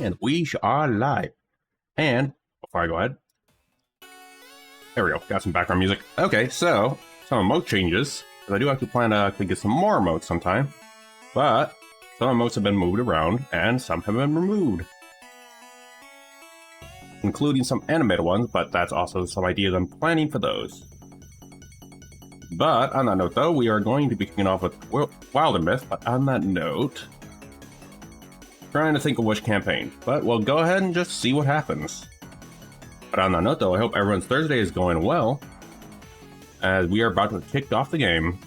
And we are live. And before I go ahead, there we go. Got some background music. Okay, so some emote changes. I do actually plan to actually get some more emotes sometime, but some emotes have been moved around and some have been removed, including some animated ones. But that's also some ideas I'm planning for those. But on that note, though, we are going to be kicking off with Wildermyth. But on that note, trying to think of which campaign, but we'll go ahead and just see what happens. But on that note, though, I hope everyone's Thursday is going well, as we are about to kick off the game.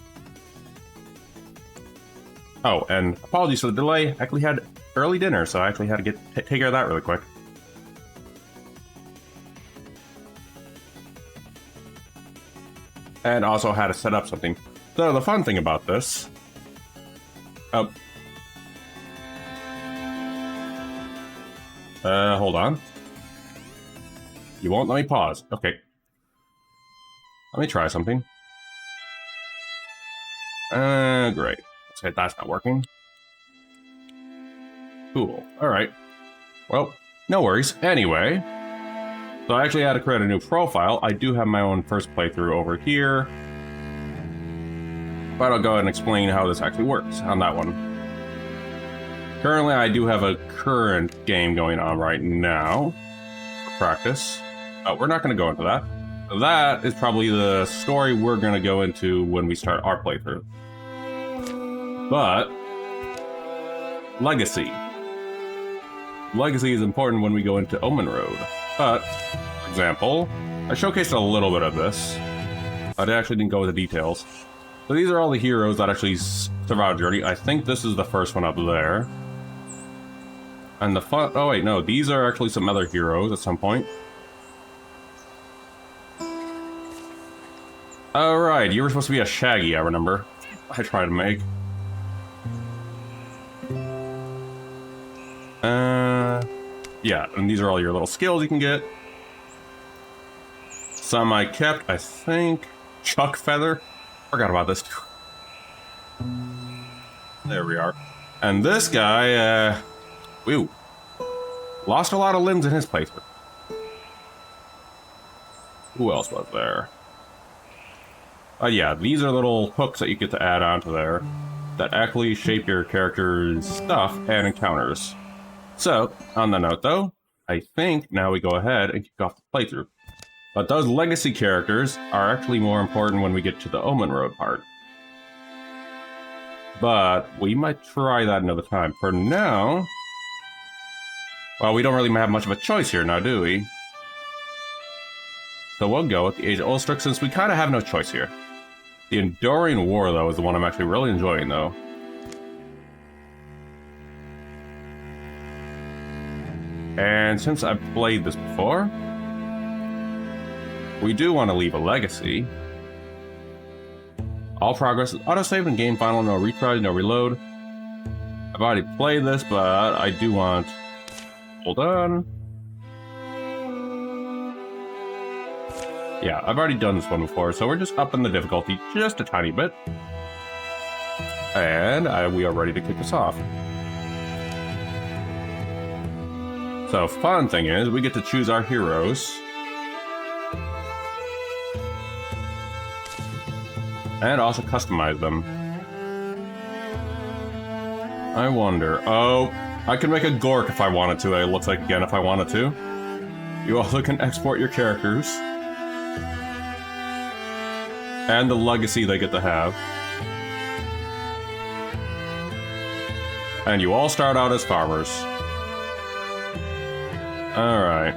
Oh, and apologies for the delay. I actually had early dinner, so I actually had to take care of that really quick. And also had to set up something. So the fun thing about this... hold on. You won't let me pause. Okay. Let me try something. Great. Okay, that's not working. Cool. Alright. Well, no worries. Anyway. So I actually had to create a new profile. I do have my own first playthrough over here. But I'll go ahead and explain how this actually works on that one. Currently, I do have a current game going on right now for practice. We're not going to go into that. That is probably the story we're going to go into when we start our playthrough. But Legacy. Legacy is important when we go into Omen Road. But, for example, I showcased a little bit of this. I actually didn't go into details. So these are all the heroes that actually survived the journey. I think this is the first one up there. And the fun... Oh, wait, no. These are actually some other heroes at some point. Alright, you were supposed to be a Shaggy, I remember. I tried to make. Yeah, and these are all your little skills you can get. Some I kept, I think. Chuck Feather. Forgot about this too. There we are. And this guy, Whew. Lost a lot of limbs in his playthrough. Who else was there? Yeah, these are little hooks that you get to add onto there that actually shape your character's stuff and encounters. So, on the note though, I think now we go ahead and kick off the playthrough. But those legacy characters are actually more important when we get to the Omen Road part. But we might try that another time. For now... Well, we don't really have much of a choice here now, do we? So we'll go with the Age of Ulstrix, since we kind of have no choice here. The Enduring War, though, is the one I'm actually really enjoying, though. And since I've played this before, we do want to leave a legacy. All progress is autosaved and game final, no retry, no reload. I've already played this, but I do want... Hold on. Yeah, I've already done this one before, so we're just upping the difficulty just a tiny bit. And we are ready to kick this off. So, fun thing is, we get to choose our heroes. And also customize them. I wonder... Oh, I can make a Gork if I wanted to, it looks like, again, if I wanted to. You also can export your characters. And the legacy they get to have. And you all start out as farmers. Alright.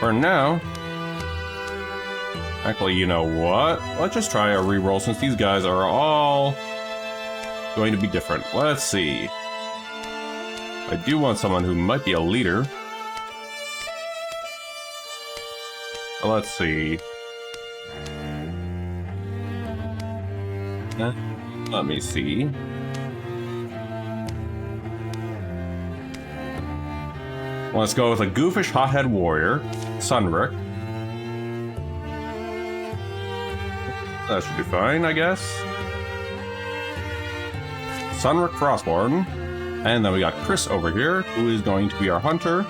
For now... Actually, you know what? Let's just try a reroll since these guys are all going to be different. Let's see. I do want someone who might be a leader. Let's see. Let me see. Let's go with a goofish hothead warrior, Sunrick. That should be fine, I guess. Sunrick Frostborn. And then we got Chris over here, who is going to be our hunter.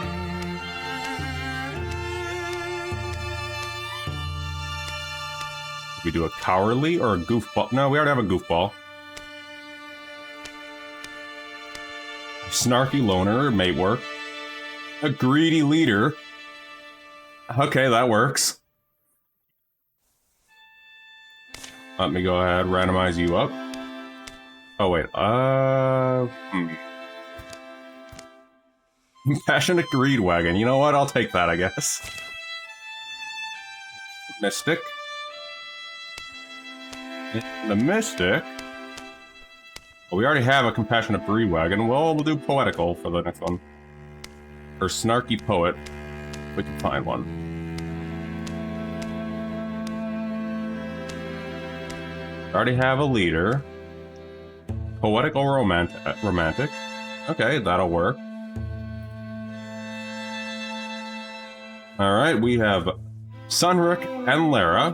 We do a cowardly or a goofball? No, we already have a goofball. Snarky loner may work. A greedy leader. Okay, that works. Let me go ahead, randomize you up. Oh, wait, Passionate greed wagon. You know what? I'll take that, I guess. Mystic. The Mystic. Well, we already have a compassionate greed wagon. Well, we'll do poetical for the next one. Or snarky poet. We can find one. Already have a leader. Poetical romantic. Okay, that'll work. Alright, we have Sunric and Lara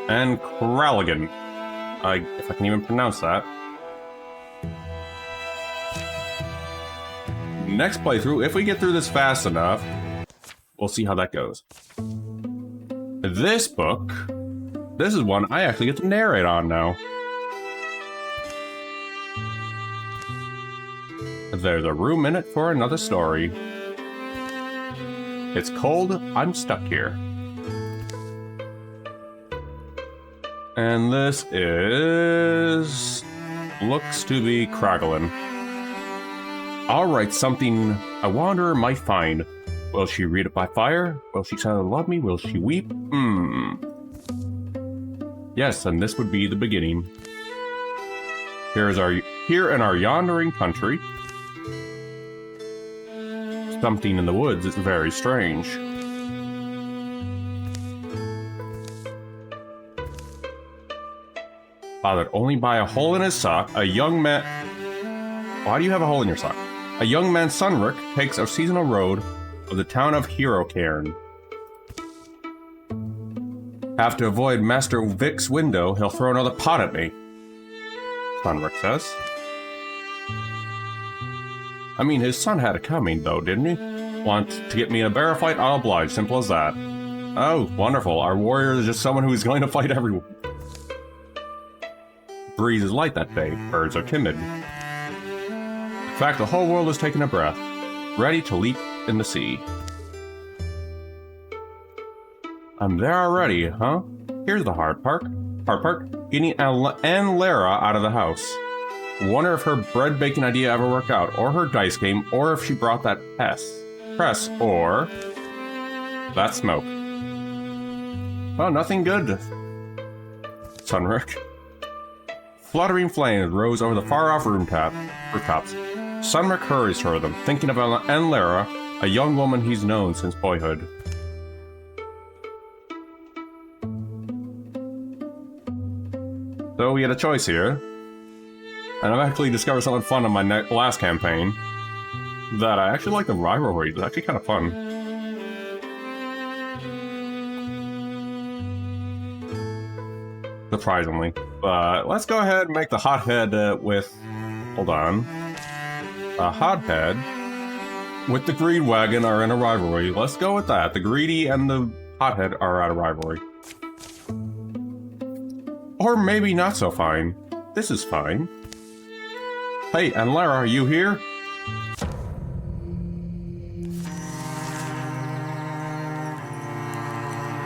and Kraligan. If I can even pronounce that. Next playthrough, if we get through this fast enough, we'll see how that goes. This book, this is one I actually get to narrate on now. There's a room in it for another story. It's cold, I'm stuck here. And this is... looks to be Kraligan. I'll write something a wanderer might find. Will she read it by fire? Will she say love me? Will she weep? Yes, and this would be the beginning. Here in our yondering country. Something in the woods is very strange. Bothered only by a hole in his sock, a young man... Why do you have a hole in your sock? A young man, Sunric, takes a seasonal road of the town of Hero Cairn. Have to avoid Master Vic's window, he'll throw another pot at me. Sunric says. I mean, his son had it coming, though, didn't he? Want to get me in a bear fight? I'll oblige. Simple as that. Oh, wonderful. Our warrior is just someone who's going to fight everyone. Breeze is light that day. Birds are timid. In fact, the whole world is taking a breath, ready to leap in the sea. I'm there already, huh? Here's the hard part. Getting Anne Lara out of the house. Wonder if her bread-baking idea ever worked out, or her dice game, or if she brought that press, or that smoke. Oh, nothing good. Sunric. Fluttering flames rose over the far-off rooftops. Sunric hurries toward them, thinking of Anne Lara, a young woman he's known since boyhood. So we had a choice here. And I've actually discovered something fun in my last campaign. That I actually like the rivalry. It's actually kind of fun. Surprisingly. But let's go ahead and make the hothead with... Hold on. A hothead with the greed wagon are in a rivalry. Let's go with that. The greedy and the hothead are at a rivalry. Or maybe not so fine. This is fine. Hey, and Lara, are you here?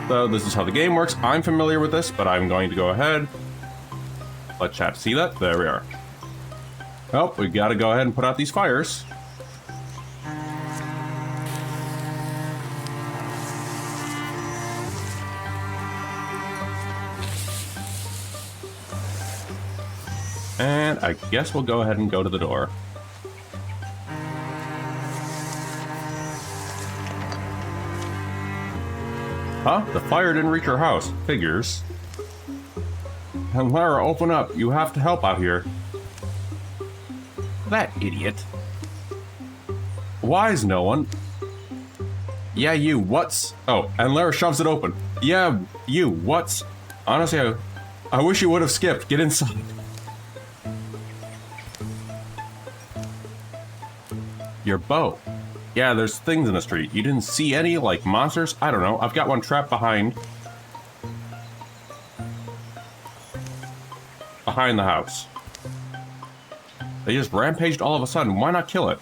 So this is how the game works. I'm familiar with this, but I'm going to go ahead. Let chat see that. There we are. Oh, we gotta go ahead and put out these fires. And I guess we'll go ahead and go to the door. Huh? The fire didn't reach your house. Figures. And Lara, open up. You have to help out here. That idiot. Why is no one? Yeah, you. What's... Oh, and Lara shoves it open. Yeah, you. What's... Honestly, I wish you would have skipped. Get inside. Your bow. Yeah, there's things in the street. You didn't see any, like monsters? I don't know. I've got one trapped behind the house. They just rampaged all of a sudden. Why not kill it?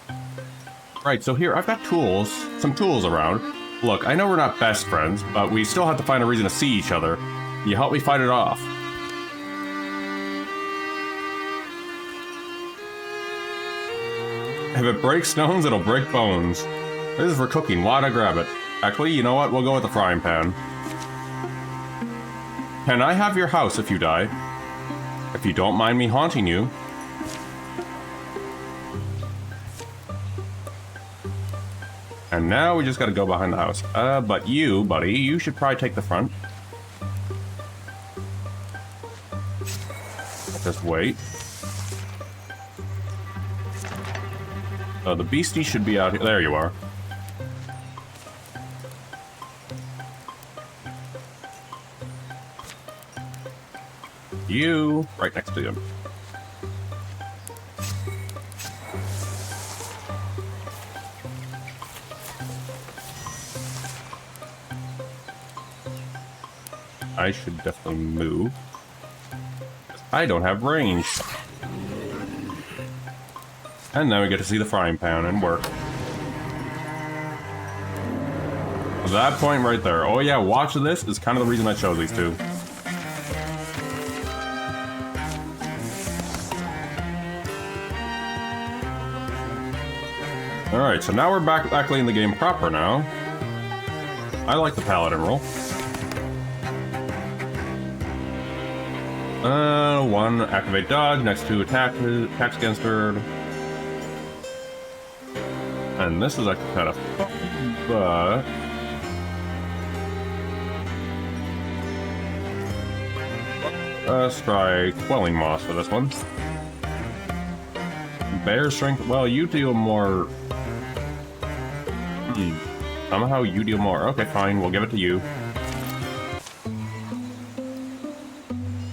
Right, so here, I've got tools. Some tools around. Look, I know we're not best friends, but we still have to find a reason to see each other. Can you help me fight it off? If it breaks stones, it'll break bones. This is for cooking. Why'd I grab it? Actually, you know what? We'll go with the frying pan. Can I have your house if you die? If you don't mind me haunting you. And now we just gotta go behind the house. But you, buddy, you should probably take the front. Just wait. Oh, the beastie should be out here. There you are. You, right next to him. I should definitely move. I don't have range. And now we get to see the frying pan and work. That point right there. Oh yeah, watching this is kind of the reason I chose these two. Alright, so now we're back actually in the game proper now. I like the paladin roll. One, activate dodge, next two attacks against her. And this is actually kind of fun, but... let's try Quelling Moss for this one. Bear Strength, well, you deal more... Somehow you deal more. Okay, fine, we'll give it to you.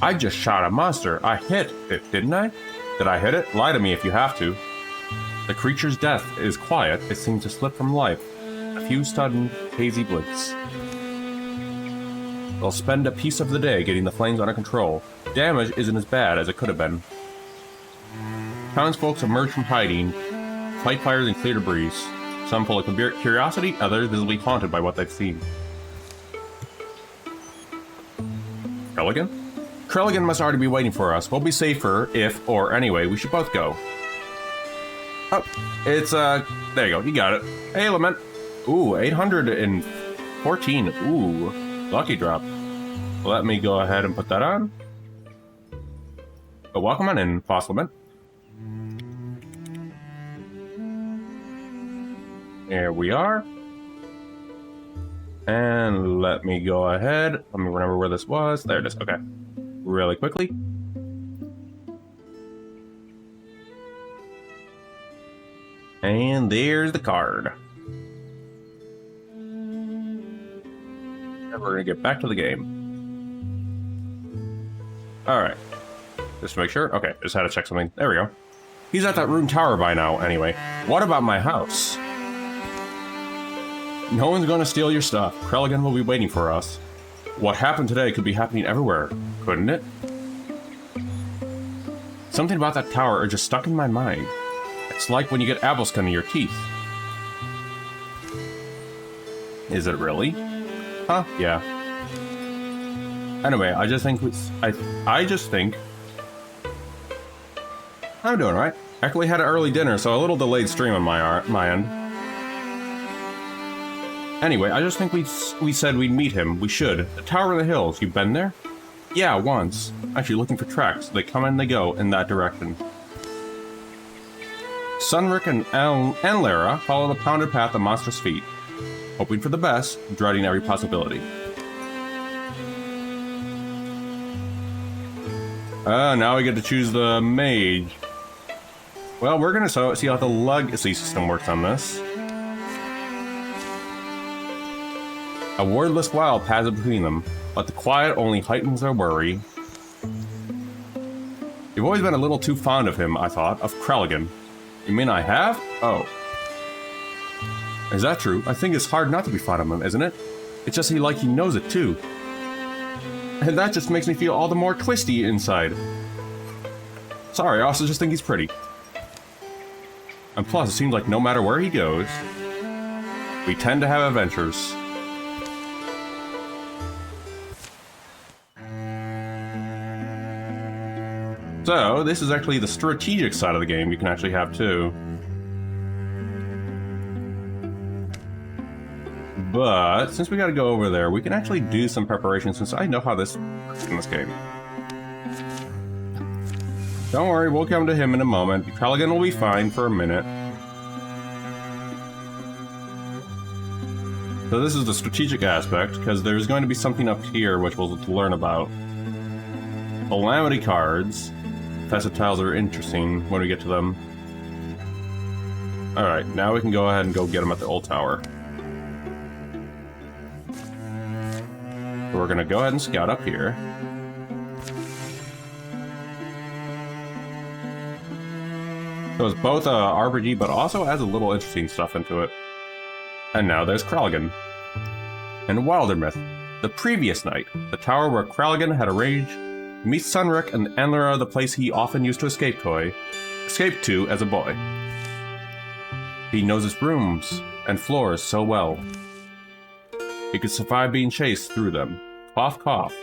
I just shot a monster. I hit it, didn't I? Did I hit it? Lie to me if you have to. The creature's death is quiet. It seems to slip from life. A few sudden, hazy blinks. They'll spend a piece of the day getting the flames under control. Damage isn't as bad as it could have been. Townsfolk emerge from hiding, fight fires and clear debris. Some full of curiosity, others visibly haunted by what they've seen. Krelligan? Krelligan must already be waiting for us. We'll be safer if, or anyway, we should both go. Oh, it's, there you go, you got it. Hey, Lament. Ooh, 814. Ooh, lucky drop. Let me go ahead and put that on. Oh, welcome on in, Boss Lament. Here we are. And let me go ahead. Let me remember where this was. There it is, okay. Really quickly. And there's the card. And we're gonna get back to the game. Alright. Just to make sure. Okay, just had to check something. There we go. He's at that ruined tower by now, anyway. What about my house? No one's gonna steal your stuff. Krelligan will be waiting for us. What happened today could be happening everywhere, couldn't it? Something about that tower is just stuck in my mind. It's like when you get apple scum in your teeth. Is it really? Huh? Yeah. Anyway, I just think I'm doing alright. Actually had an early dinner, so a little delayed stream on my end. Anyway, I just think we said we'd meet him. We should. The Tower in the Hills. You've been there? Yeah, once. Actually looking for tracks. They come and they go in that direction. Sunrick and Lara follow the pounded path of monstrous feet, hoping for the best, dreading every possibility. Now we get to choose the mage. Well, we're gonna see how the legacy system works on this. A wordless wild passes between them, but the quiet only heightens their worry. You've always been a little too fond of him, I thought, of Krelligan. You mean I have? Oh. Is that true? I think it's hard not to be fond of him, isn't it? It's just he knows it too. And that just makes me feel all the more twisty inside. Sorry, I also just think he's pretty. And plus, it seems like no matter where he goes, we tend to have adventures. So, this is actually the strategic side of the game you can actually have too. But, since we gotta go over there, we can actually do some preparation since I know how this works in this game. Don't worry, we'll come to him in a moment. Callaghan will be fine for a minute. So this is the strategic aspect, because there's going to be something up here which we'll learn about. Calamity cards. Facet tiles are interesting when we get to them. Alright, now we can go ahead and go get them at the old tower. So we're gonna go ahead and scout up here. So it's both a RPG, but also adds a little interesting stuff into it. And now there's Callaghan. And Wildermyth. The previous night, the tower where Callaghan had arranged to meet Sunric and Anlera, the place he often used to escape to as a boy. He knows its rooms and floors so well. He could survive being chased through them. Cough, cough.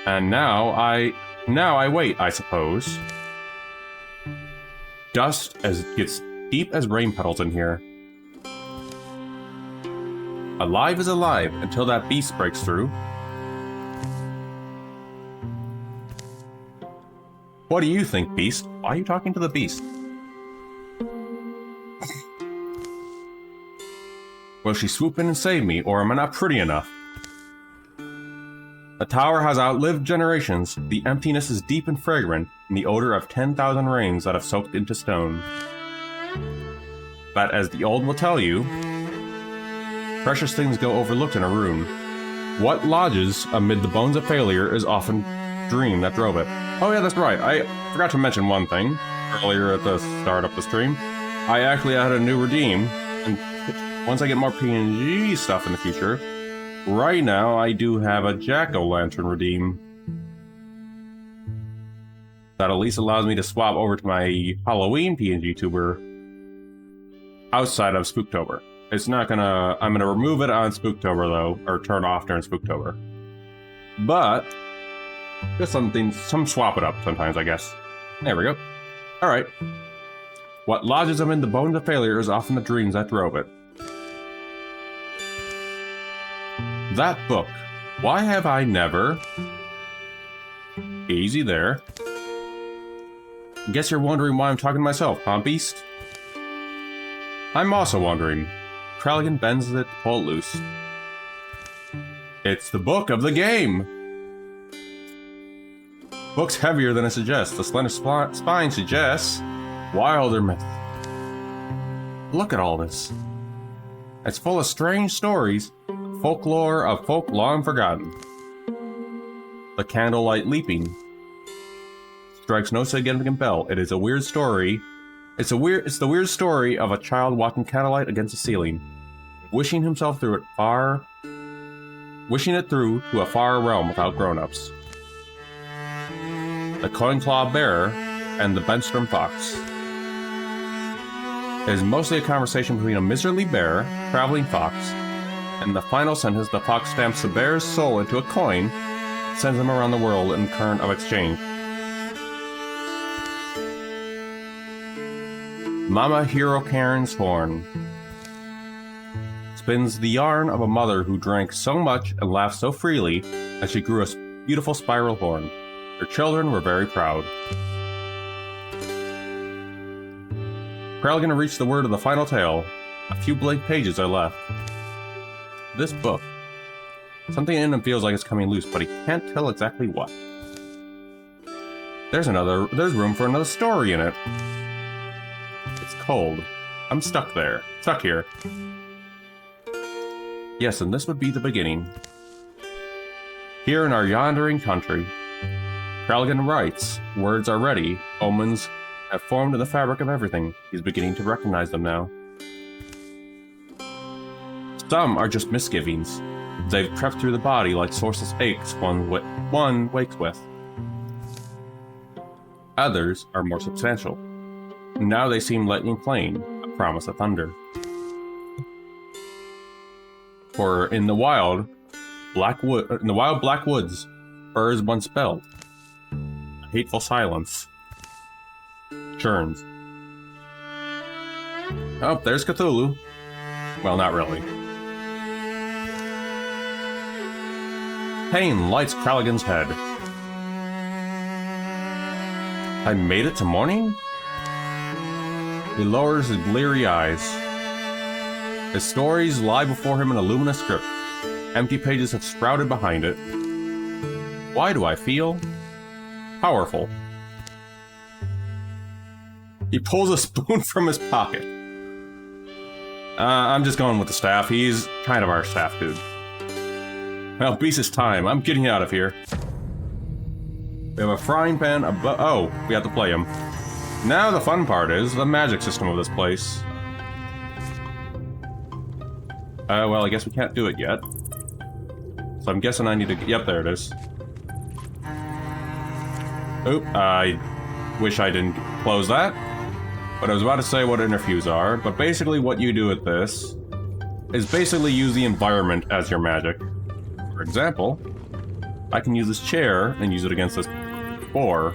And now I wait, I suppose. Dust as it gets deep as rain puddles in here. Alive is alive until that beast breaks through. What do you think, beast? Why are you talking to the beast? Will she swoop in and save me, or am I not pretty enough? The tower has outlived generations. The emptiness is deep and fragrant, in the odor of 10,000 rains that have soaked into stone. But as the old will tell you, precious things go overlooked in a room. What lodges amid the bones of failure is often dream that drove it. Oh yeah, that's right. I forgot to mention one thing earlier at the start of the stream. I actually had a new redeem, and once I get more PNG stuff in the future, right now I do have a jack-o'-lantern redeem. That at least allows me to swap over to my Halloween PNG tuber outside of Spooktober. It's not gonna... I'm gonna remove it on Spooktober though, or turn off during Spooktober. But just some swap it up sometimes, I guess. There we go. Alright. What lodges amid the bones of failure is often the dreams that drove it. That book. Why have I never... Easy there. Guess you're wondering why I'm talking to myself, huh, beast? I'm also wondering. Callaghan bends it to pull it loose. It's the book of the game! Book's heavier than it suggests. The slender spine suggests Wildermyth. Look at all this. It's full of strange stories, folklore of folk long forgotten. The candlelight leaping strikes no significant bell. It is a weird story. It's the weird story of a child watching candlelight against the ceiling, wishing it through to a far realm without grown-ups. The Coinclaw Bearer and the Benstrom Fox. It is mostly a conversation between a miserly bear, traveling fox, and in the final sentence the fox stamps the bear's soul into a coin, sends them around the world in current of exchange. Mama Hero Karen's horn spins the yarn of a mother who drank so much and laughed so freely that she grew a beautiful spiral horn. Her children were very proud. Callaghan reached the word of the final tale. A few blank pages are left. This book. Something in him feels like it's coming loose, but he can't tell exactly what. There's room for another story in it. It's cold. I'm stuck here. Yes, and this would be the beginning. Here in our yondering country, Callaghan writes, words are ready, omens have formed in the fabric of everything. He's beginning to recognize them now. Some are just misgivings. They've crept through the body like sourceless aches one wakes with. Others are more substantial. Now they seem lightning plain, a promise of thunder. For in the wild black woods, birds once spelled. A hateful silence churns. Oh, there's Cthulhu. Well, not really. Pain lights Kralligan's head. I made it to morning? He lowers his bleary eyes. His stories lie before him in a luminous script. Empty pages have sprouted behind it. Why do I feel powerful? He pulls a spoon from his pocket. I'm just going with the staff. He's kind of our staff dude. Well, beast, it's time. I'm getting out of here. We have a frying pan, oh, we have to play him. Now the fun part is the magic system of this place. Well, I guess we can't do it yet. So I'm guessing I need to... Yep, there it is. Oop, I wish I didn't close that. But I was about to say what interfuse are, but basically what you do with this is basically use the environment as your magic. For example, I can use this chair and use it against this boar.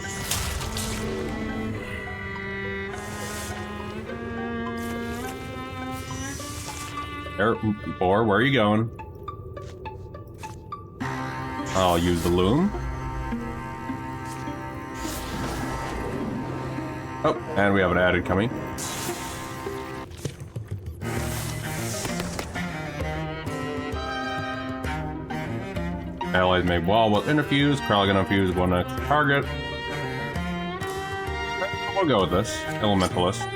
Boar, where are you going? I'll use the loom. Oh, and we have an added coming. Allies may wall with interfuse. Kralligan infuse one extra target. We'll go with this. Elementalist.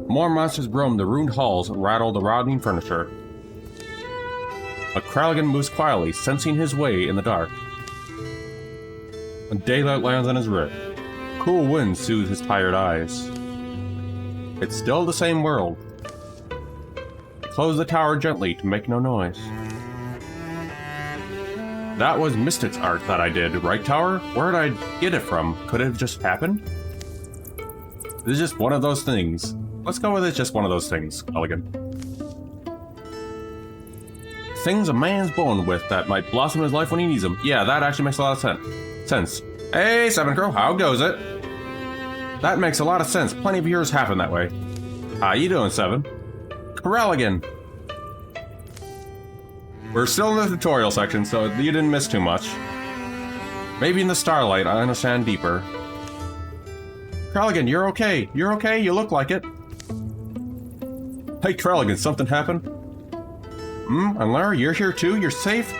More monsters roam the ruined halls and rattle the rotting furniture. But Kralligan moves quietly, sensing his way in the dark. A daylight lands on his rib. Cool winds soothe his tired eyes. It's still the same world. Close the tower gently to make no noise. That was Mystic's art that I did, right, Tower? Where did I get it from? Could it have just happened? This is just one of those things. Let's go with it, just one of those things, Kralligan. Things a man's born with that might blossom his life when he needs them. Yeah, that actually makes a lot of sense. Hey, Seven Crow, how goes it? That makes a lot of sense. Plenty of years happen that way. How you doing, Seven? Kralligan. We're still in the tutorial section, so you didn't miss too much. Maybe in the starlight, I understand deeper. Kralligan, you're okay. You're okay? You look like it. Hey, Kralligan, something happened? And Lara, you're here too? You're safe?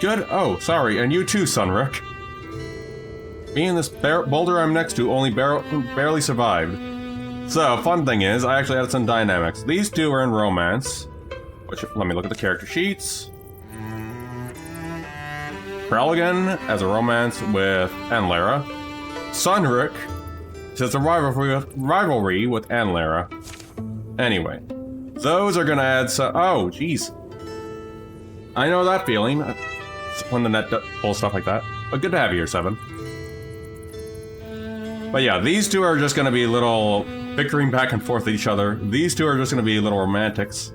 Good. Oh, sorry. And you too, Sunrick. Me and this boulder I'm next to only barely survived. So, fun thing is, I actually added some dynamics. These two are in romance. Which, let me look at the character sheets. Kralligan has a romance with Anlara. Sunrick has a rivalry with Anlara. Anyway, those are gonna add some... Oh, jeez. I know that feeling when the net pulls stuff like that. But good to have you here, Seven. But yeah, these two are just gonna be little bickering back and forth with each other. These two are just gonna be little romantics.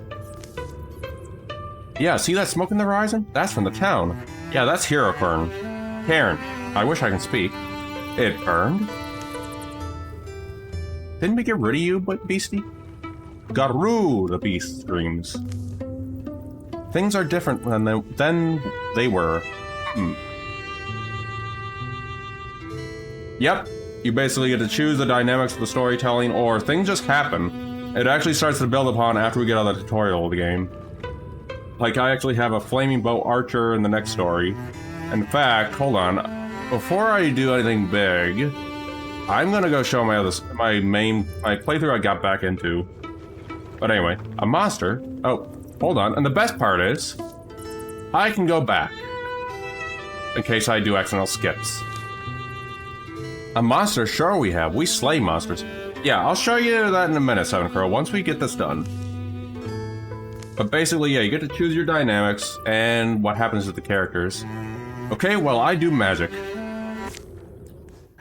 Yeah, see that smoke in the horizon? That's from the town. Yeah, that's Hero Kern. Karen, I wish I could speak. It burned? Didn't we get rid of you, beastie? Garoo, the beast screams. Things are different than they were. Yep, you basically get to choose the dynamics of the storytelling, or things just happen. It actually starts to build upon after we get out of the tutorial of the game. Like, I actually have a flaming bow archer in the next story. In fact, hold on. Before I do anything big, I'm gonna go show my playthrough I got back into. But anyway, a monster. Oh, hold on. And the best part is, I can go back in case I do accidental skips. A monster, sure we have. We slay monsters. Yeah, I'll show you that in a minute, Seven Crow, once we get this done. But basically, yeah, you get to choose your dynamics and what happens to the characters. Okay, well, I do magic.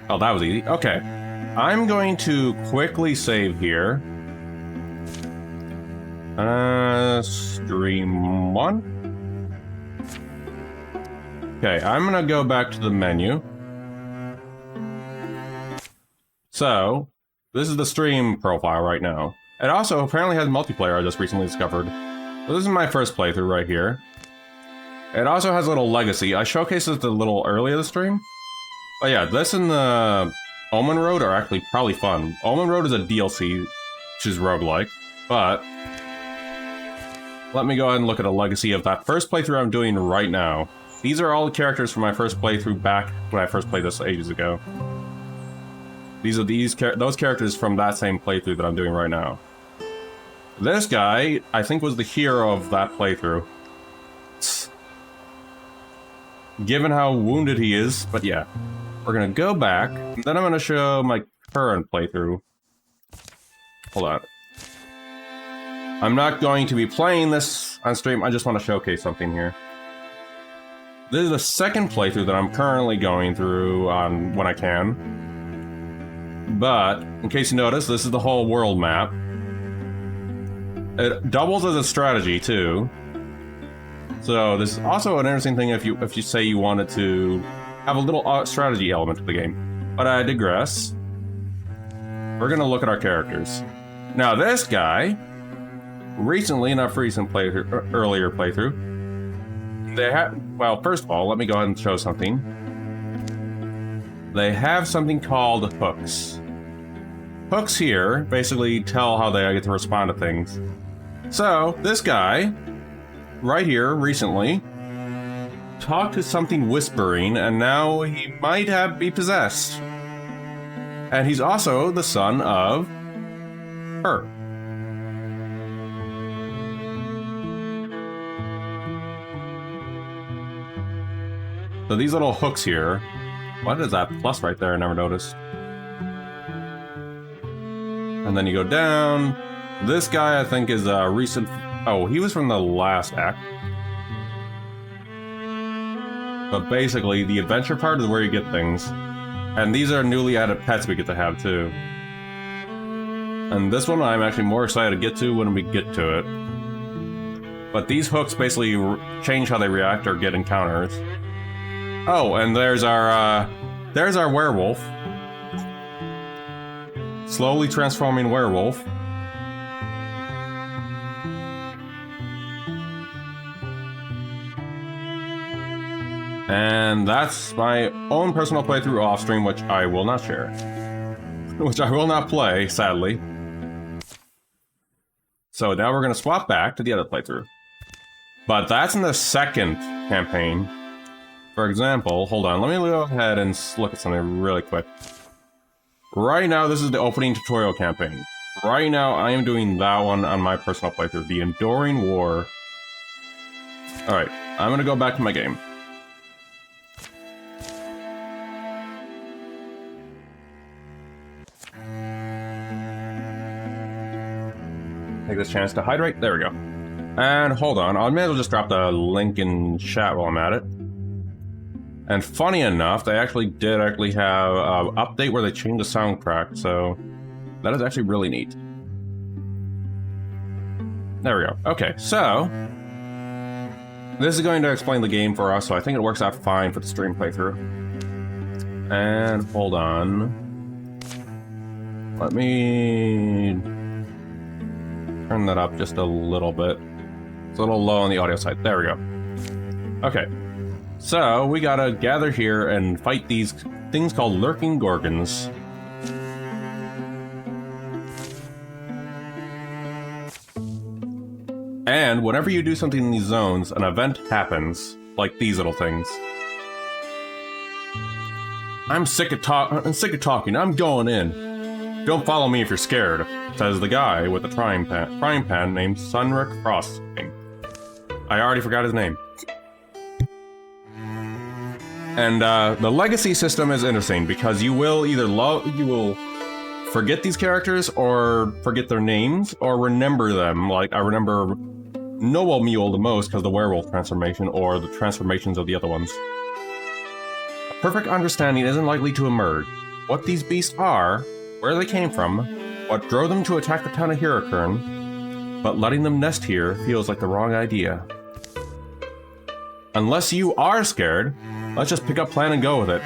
Oh, that was easy. Okay. I'm going to quickly save here. Stream 1. Okay, I'm gonna go back to the menu. So, this is the stream profile right now. It also apparently has multiplayer I just recently discovered. So this is my first playthrough right here. It also has a little legacy. I showcased it a little earlier this stream. Oh yeah, this and the Omen Road are actually probably fun. Omen Road is a DLC, which is roguelike, but let me go ahead and look at a legacy of that first playthrough I'm doing right now. These are all the characters from my first playthrough back when I first played this ages ago. These are those characters from that same playthrough that I'm doing right now. This guy, I think, was the hero of that playthrough. Given how wounded he is, but yeah. We're gonna go back, and then I'm gonna show my current playthrough. Hold on. I'm not going to be playing this on stream, I just want to showcase something here. This is the second playthrough that I'm currently going through on when I can. But, in case you notice, this is the whole world map. It doubles as a strategy, too. So, this is also an interesting thing if you say you wanted to have a little strategy element to the game. But I digress. We're gonna look at our characters. Now, this guy, recently, not recent playthrough, earlier playthrough, they have, well, first of all, let me go ahead and show something. They have something called hooks. Hooks here basically tell how they get to respond to things. So, this guy, right here, recently, talked to something whispering, and now he might be possessed. And he's also the son of her. So these little hooks here, what is that plus right there? I never noticed. And then you go down. This guy, I think, is a recent... Oh, he was from the last act. But basically, the adventure part is where you get things. And these are newly added pets we get to have, too. And this one I'm actually more excited to get to when we get to it. But these hooks basically change how they react or get encounters. Oh, and there's our werewolf. Slowly transforming werewolf. And that's my own personal playthrough off stream, which I will not share. Which I will not play, sadly. So now we're gonna swap back to the other playthrough. But that's in the second campaign. For example, hold on, let me go ahead and look at something really quick. Right now, this is the opening tutorial campaign. Right now, I am doing that one on my personal playthrough, the Enduring War. Alright, I'm gonna go back to my game. Take this chance to hydrate. There we go. And hold on, I may as well just drop the link in chat while I'm at it. And funny enough, they actually did have an update where they changed the soundtrack, so that is actually really neat. There we go. Okay, so this is going to explain the game for us, so I think it works out fine for the stream playthrough. And hold on. Let me turn that up just a little bit. It's a little low on the audio side. There we go. Okay. So, we gotta gather here and fight these things called lurking gorgons. And whenever you do something in these zones, an event happens, like these little things. I'm sick of talking, I'm going in. Don't follow me if you're scared, says the guy with the frying pan named Sunric Frosting. I already forgot his name. And the legacy system is interesting because you will either forget these characters, or forget their names, or remember them. Like, I remember Noble Mule the most because of the werewolf transformation, or the transformations of the other ones. A perfect understanding isn't likely to emerge. What these beasts are, where they came from, what drove them to attack the town of Hyrokern, but letting them nest here feels like the wrong idea. Unless you are scared, let's just pick up plan and go with it.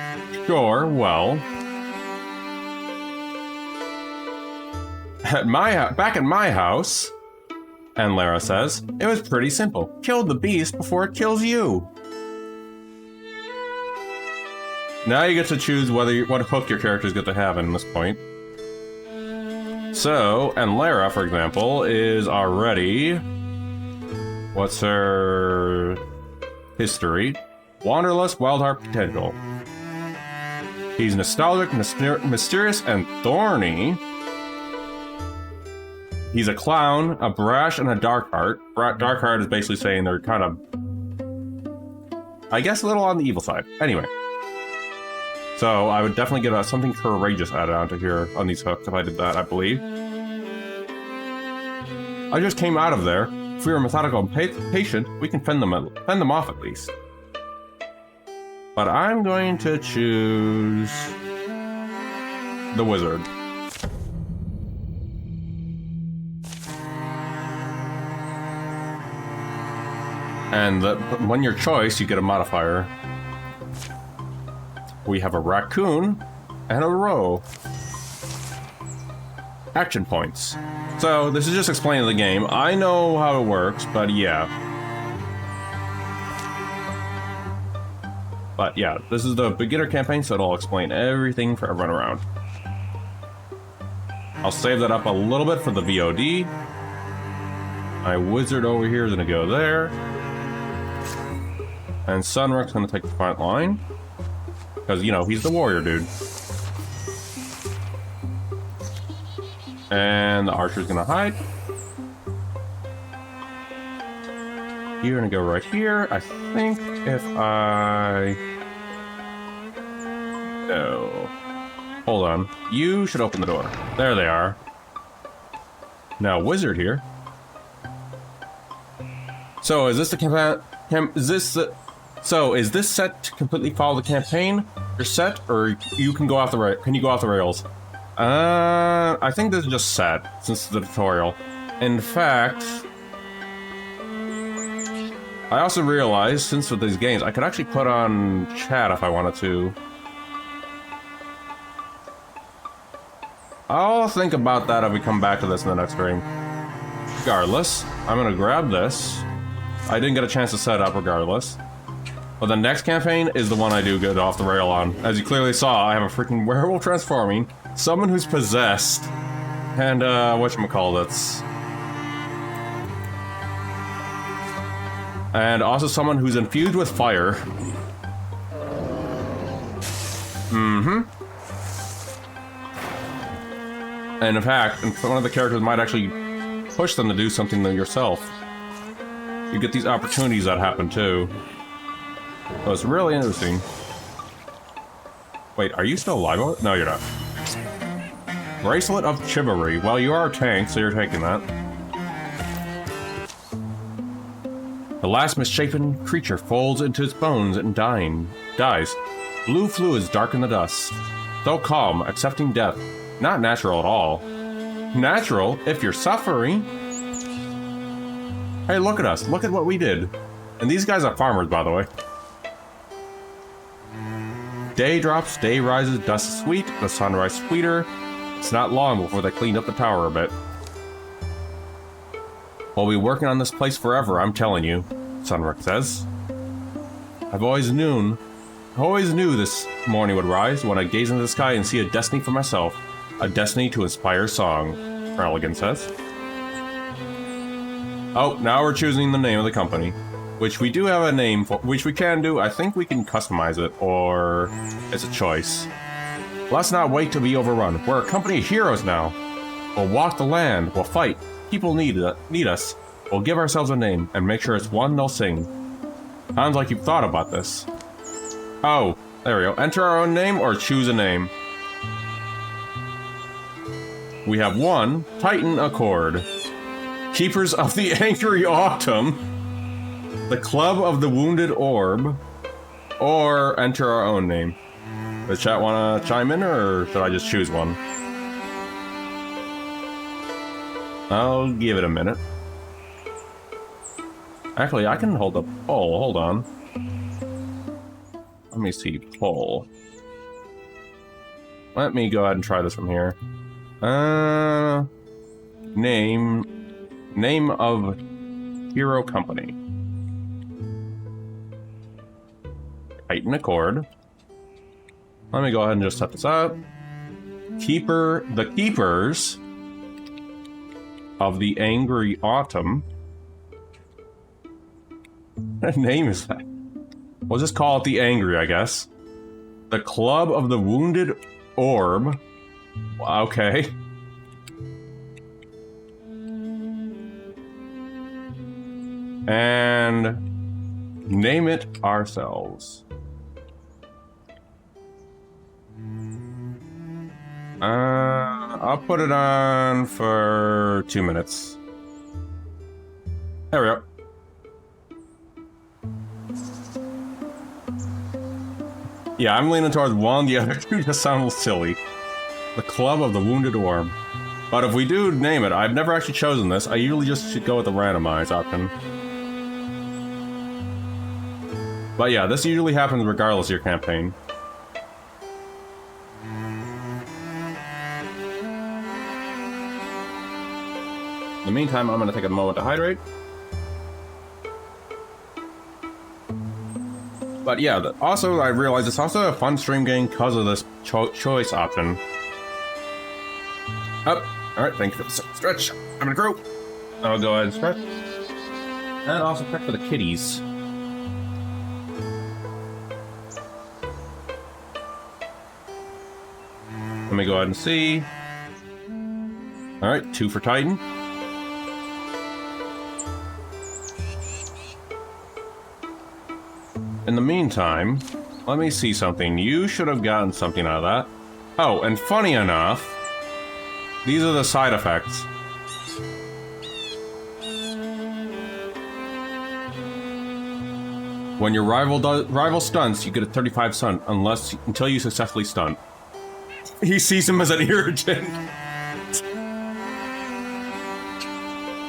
Sure, well... back at my house, and Lara says, it was pretty simple. Kill the beast before it kills you. Now you get to choose what hook your characters get to have in this point. So, and Lara, for example, is already... What's her... history? Wanderlust, wild heart potential. He's nostalgic, mysterious, and thorny. He's a clown, a brash, and a dark heart. Dark heart is basically saying they're kind of... I guess a little on the evil side. Anyway. So, I would definitely get something courageous added onto here on these hooks if I did that, I believe. I just came out of there. If we were methodical and patient, we can fend them off at least. But I'm going to choose... the wizard. And when your choice, you get a modifier. We have a raccoon and a roe. Action points. So, this is just explaining the game. I know how it works, but yeah. But yeah, this is the beginner campaign, so it'll explain everything for everyone around. I'll save that up a little bit for the VOD. My wizard over here is gonna go there. And Sunrock's gonna take the front line. Because, you know, he's the warrior dude. And the archer's gonna hide. You're gonna go right here. I think if I... No. Hold on. You should open the door. There they are. Now, wizard here. So, is this the is this set to completely follow the campaign? You're set, or you can go off the can you go off the rails? I think this is just set, since it's the tutorial. In fact, I also realized, since with these games, I could actually put on chat if I wanted to. I'll think about that if we come back to this in the next stream. Regardless, I'm gonna grab this. I didn't get a chance to set up regardless. But the next campaign is the one I do get off the rail on. As you clearly saw, I have a freaking werewolf transforming, someone who's possessed, and whatchamacallits. And also someone who's infused with fire. Mm-hmm. And in fact, one of the characters might actually push them to do something to yourself. You get these opportunities that happen too. So it's really interesting. Wait, are you still alive? No, you're not. Bracelet of Chivalry. Well, you are a tank, so you're taking that. The last misshapen creature folds into its bones and dies. Blue fluids darken the dust. So calm, accepting death. Not natural at all. Natural if you're suffering. Hey, look at us. Look at what we did. And these guys are farmers, by the way. Day drops, day rises, dust is sweet, the sunrise sweeter. It's not long before they cleaned up the tower a bit. We'll be working on this place forever, I'm telling you, Sunrock says. I've always knew this morning would rise when I gaze into the sky and see a destiny for myself. A destiny to inspire song, Elegant says. Oh, now we're choosing the name of the company. Which we do have a name for, which we can do. I think we can customize it, or it's a choice. Let's not wait to be overrun. We're a company of heroes now. We'll walk the land. We'll fight. People need us. We'll give ourselves a name and make sure it's one they'll sing. Sounds like you've thought about this. Oh, there we go. Enter our own name or choose a name. We have 1 Titan Accord. Keepers of the Angry Autumn. The Club of the Wounded Orb. Or enter our own name. Does chat want to chime in, or should I just choose one? I'll give it a minute. Actually, I can hold the poll. Hold on. Let me see. Poll. Let me go ahead and try this from here. Name of hero company. Titan Accord. Let me go ahead and just set this up. The Keepers of the Angry Autumn. What name is that? We'll just call it the Angry, I guess. The Club of the Wounded Orb. Okay. And name it ourselves. I'll put it on for 2 minutes. There we go. Yeah, I'm leaning towards one, the other two just sound a little silly. The Club of the Wounded Orb. But if we do name it, I've never actually chosen this. I usually just should go with the randomized option. But yeah, this usually happens regardless of your campaign. In the meantime, I'm going to take a moment to hydrate. But yeah, also I realized it's also a fun stream game because of this choice option. Up. Alright, thank you for the stretch. I'm gonna grow. I'll go ahead and stretch. And also check for the kitties. Let me go ahead and see. Alright, 2 for Titan. In the meantime, let me see something. You should have gotten something out of that. Oh, and funny enough, these are the side effects. When your rival stunts, you get a 35 stun until you successfully stun. He sees him as an irritant.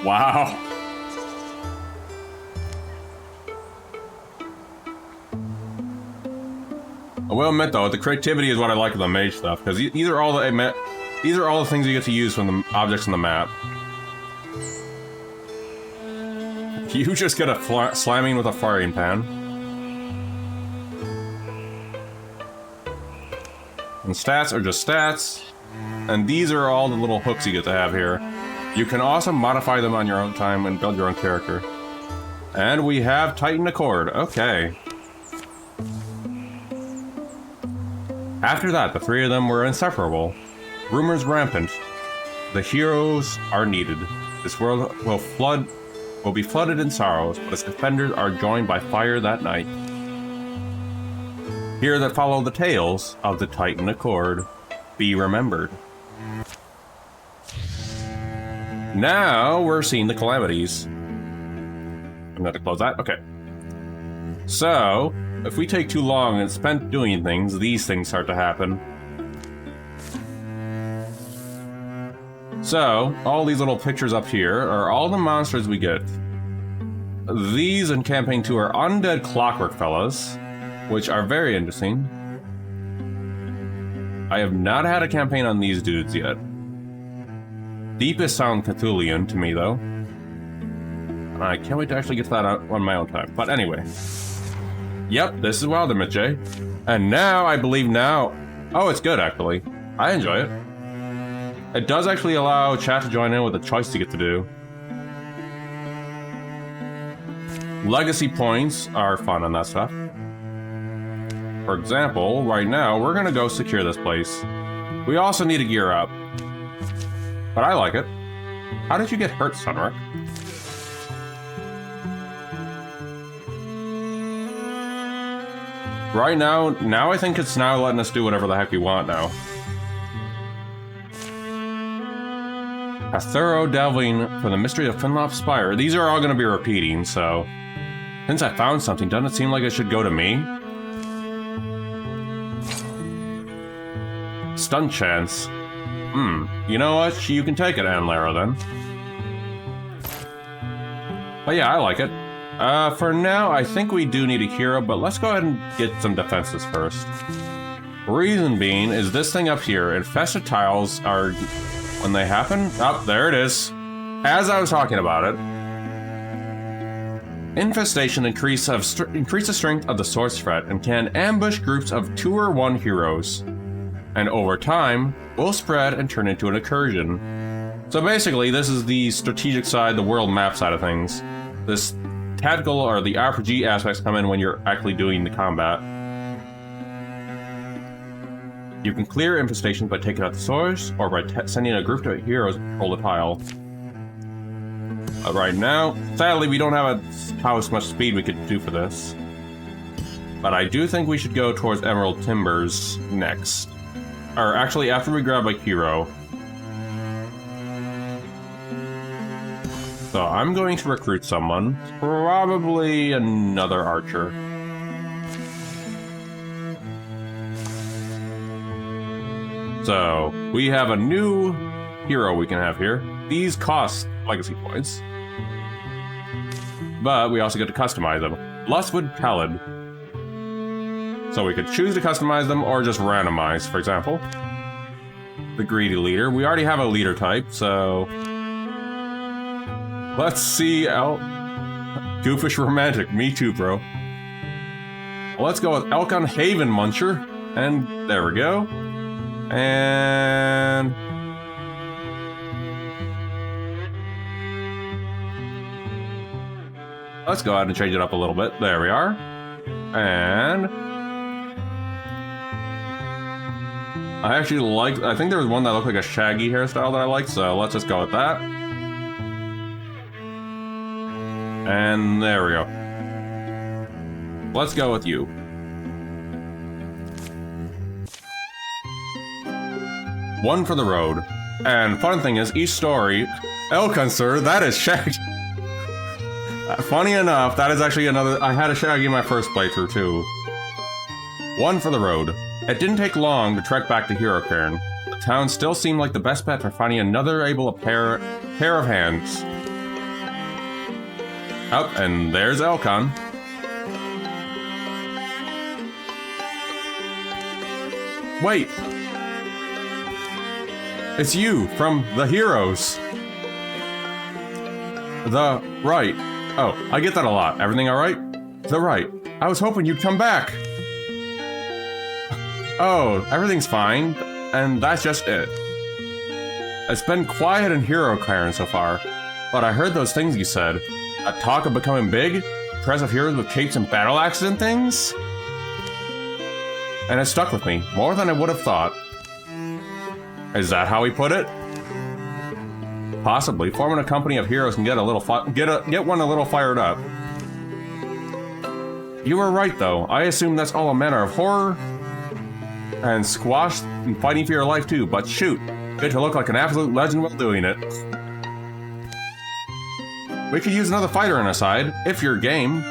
Wow. I will admit though, the creativity is what I like of the mage stuff, because these are all the things you get to use from the objects on the map. You just get a slamming with a firing pan. And stats are just stats. And these are all the little hooks you get to have here. You can also modify them on your own time and build your own character. And we have Titan Accord. Okay. After that, the 3 of them were inseparable. Rumors rampant. The heroes are needed. This world will be flooded in sorrows, but its defenders are joined by fire that night. Here that follow the tales of the Titan Accord. Be remembered. Now we're seeing the calamities. I'm going to close that. Okay. So, if we take too long and spent doing things, these things start to happen. So, all these little pictures up here are all the monsters we get. These in Campaign 2 are undead clockwork fellas, which are very interesting. I have not had a campaign on these dudes yet. Deepest sound Cthulhian to me, though. I can't wait to actually get to that on my own time. But anyway. Yep, this is Wildermyth, Jay. And now, I believe now... Oh, it's good, actually. I enjoy it. It does actually allow chat to join in with a choice you get to do. Legacy points are fun on that stuff. For example, right now, we're gonna go secure this place. We also need to gear up. But I like it. How did you get hurt, Sunrock? Right now I think it's now letting us do whatever the heck we want now. A thorough delving for the mystery of Finlof Spire. These are all going to be repeating, so... Since I found something, doesn't it seem like it should go to me? Stun chance. You know what? You can take it, Anlara, then. But yeah, I like it. For now, I think we do need a hero, but let's go ahead and get some defenses first. Reason being is this thing up here. Infested tiles are... When they happen... Oh, there it is. As I was talking about it. Infestation increases the strength of the source threat and can ambush groups of 2 or 1 heroes. And over time, will spread and turn into an incursion. So basically, this is the strategic side, the world map side of things. This tactical or the RPG aspects come in when you're actually doing the combat. You can clear infestations by taking out the source, or by sending a group of heroes to control the tile. Right now, sadly, we don't have how much speed we could do for this. But I do think we should go towards Emerald Timbers next. Or actually, after we grab a hero. So I'm going to recruit someone. Probably another archer. So, we have a new hero we can have here. These cost legacy points. But we also get to customize them. Lustwood Pallid. So we could choose to customize them or just randomize, for example. The Greedy Leader. We already have a leader type, so... Let's see Goofish Romantic. Me too, bro. Let's go with Elkon Haven Muncher. And there we go. And... Let's go ahead and change it up a little bit. There we are. And... I think there was one that looked like a shaggy hairstyle that I liked, so let's just go with that. And there we go. Let's go with you. One for the road. And fun thing is, each story... Elkon, sir, that is Shaggy. Funny enough, that is actually another... I had a Shaggy in my first playthrough, too. One for the road. It didn't take long to trek back to Hero Cairn. The town still seemed like the best bet for finding another able pair of hands. Oh, and there's Elkon. Wait! It's you, from the Heroes. The right. Oh, I get that a lot. Everything alright? The right. I was hoping you'd come back. Oh, everything's fine, and that's just it. It's been quiet in Hero Cairn so far, but I heard those things you said. That talk of becoming big, impressive heroes with capes and battle axes and things? And it stuck with me, more than I would have thought. Is that how he put it? Possibly. Forming a company of heroes can get one a little fired up. You were right, though. I assume that's all a matter of horror and squashed and fighting for your life too, but shoot, good to look like an absolute legend while doing it. We could use another fighter on our side, if you're game.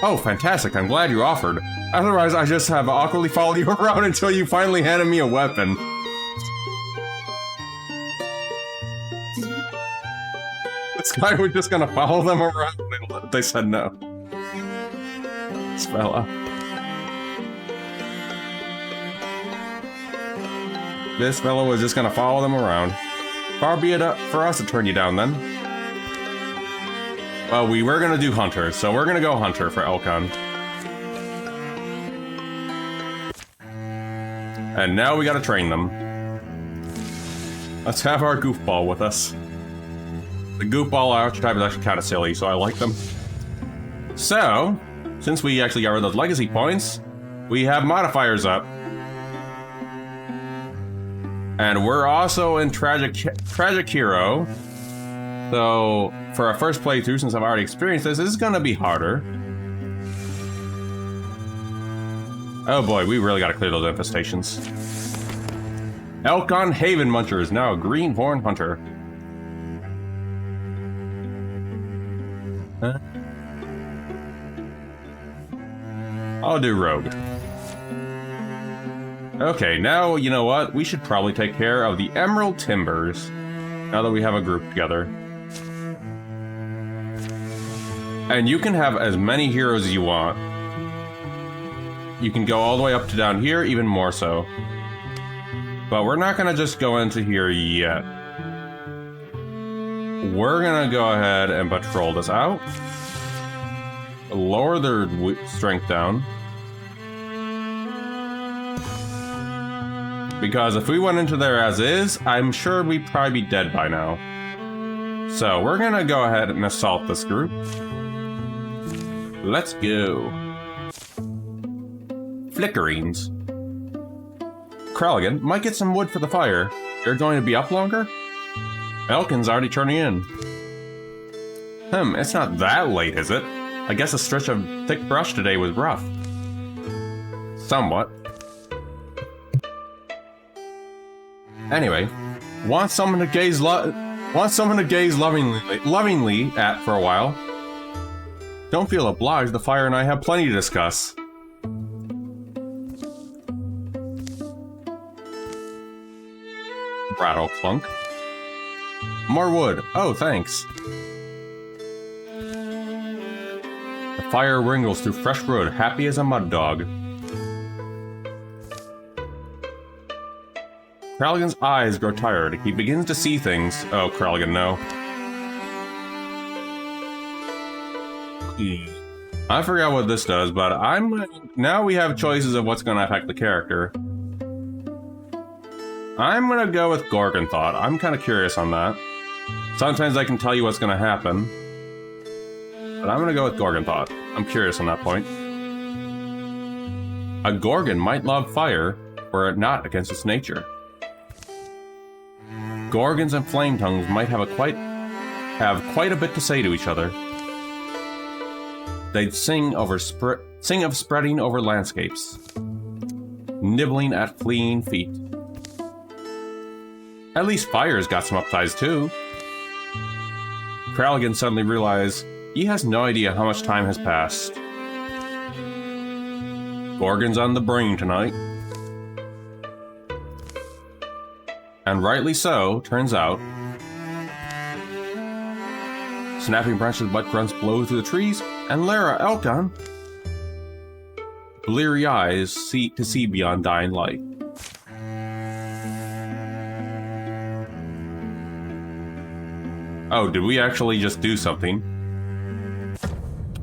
Oh, fantastic, I'm glad you offered. Otherwise, I just have awkwardly followed you around until you finally handed me a weapon. This guy was just gonna follow them around. They said no. This fella. This fellow was just gonna follow them around. Far be it for us to turn you down, then. Well, we were gonna do Hunter, so we're gonna go Hunter for Elkon. And now we gotta train them. Let's have our goofball with us. The goofball archetype is actually kind of silly, so I like them. So, since we actually got rid of those legacy points, we have modifiers up. And we're also in Tragic Hero. So, for our first playthrough, since I've already experienced this is gonna be harder. Oh boy, we really gotta clear those infestations. Elkon Haven Muncher is now a greenhorn hunter. Huh? I'll do rogue. Okay, now, you know what? We should probably take care of the Emerald Timbers, now that we have a group together. And you can have as many heroes as you want. You can go all the way up to down here, even more so. But we're not gonna just go into here yet. We're gonna go ahead and patrol this out. Lower their strength down. Because if we went into there as is, I'm sure we'd probably be dead by now. So we're gonna go ahead and assault this group. Let's go. Flickerings. Kralligan, might get some wood for the fire. You're going to be up longer? Elkin's already turning in. It's not that late, is it? I guess a stretch of thick brush today was rough. Somewhat. Anyway, want someone to gaze lovingly at for a while? Don't feel obliged. The fire and I have plenty to discuss. Rattle clunk. More wood. Oh, thanks. The fire wriggles through fresh wood, happy as a mud dog. Kralligan's eyes grow tired. He begins to see things. Oh, Kralligan, no. I forgot what this does, but now we have choices of what's going to affect the character. I'm going to go with Gorgonthought. I'm kind of curious on that. Sometimes I can tell you what's going to happen. But I'm going to go with Gorgonthought. I'm curious on that point. A Gorgon might love fire, were it not against its nature. Gorgons and flame tongues might have quite a bit to say to each other. They'd sing of spreading over landscapes, nibbling at fleeing feet. At least fire's got some upsides too. Kralligan suddenly realized he has no idea how much time has passed. Gorgon's on the brain tonight. And rightly so, turns out. Snapping branches of wet grunts blow through the trees, and Lara Elkon, bleary eyes to see beyond dying light. Oh, did we actually just do something?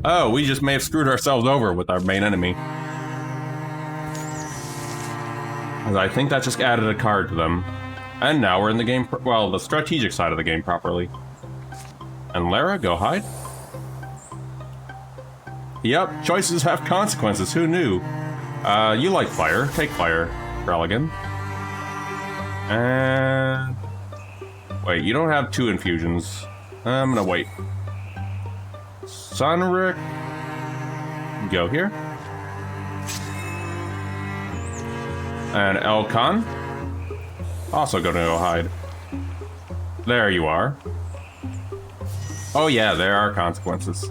Oh, we just may have screwed ourselves over with our main enemy. I think that just added a card to them. And now we're in the game, well, the strategic side of the game properly. And Lara, go hide. Yep, choices have consequences, who knew? You like fire, take fire, Kralligan. And... wait, you don't have 2 infusions. I'm gonna wait. Sunrick, go here. And Elkon, also gonna go hide. There you are. Oh yeah, there are consequences.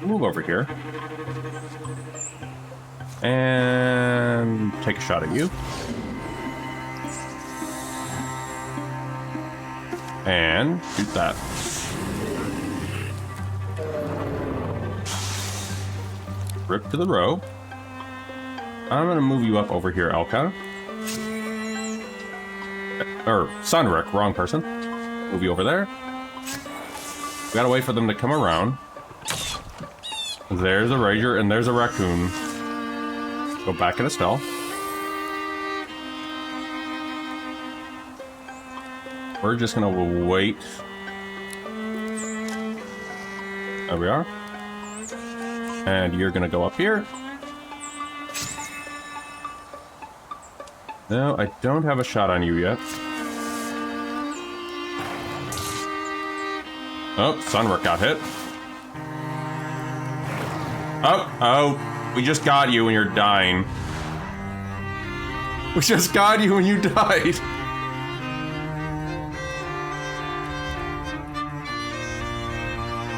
Move over here. And take a shot at you. And shoot that. Rip to the row. I'm gonna move you up over here, Elkon. Or Sunrick, wrong person. Move you over there. We gotta wait for them to come around. There's a rager and there's a raccoon. Go back in a stealth. We're just gonna wait. There we are. And you're gonna go up here. No, I don't have a shot on you yet. Oh, Sunrick got hit. Oh, We just got you and you're dying. We just got you and you died.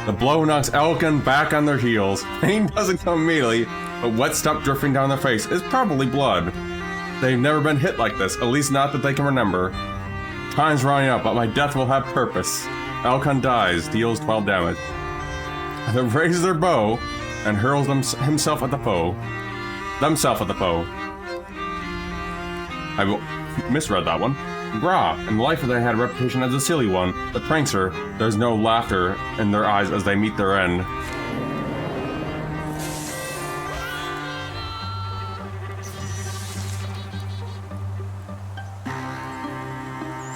The blow knocks Elkan back on their heels. Pain doesn't come immediately, but wet stuff drifting down their face is probably blood. They've never been hit like this, at least not that they can remember. Time's running out, but my death will have purpose. Elkan dies, deals 12 damage. They raise their bow and hurls himself at the foe. I misread that one. Gra, in life they had a reputation as a silly one, but prankster, there's no laughter in their eyes as they meet their end.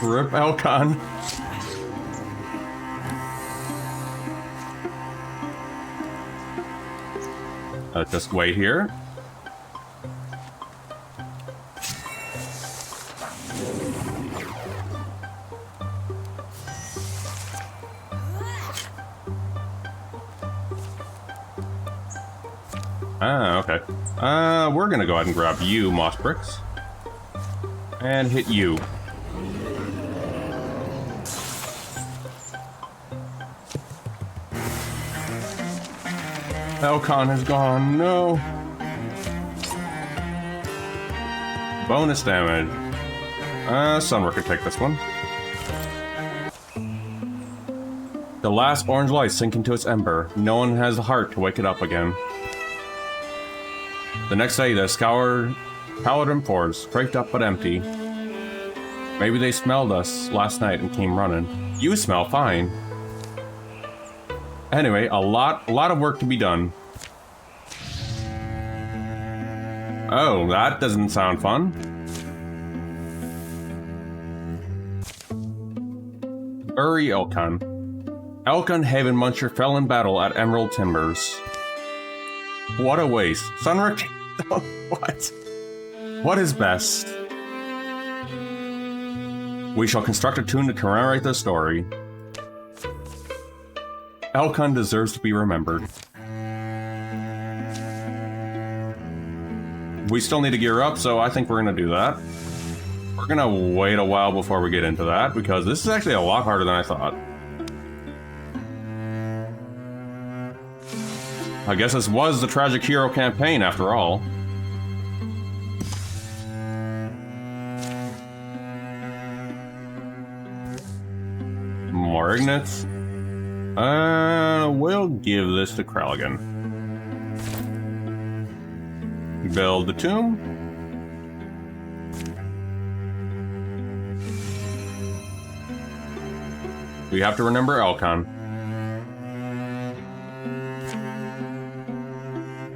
Rip Elkan. Just wait here. Ah, okay. We're gonna go ahead and grab you, Moss Bricks. And hit you. Elkan has gone, no. Bonus damage. Sunwork could take this one. The last orange light sink into its ember. No one has the heart to wake it up again. The next day, the scoured paladin forest, scraped up but empty. Maybe they smelled us last night and came running. You smell fine. Anyway, a lot of work to be done. Oh, that doesn't sound fun. Bury Elkan. Elkan Haven Muncher fell in battle at Emerald Timbers. What a waste. Sunrick? What? What is best? We shall construct a tune to commemorate the story. Elkan deserves to be remembered. We still need to gear up, so I think we're gonna do that. We're gonna wait a while before we get into that, because this is actually a lot harder than I thought. I guess this was the Tragic Hero campaign, after all. More Ignits. We'll give this to Kralligan. Build the tomb. We have to remember Elkan.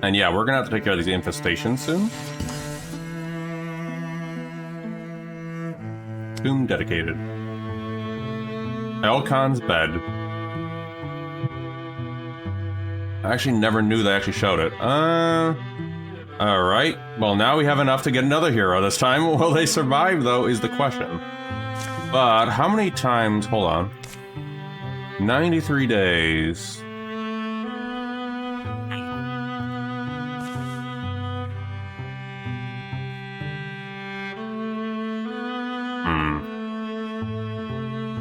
And yeah, we're gonna have to take care of these infestations soon. Tomb dedicated. Elkan's bed. I actually never knew they actually showed it. Alright. Well, now we have enough to get another hero this time. Will they survive, though, is the question. But how many times... Hold on. 93 days...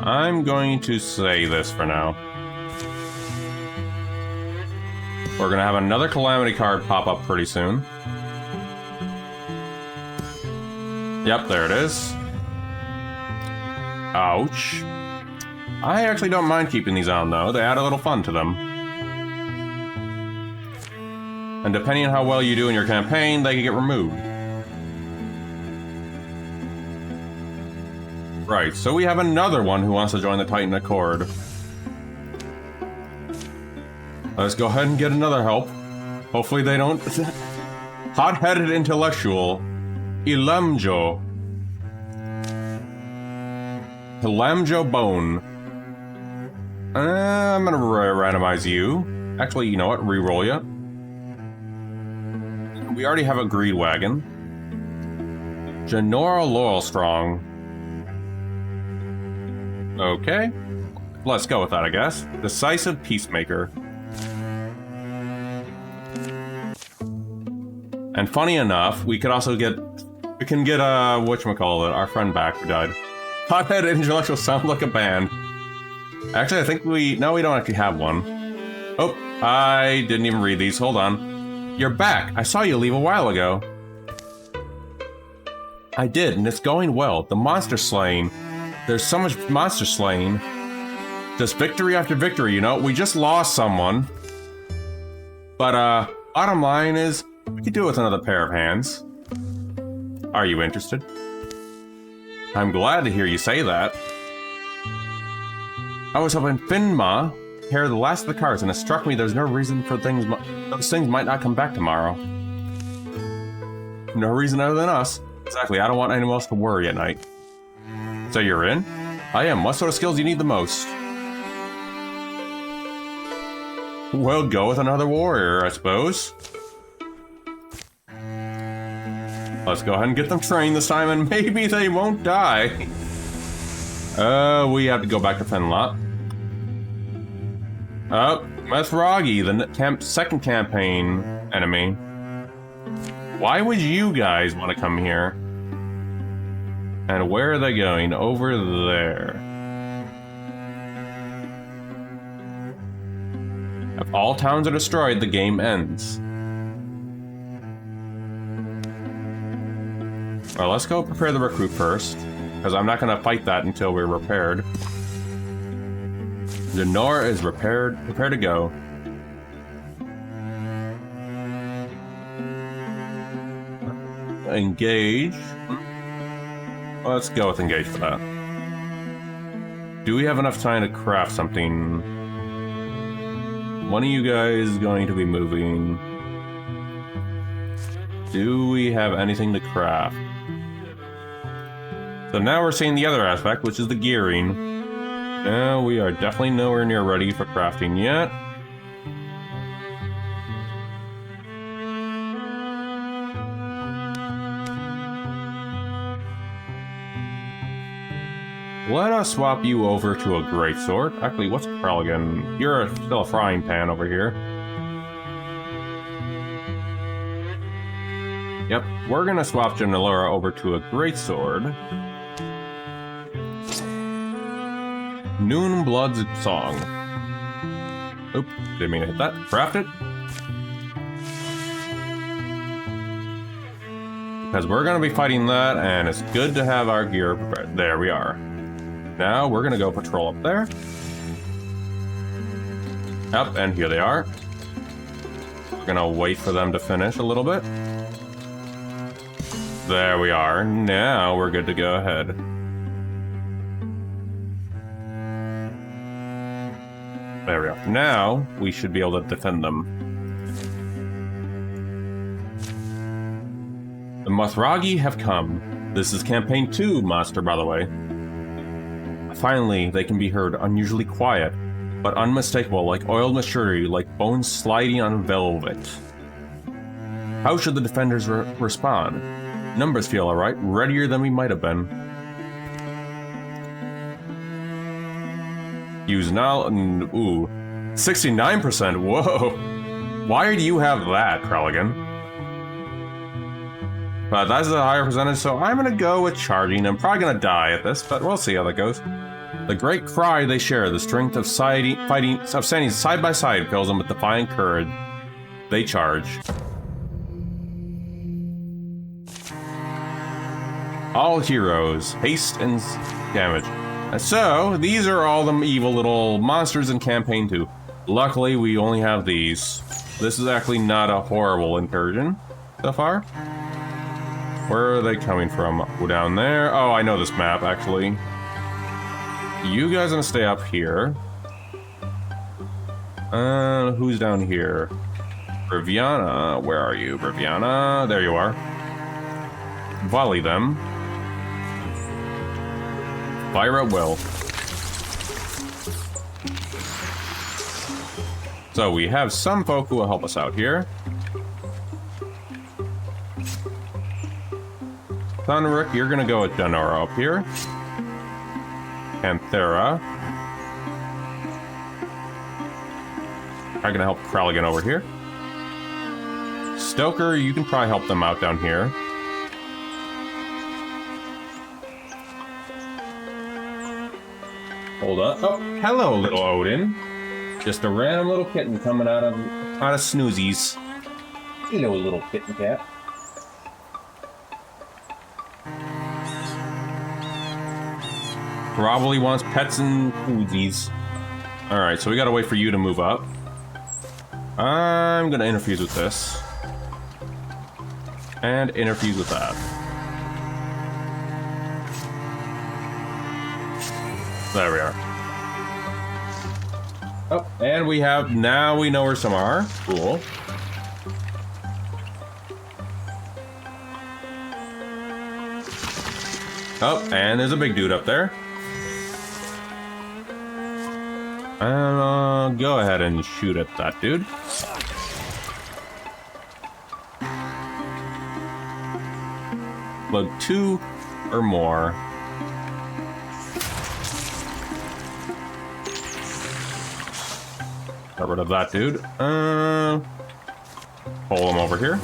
I'm going to say this for now. We're gonna have another Calamity card pop up pretty soon. Yep, there it is. Ouch. I actually don't mind keeping these on, though. They add a little fun to them. And depending on how well you do in your campaign, they can get removed. Right, so we have another one who wants to join the Titan Accord. Let's go ahead and get another help. Hopefully they don't... Hot-headed intellectual. Ilamjo. Ilamjo Bone. I'm gonna randomize you. Actually, you know what? Reroll ya. We already have a Greed Wagon. Janora Laurelstrong. Okay. Let's go with that, I guess. Decisive Peacemaker. And funny enough, we can get whatchamacallit, our friend back who died. Hothead Intellectual sounds like a band. Actually, I think we don't actually have one. Oh, I didn't even read these. Hold on. You're back. I saw you leave a while ago. I did, and it's going well. The monster slaying. There's so much monster slaying. Just victory after victory, you know? We just lost someone. But, bottom line is, we could do it with another pair of hands. Are you interested? I'm glad to hear you say that. I was hoping Finma hear the last of the cards, and it struck me there's no reason for those things might not come back tomorrow. No reason other than us. Exactly, I don't want anyone else to worry at night. So you're in? I am. What sort of skills do you need the most? Well, go with another warrior, I suppose. Let's go ahead and get them trained this time, and maybe they won't die. We have to go back to Fenlot. Methragi, the second campaign enemy. Why would you guys want to come here? And where are they going? Over there. If all towns are destroyed, the game ends. Well, let's go prepare the recruit first, because I'm not going to fight that until we're repaired. Lenore is prepared to go. Engage. Let's go with engage for that. Do we have enough time to craft something? One of you guys is going to be moving. Do we have anything to craft? So now we're seeing the other aspect, which is the gearing. Now we are definitely nowhere near ready for crafting yet. Let us swap you over to a greatsword. Actually, what's Krelligan? You're still a frying pan over here. Yep, we're gonna swap Janelura over to a greatsword. Noon Blood's Song. Oop, didn't mean to hit that. Craft it. Because we're gonna be fighting that, and it's good to have our gear prepared. There we are. Now we're gonna go patrol up there. Yep, and here they are. We're gonna wait for them to finish a little bit. There we are. Now we're good to go ahead. There we are. Now we should be able to defend them. The Mothragi have come. This is campaign 2, Master, by the way. Finally, they can be heard unusually quiet, but unmistakable, like oiled machinery, like bones sliding on velvet. How should the defenders respond? Numbers feel alright, readier than we might have been. Use now, ooh, 69%, whoa! Why do you have that, Krelligan? But that's a higher percentage, so I'm gonna go with charging. I'm probably gonna die at this, but we'll see how that goes. The great cry they share, the strength of standing side by side fills them with defiant courage. They charge. All heroes, haste and damage. And so, these are all the evil little monsters in campaign 2. Luckily, we only have these. This is actually not a horrible incursion so far. Where are they coming from? Go down there. Oh, I know this map, actually. You guys are gonna stay up here. Who's down here? Riviana, where are you? Riviana, there you are. Volley them. Fire at will. So we have some folk who will help us out here. Thunderrick, you're gonna go with Janora up here. Panthera. I'm gonna help Krelligan over here. Stoker, you can probably help them out down here. Hold up. Oh, hello, little Odin. Just a random little kitten coming out of snoozies. Hello, little kitten cat. Probably wants pets and foodies. Alright, so we gotta wait for you to move up. I'm gonna interfuse with this. And interfuse with that. There we are. Oh, and we have, now we know where some are. Cool. Oh, and there's a big dude up there. Go ahead and shoot at that dude. Load 2 or more. Get rid of that dude. Pull him over here.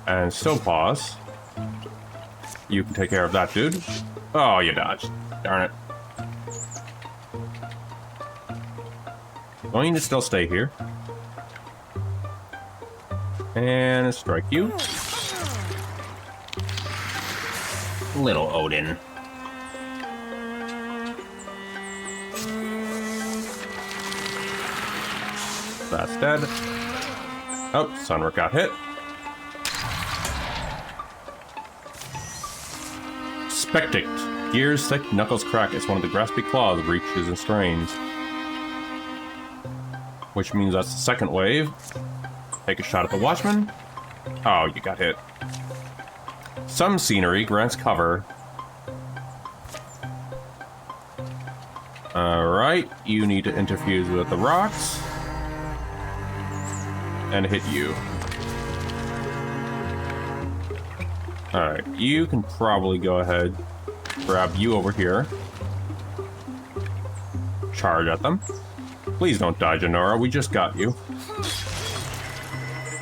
And still pause. You can take care of that dude. Oh, you dodged. Darn it. Going to still stay here. And strike you. Little Odin. That's dead. Oh, Sunrick got hit. Spectate. Gears thick, knuckles crack. It's one of the graspy claws reaches and strains. Which means that's the second wave. Take a shot at the Watchman. Oh, you got hit. Some scenery grants cover. Alright, you need to interfuse with the rocks. And hit you. Alright, you can probably go ahead, grab you over here. Charge at them. Please don't die, Janora. We just got you.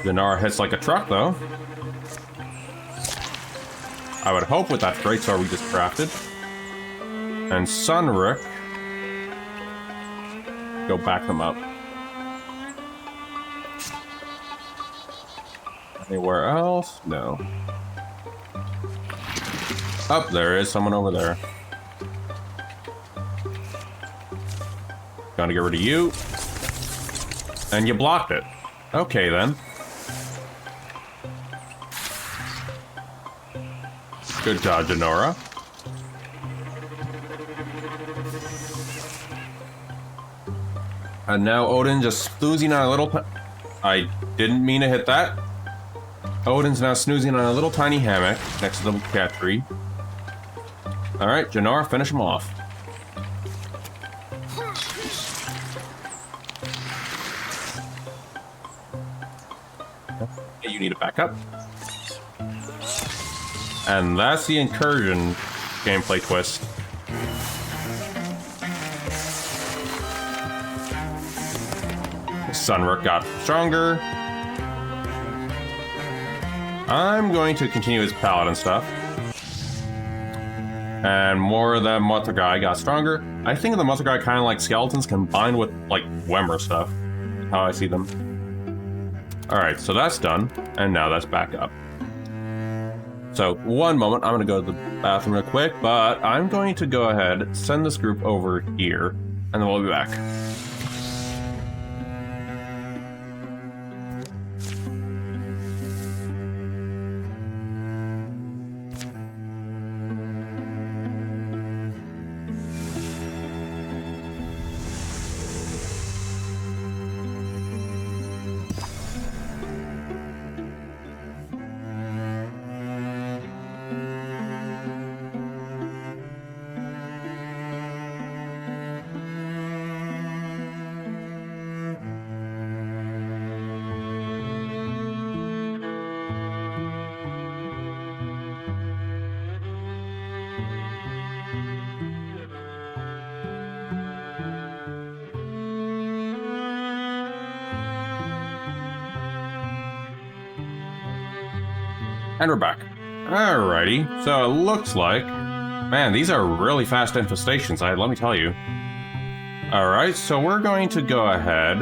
Janora hits like a truck, though. I would hope with that greatsword we just crafted. And Sunrick. Go back them up. Anywhere else? No. Oh, there is someone over there. Gonna get rid of you. And you blocked it. Okay, then. Good job, Janora. And now Odin just snoozing on a little... I didn't mean to hit that. Odin's now snoozing on a little tiny hammock next to the cat tree. Alright, Janora, finish him off. You need to back up. And that's the incursion gameplay twist. Sunrick got stronger. I'm going to continue his paladin stuff. And more of the Mother guy got stronger. I think of the Mother guy kind of like skeletons combined with like Wemmer stuff. How I see them. Alright, so that's done. And now that's back up. So, one moment, I'm going to go to the bathroom real quick, but I'm going to go ahead, send this group over here, and then we'll be back. And we're back. Alrighty, so it looks like... Man, these are really fast infestations, let me tell you. Alright, so we're going to go ahead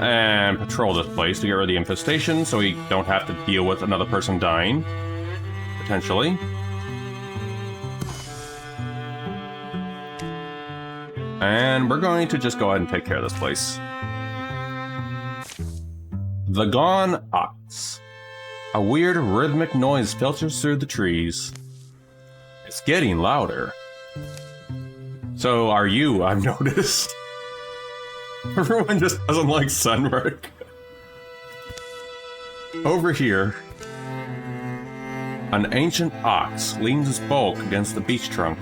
and patrol this place to get rid of the infestation so we don't have to deal with another person dying. Potentially. And we're going to just go ahead and take care of this place. The Gone Ox. A weird rhythmic noise filters through the trees. It's getting louder. So are you, I've noticed. Everyone just doesn't like Sunrick. Over here, an ancient ox leans its bulk against the beech trunk.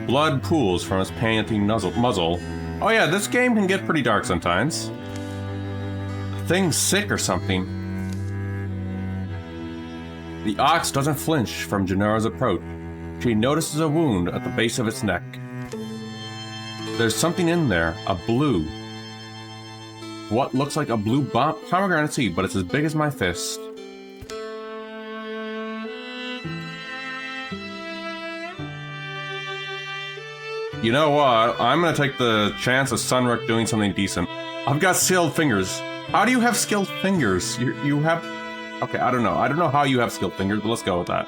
Blood pools from its panting muzzle. Oh yeah, this game can get pretty dark sometimes. The thing's sick or something. The ox doesn't flinch from Genara's approach. She notices a wound at the base of its neck. There's something in there, a blue. What looks like a blue pomegranate seed, but it's as big as my fist. You know what? I'm gonna take the chance of Sunrick doing something decent. I've got skilled fingers. How do you have skilled fingers? You have... Okay, I don't know. I don't know how you have skilled fingers, but let's go with that.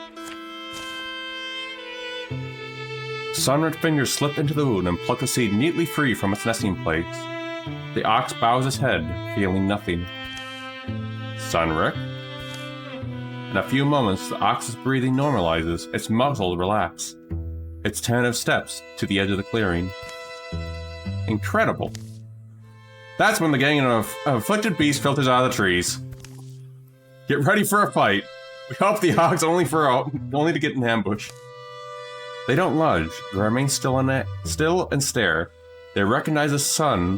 Sunrick's fingers slip into the wound and pluck the seed neatly free from its nesting place. The ox bows its head, feeling nothing. Sunrick? In a few moments, the ox's breathing normalizes, its muzzle relaxes. Its tentative steps to the edge of the clearing. Incredible. That's when the gang of afflicted beasts filters out of the trees. Get ready for a fight. We hope the ox only to get in ambush. They don't lunge. They remain still and stare. They recognize the seed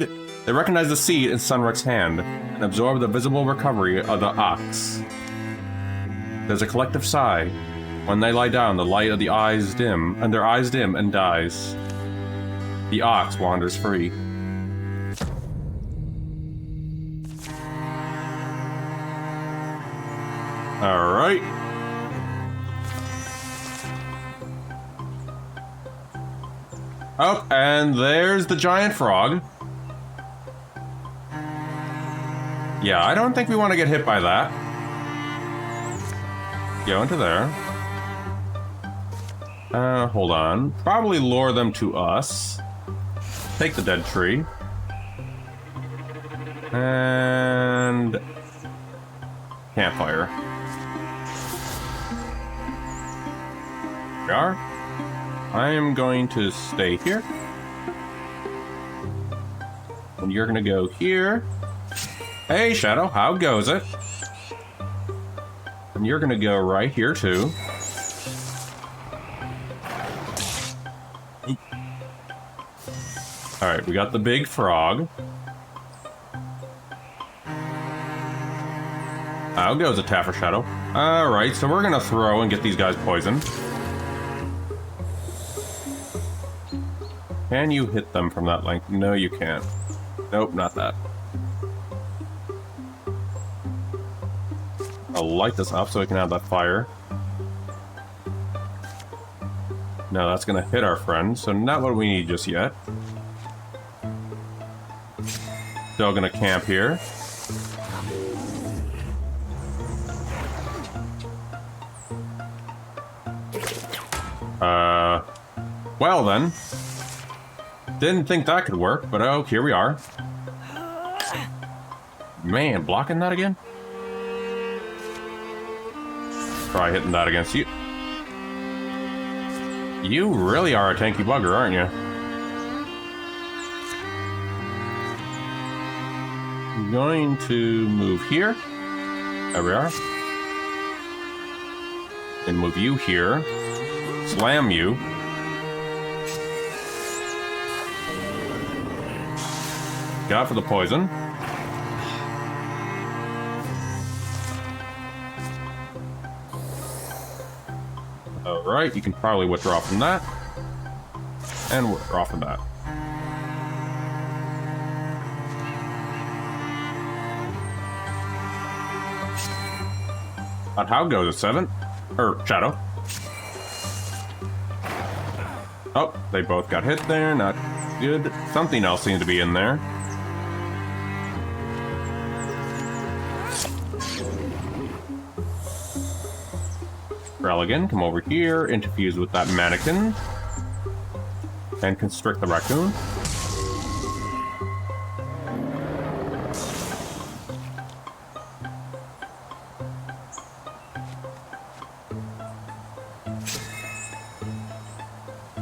in Sunrick's hand and absorb the visible recovery of the ox. There's a collective sigh. When they lie down, the light of their eyes dim and dies. The ox wanders free. Alright. Oh, and there's the giant frog. Yeah, I don't think we want to get hit by that. Go into there. Hold on. Probably lure them to us. Take the dead tree. And... campfire. Here we are. I am going to stay here. And you're gonna go here. Hey, Shadow, how goes it? And you're gonna go right here, too. Alright, we got the big frog. How goes it, Taffer Shadow? Alright, so we're gonna throw and get these guys poisoned. Can you hit them from that length? No, you can't. Nope, not that. I'll light this up so we can have that fire. No, that's gonna hit our friend, so not what we need just yet. Still gonna camp here. Well then. Didn't think that could work, but oh, here we are. Man, blocking that again? Try hitting that against you. You really are a tanky bugger, aren't you? I'm going to move here. There we are. And move you here. Slam you. Got for the poison. Alright, you can probably withdraw from that. And withdraw from that. How goes it? 7? Shadow. Oh, they both got hit there. Not good. Something else seemed to be in there. Religan, come over here, interfuse with that mannequin, and constrict the raccoon.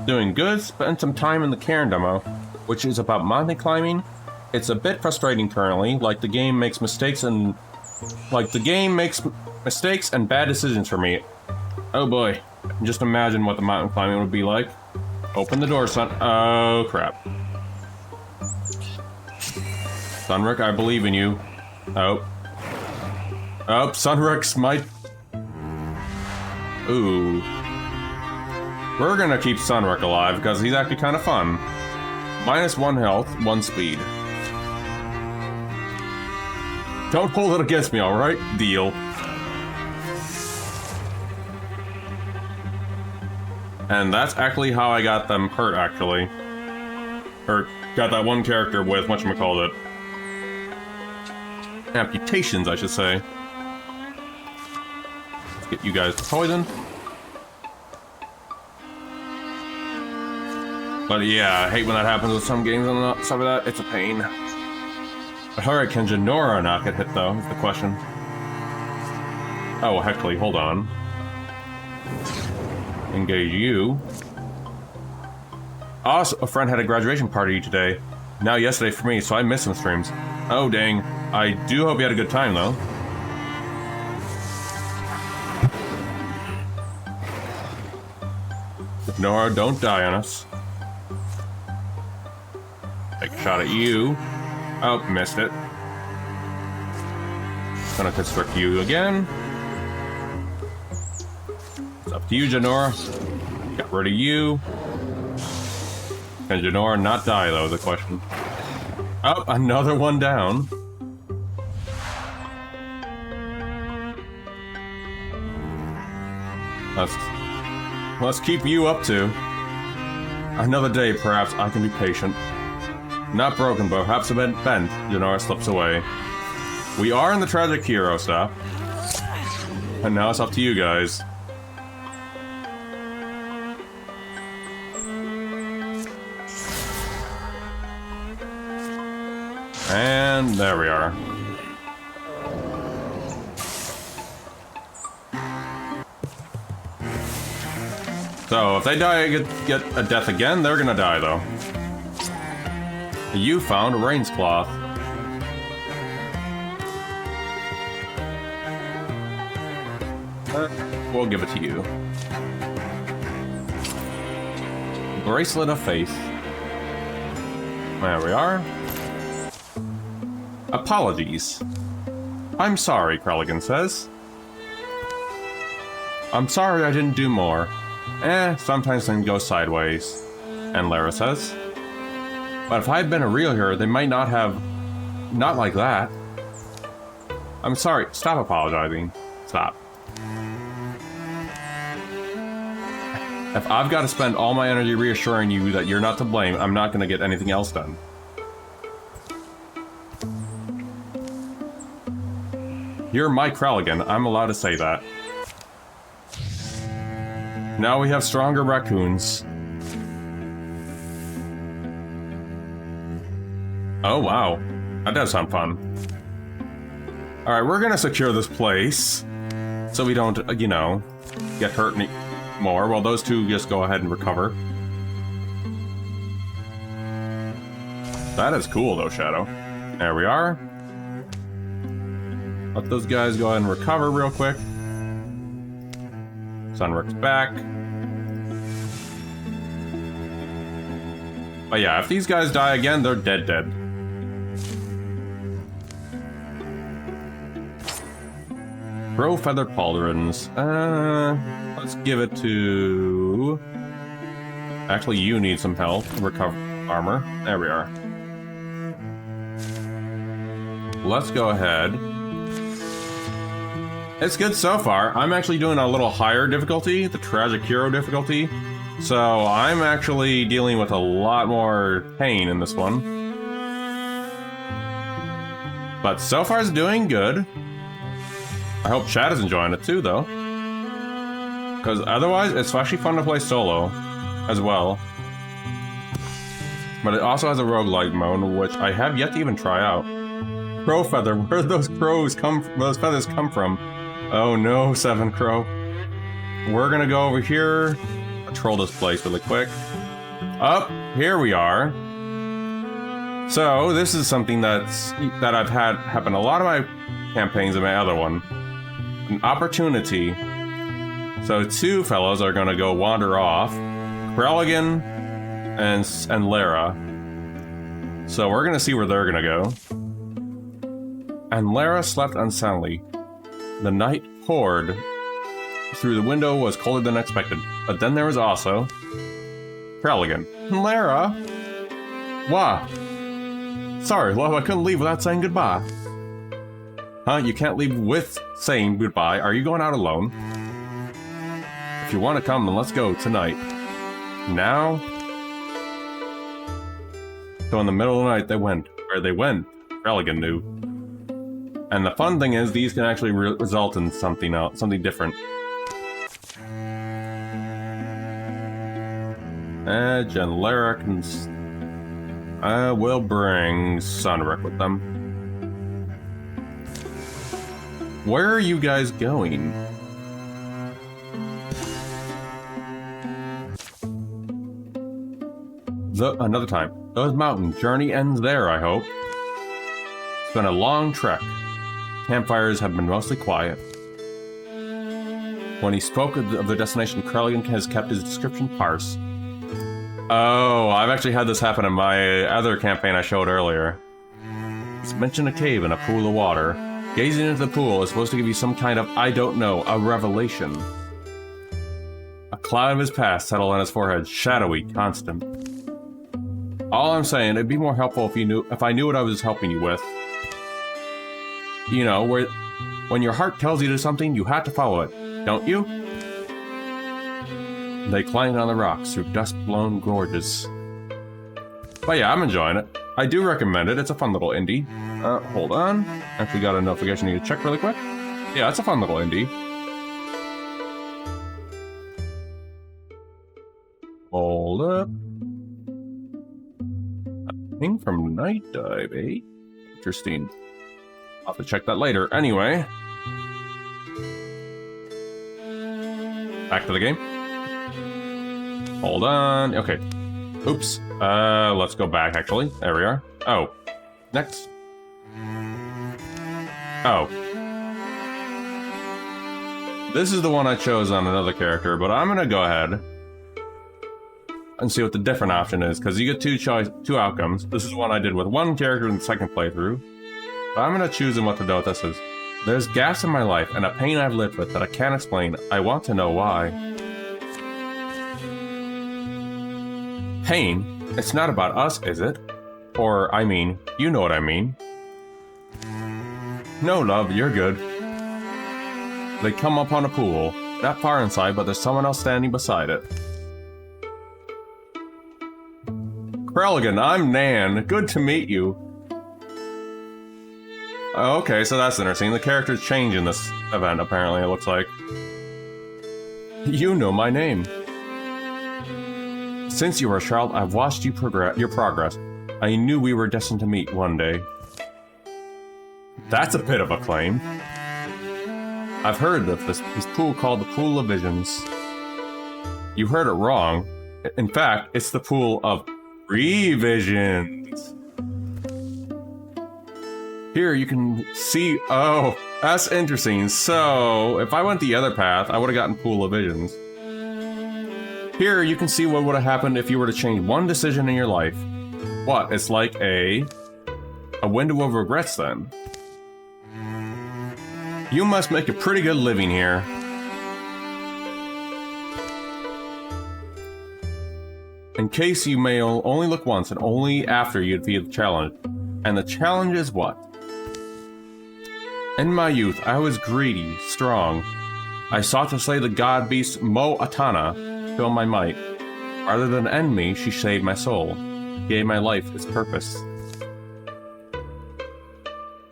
Doing good. Spent some time in the Cairn demo, which is about mountain climbing. It's a bit frustrating currently, like the game makes mistakes and bad decisions for me. Oh boy, just imagine what the mountain climbing would be like. Open the door, son. Oh crap. Sunrick, I believe in you. Oh, Sunrick's might. Ooh. We're gonna keep Sunrick alive because he's actually kind of fun. -1 health, 1 speed. Don't hold it against me, alright? Deal. And that's actually how I got them hurt, actually. Or got that one character with, whatchamacallit, amputations, I should say. Let's get you guys poisoned. But yeah, I hate when that happens with some games and stuff like that. It's a pain. But alright, can Janora not get hit, though, is the question. Oh, actually, hold on. Engage you. Also, a friend had a graduation party today. Now yesterday for me, so I missed some streams. Oh, dang. I do hope you had a good time, though. Nora, don't die on us. Take a shot at you. Oh, missed it. Gonna constrict you again. It's up to you, Janora. Got rid of you. Can Janora not die, though, is the question. Oh, another one down. Let's keep you up to. Another day, perhaps I can be patient. Not broken, but perhaps a bit bent. Janora slips away. We are in the tragic hero stuff. And now it's up to you guys. And there we are. So, if they die get a death again, they're gonna die, though. You found a Rain's Cloth. We'll give it to you. Bracelet of Faith. There we are. Apologies. I'm sorry, Krelligan says. I'm sorry I didn't do more. Sometimes things go sideways. And Lara says. But if I had been a real hero, they might not have... Not like that. I'm sorry. Stop apologizing. Stop. If I've got to spend all my energy reassuring you that you're not to blame, I'm not going to get anything else done. You're Mike Krelligan. I'm allowed to say that. Now we have stronger raccoons. Oh, wow. That does sound fun. Alright, we're gonna secure this place. So we don't, you know, get hurt more. Well, those two just go ahead and recover. That is cool, though, Shadow. There we are. Let those guys go ahead and recover real quick. Sunrick's back. But yeah, if these guys die again, they're dead. Grow feathered pauldrons. Let's give it to... Actually, you need some health to recover armor. There we are. Let's go ahead It's good so far. I'm actually doing a little higher difficulty, the Tragic Hero difficulty. So I'm actually dealing with a lot more pain in this one. But so far it's doing good. I hope Chad is enjoying it too, though. Because otherwise, it's actually fun to play solo as well. But it also has a roguelike mode, which I have yet to even try out. Crow feather, where did those feathers come from? Oh no, Seven Crow. We're gonna go over here, patrol this place really quick. Up, here we are. So this is something that I've had happen a lot of my campaigns in my other one. An opportunity. So two fellows are gonna go wander off. Krelligan and Lara. So we're gonna see where they're gonna go. And Lara slept unsoundly. The night poured through the window was colder than expected. But then there was also Krelligan. Lara? Why? Sorry, love, I couldn't leave without saying goodbye. Huh? You can't leave with saying goodbye. Are you going out alone? If you want to come, then let's go tonight. Now? So in the middle of the night, they went. Where they went, Krelligan knew. And the fun thing is, these can actually result in something else, something different. Edge and Lara can... I will bring Sunrick with them. Where are you guys going? Another time. Those mountain journey ends there, I hope. It's been a long trek. Campfires have been mostly quiet. When he spoke of the destination, Krelligan has kept his description sparse. Oh, I've actually had this happen in my other campaign I showed earlier. He's mentioned a cave and a pool of water. Gazing into the pool is supposed to give you some kind of, I don't know, a revelation. A cloud of his past settled on his forehead, shadowy, constant. All I'm saying, it'd be more helpful if I knew what I was helping you with. You know, when your heart tells you to something, you have to follow it, don't you? They climbed on the rocks through dust-blown gorges. But yeah, I'm enjoying it. I do recommend it. It's a fun little indie. Hold on. Actually got a notification I need to check really quick. Yeah, it's a fun little indie. Hold up. A thing from Night Dive, eh? Interesting. I'll have to check that later. Anyway. Back to the game. Hold on. Okay. Oops. Let's go back, actually. There we are. Oh. Next. Oh. This is the one I chose on another character, but I'm gonna go ahead and see what the different option is, because you get two outcomes. This is one I did with one character in the second playthrough. But I'm gonna choose and what to know what this is. There's gaps in my life and a pain I've lived with that I can't explain. I want to know why. Pain? It's not about us, is it? Or, I mean, you know what I mean. No, love, you're good. They come upon a pool, not far inside, but there's someone else standing beside it. Krelligan, I'm Nan. Good to meet you. Okay, so that's interesting. The characters change in this event, apparently, it looks like. You know my name. Since you were a child, I've watched your progress. I knew we were destined to meet one day. That's a bit of a claim. I've heard of this pool called the Pool of Visions. You heard it wrong. In fact, it's the Pool of Revisions. Here you can see... Oh, that's interesting. So, if I went the other path, I would have gotten Pool of Visions. Here you can see what would have happened if you were to change one decision in your life. What? It's like a window of regrets then. You must make a pretty good living here. In case you may only look once and only after you defeat the challenge. And the challenge is what? In my youth, I was greedy, strong. I sought to slay the god beast Mo Atana, fill my might. Rather than end me, she saved my soul, gave my life its purpose.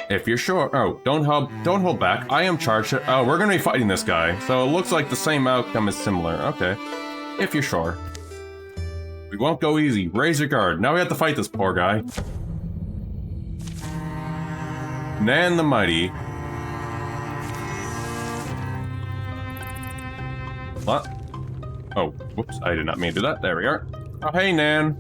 If you're sure, don't hold back. I am charged. We're gonna be fighting this guy, so it looks like the same outcome is similar. Okay, if you're sure. We won't go easy. Raise your guard. Now we have to fight this poor guy. Nan the Mighty. What? Oh, whoops, I did not mean to do that. There we are. Oh, hey, Nan.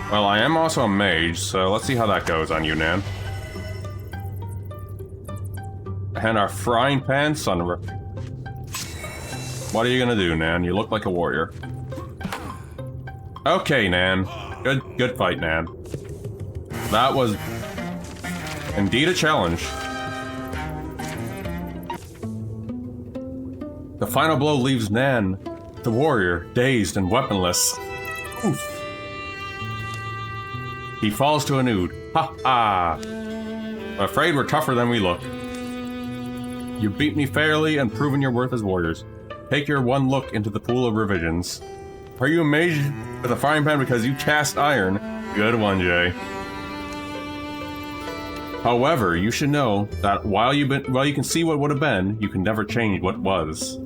Well, I am also a mage, so let's see how that goes on you, Nan. And our frying pan sunroof. What are you gonna do, Nan? You look like a warrior. Okay, Nan. Good fight, Nan. That was indeed a challenge. The final blow leaves Nan, the warrior, dazed and weaponless. Oof. He falls to a nude. Ha ha! I'm afraid we're tougher than we look. You beat me fairly and proven your worth as warriors. Take your one look into the pool of revisions. Are you a mage with a frying pan because you cast iron? Good one, Jay. However, you should know that while you can see what would have been, you can never change what was.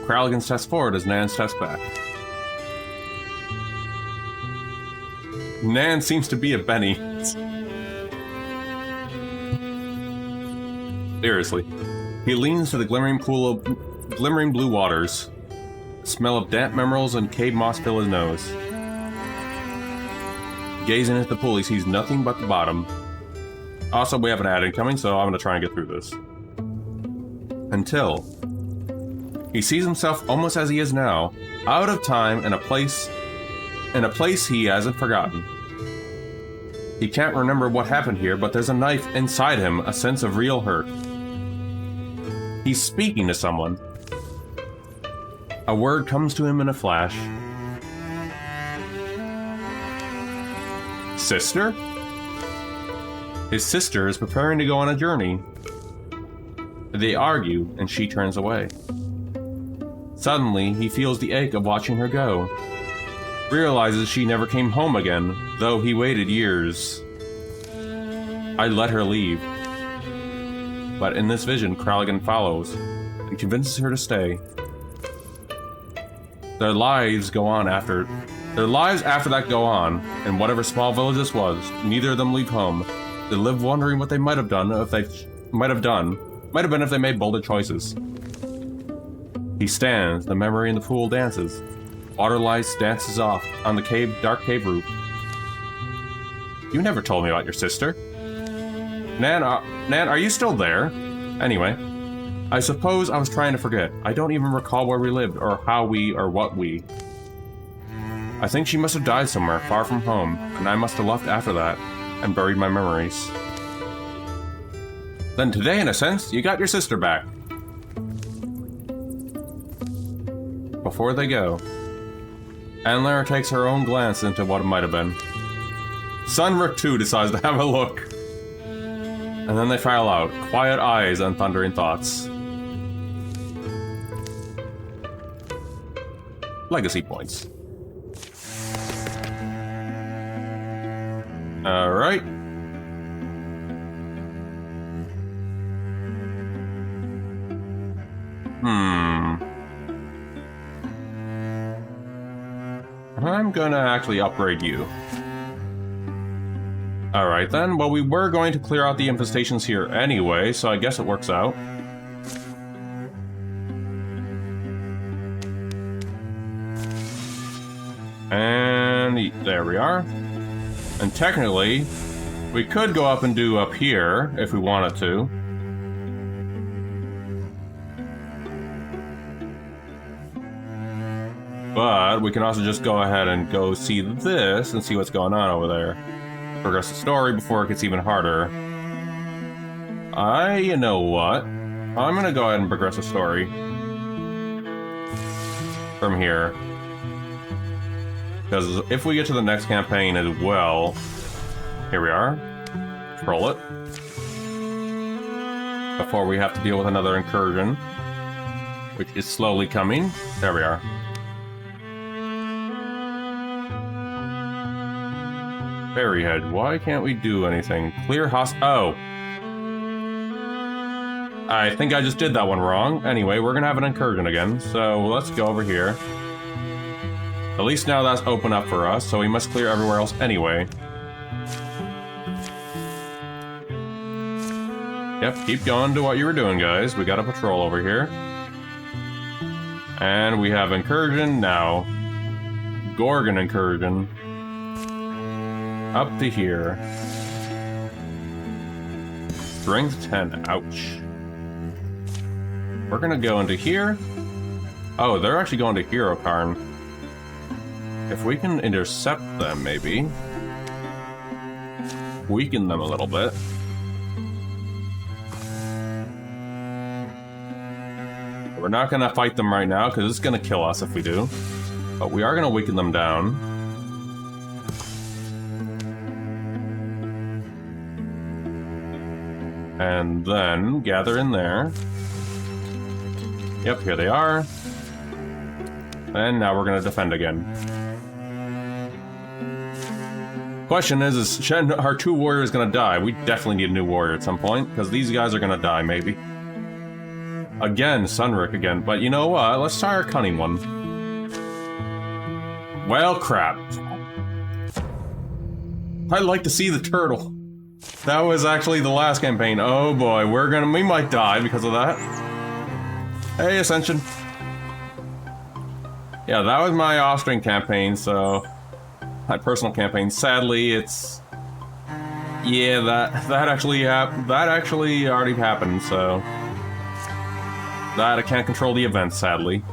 Kralligan's test forward as Nan's test back. Nan seems to be a Benny. Seriously. He leans to the glimmering pool of glimmering blue waters. The smell of damp minerals and cave moss fill his nose. Gazing at the pool, he sees nothing but the bottom. Also, we have an ad incoming, so I'm gonna try and get through this. Until he sees himself almost as he is now, out of time in a place he hasn't forgotten. He can't remember what happened here, but there's a knife inside him, a sense of real hurt. He's speaking to someone. A word comes to him in a flash. Sister? His sister is preparing to go on a journey. They argue, and she turns away. Suddenly, he feels the ache of watching her go. Realizes she never came home again, though he waited years. I let her leave. But in this vision, Kralligan follows, and convinces her to stay. Their lives after that go on, in whatever small village this was. Neither of them leave home. They live wondering what they might have been if they made bolder choices. He stands, the memory in the pool dances. Water lights dances off on the dark cave roof. You never told me about your sister. Nan, are you still there? Anyway, I suppose I was trying to forget. I don't even recall where we lived, or how or what we. I think she must have died somewhere, far from home, and I must have left after that, and buried my memories. Then today, in a sense, you got your sister back. Before they go, Anlara takes her own glance into what it might have been. Sunrook too decides to have a look. And then they file out, quiet eyes and thundering thoughts. Legacy points. Alright. I'm gonna actually upgrade you. Alright then, well we were going to clear out the infestations here anyway, so I guess it works out. And there we are. And technically, we could go up and do up here if we wanted to. But we can also just go ahead and go see this and see what's going on over there. Progress the story before it gets even harder. You know what? I'm gonna go ahead and progress the story. from here. Because if we get to the next campaign as well... Here we are. Control it. Before we have to deal with another incursion. Which is slowly coming. There we are. Fairyhead, why can't we do anything? Clear Oh! I think I just did that one wrong. Anyway, we're gonna have an incursion again, so let's go over here. At least now that's open up for us, so we must clear everywhere else anyway. Yep, keep going to what you were doing, guys. We got a patrol over here. And we have incursion now. Gorgon incursion. Up to here. Strength 10, ouch. We're gonna go into here. Oh, they're actually going to Hero Karn. If we can intercept them, maybe. Weaken them a little bit. We're not gonna fight them right now, because it's gonna kill us if we do. But we are gonna weaken them down. And then gather in there. Yep, here they are. And now we're gonna defend again. Question is Shen, our 2 warriors gonna die? We definitely need a new warrior at some point, because these guys are gonna die, maybe. Again, Sunrick again. But you know what? Let's try our cunning one. Well, crap. I'd like to see the turtle. That was actually the last campaign. Oh boy, we might die because of that. Hey, Ascension. Yeah, that was my off-stream campaign, so... My personal campaign. Sadly, it's... Yeah, that actually already happened, so... That I can't control the event, sadly.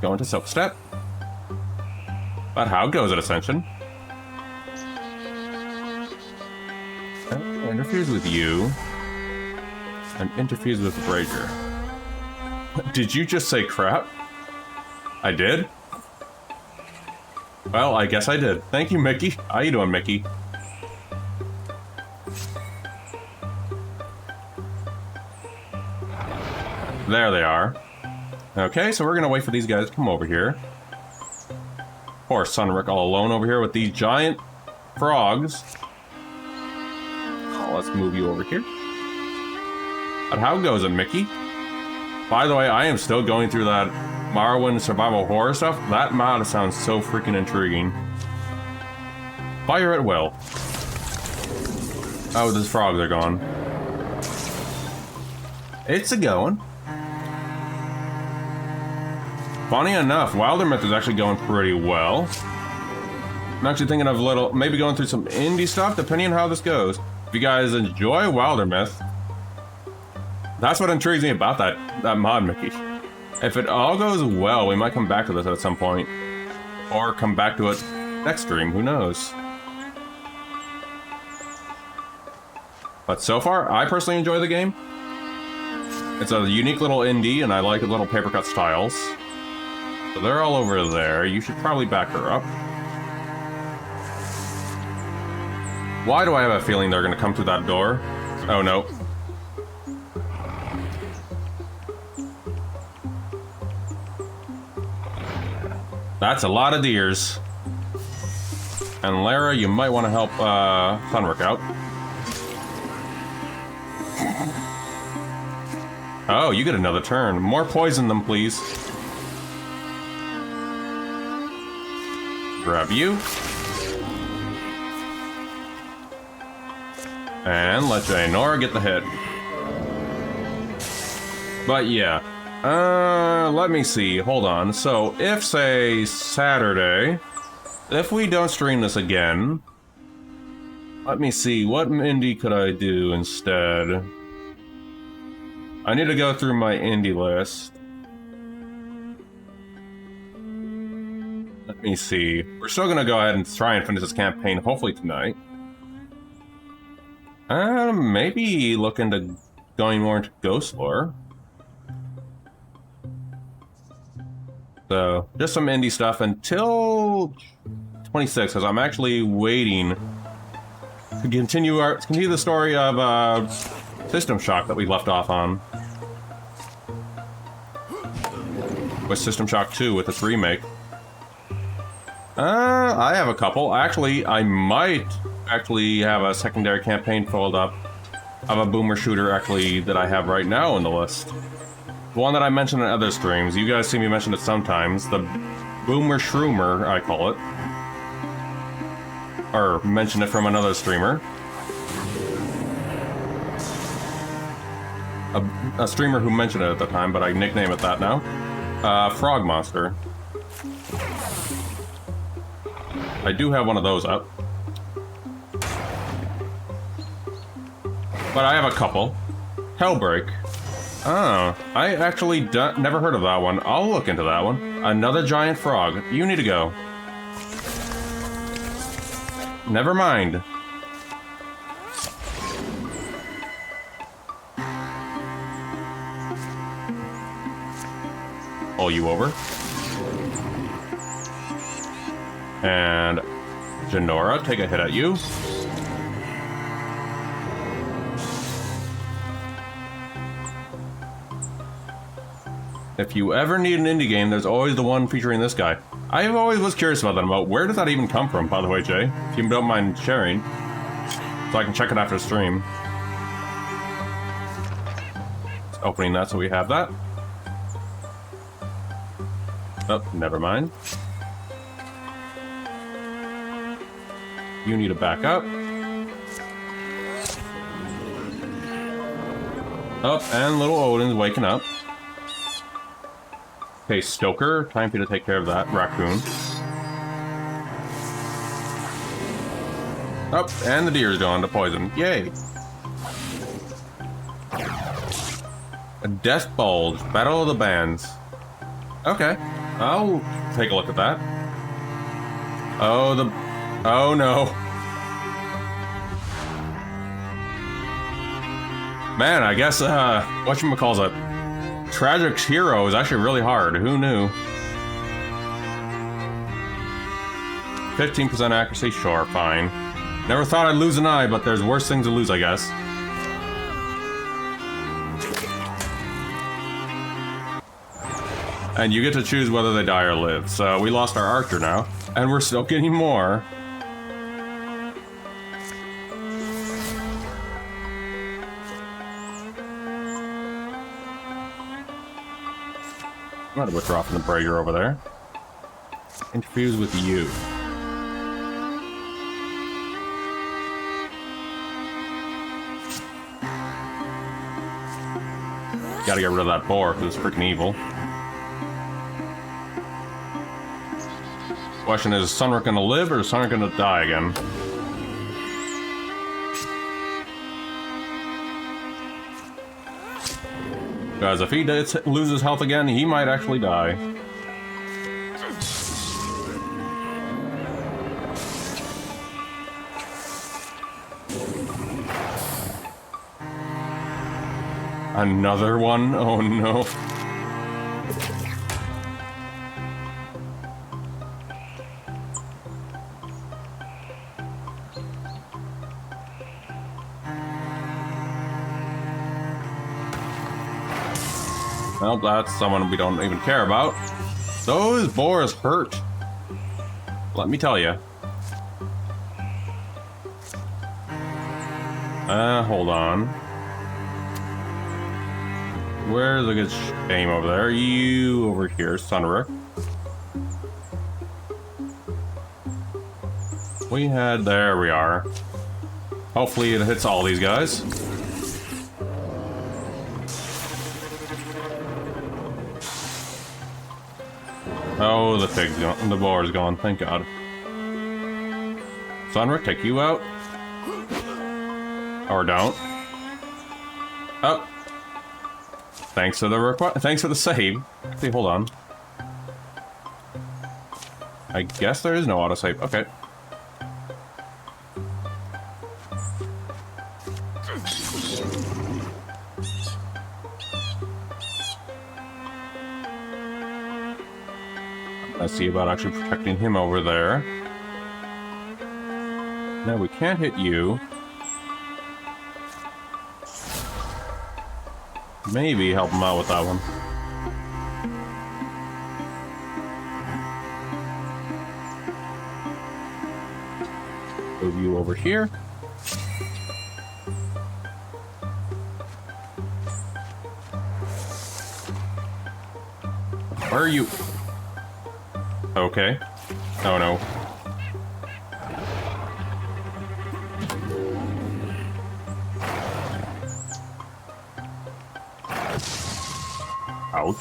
Go into Silk Step. But how goes it, Ascension? Interferes with you. And interferes with Brazier. Did you just say crap? I did? Well, I guess I did. Thank you, Mickey. How you doing, Mickey? There they are. Okay, so we're gonna wait for these guys to come over here. Poor Sunrick all alone over here with these giant frogs. Oh, let's move you over here. But how goes it, Mickey? By the way, I am still going through that Morrowind survival horror stuff. That mod sounds so freaking intriguing. Fire at will. Oh, those frogs are gone. It's a going. Funny enough, Wildermyth is actually going pretty well. I'm actually thinking of maybe going through some indie stuff, depending on how this goes. If you guys enjoy Wildermyth, that's what intrigues me about that mod, Mickey. If it all goes well, we might come back to this at some point. Or come back to it next stream, who knows. But so far, I personally enjoy the game. It's a unique little indie, and I like the little paper cut styles. So they're all over there. You should probably back her up. Why do I have a feeling they're gonna come through that door? Oh no. That's a lot of deers. And Lara, you might want to help Thunrick out. Oh, you get another turn. More poison them, please. Grab you. And let Jaynora get the hit. But yeah. Let me see. Hold on. So, if, say, Saturday, if we don't stream this again, let me see. What indie could I do instead? I need to go through my indie list. Let me see. We're still gonna go ahead and try and finish this campaign, hopefully tonight. Maybe look into going more into Ghost Lore. So, just some indie stuff until 26, because I'm actually waiting to continue the story of System Shock that we left off on. With System Shock 2 with its remake. I have a couple. Actually, I might actually have a secondary campaign filled up of a boomer shooter actually that I have right now in the list. The one that I mentioned in other streams. You guys see me mention it sometimes. The Boomer Shroomer, I call it. Or mention it from another streamer. A streamer who mentioned it at the time, but I nickname it that now. Frog Monster. I do have one of those up. But I have a couple. Hellbreak. Oh, I actually never heard of that one. I'll look into that one. Another giant frog. You need to go. Never mind. Pull you over. And Janora, take a hit at you. If you ever need an indie game, there's always the one featuring this guy. I always was curious about that, where did that even come from, by the way, Jay? If you don't mind sharing, so I can check it after the stream. Just opening that so we have that. Oh, never mind. You need to back up. Oh, and little Odin's waking up. Okay, Stoker, time for you to take care of that raccoon. Oh, and the deer's gone to poison. Yay! A Death Bulge, Battle of the Bands. Okay, I'll take a look at that. Oh, oh no. Man, I guess, whatchamacallit, Tragic's Hero is actually really hard. Who knew? 15% accuracy? Sure, fine. Never thought I'd lose an eye, but there's worse things to lose, I guess. And you get to choose whether they die or live. So we lost our archer now, and we're still getting more. I'm gonna withdraw from the Brager over there. Interfuse with you. Gotta get rid of that boar, because it's freaking evil. Question is Sunric gonna live, or is Sunric gonna die again? Because if he loses health again, he might actually die. Another one? Oh no. Well, that's someone we don't even care about. Those boars hurt. Let me tell you. Hold on. Where's a good aim over there? You over here, Sunric. There we are. Hopefully it hits all these guys. Oh, the pig's gone. The boar's gone, thank God. Sunric, take you out. Or don't. Oh. Thanks for the save. Actually, hold on. I guess there is no autosave. Okay. Let's see about actually protecting him over there. No, we can't hit you. Maybe help him out with that one. Move you over here. Where are you? Okay. Oh no. Ouch.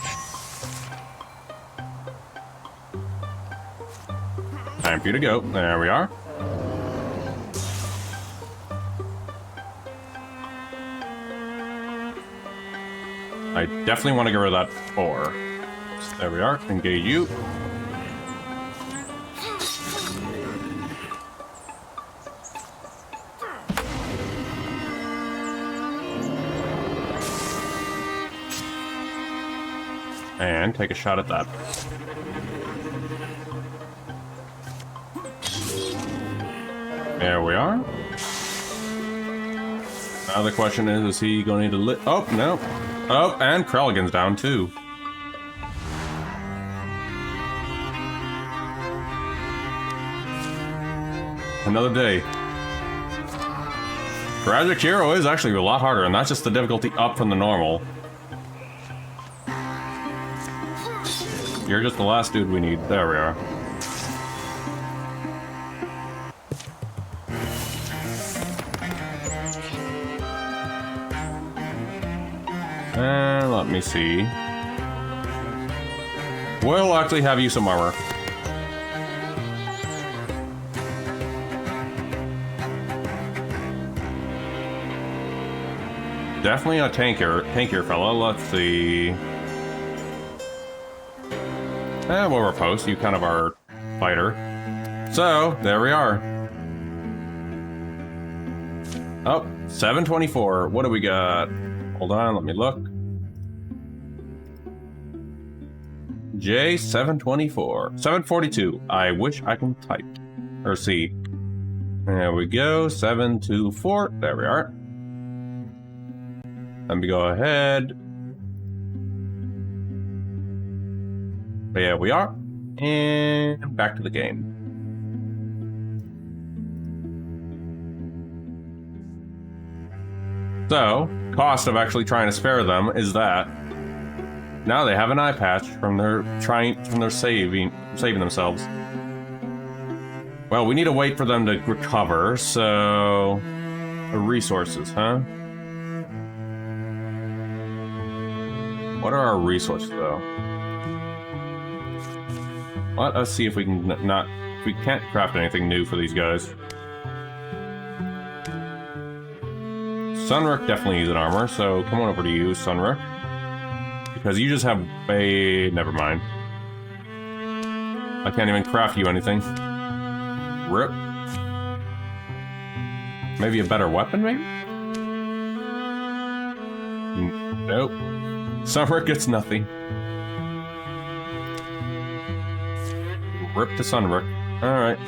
Time for you to go. There we are. I definitely want to get rid of that 4. So there we are. Engage you. And take a shot at that. There we are. Now the question is he going to need to lit? Oh, no. Oh, and Krelligan's down too. Another day. Tragic Hero is actually a lot harder, and that's just the difficulty up from the normal. You're just the last dude we need. There we are. And let me see. We'll actually have you some armor. Definitely a tankier fella. Let's see. We'll repose. You kind of are fighter. So, there we are. Oh, 724. What do we got? Hold on, let me look. J724. 742. I wish I can type. Or see. There we go. 724. There we are. Let me go ahead. There we are. And back to the game. So, cost of actually trying to spare them is that now they have an eye patch from their saving themselves. Well, we need to wait for them to recover, so resources, huh? What are our resources though? Let us see if we can if we can't craft anything new for these guys. Sunrook definitely needs an armor, so come on over to you, Sunrook. Because you just have a... never mind. I can't even craft you anything. Rip. Maybe a better weapon, maybe? Nope. Sunrook gets nothing. Rip to Sunrook. Alright.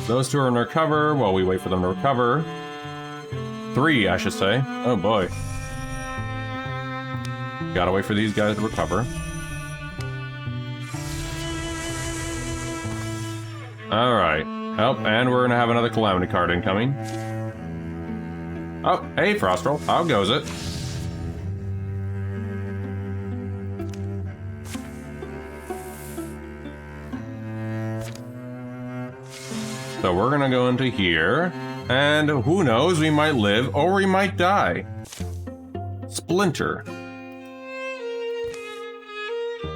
Those two are in recover while we wait for them to recover. 3, I should say. Oh boy. Gotta wait for these guys to recover. Alright. Oh, and we're gonna have another Calamity card incoming. Oh, hey Frostral. How goes it? So we're gonna go into here. And who knows, we might live or we might die. Splinter.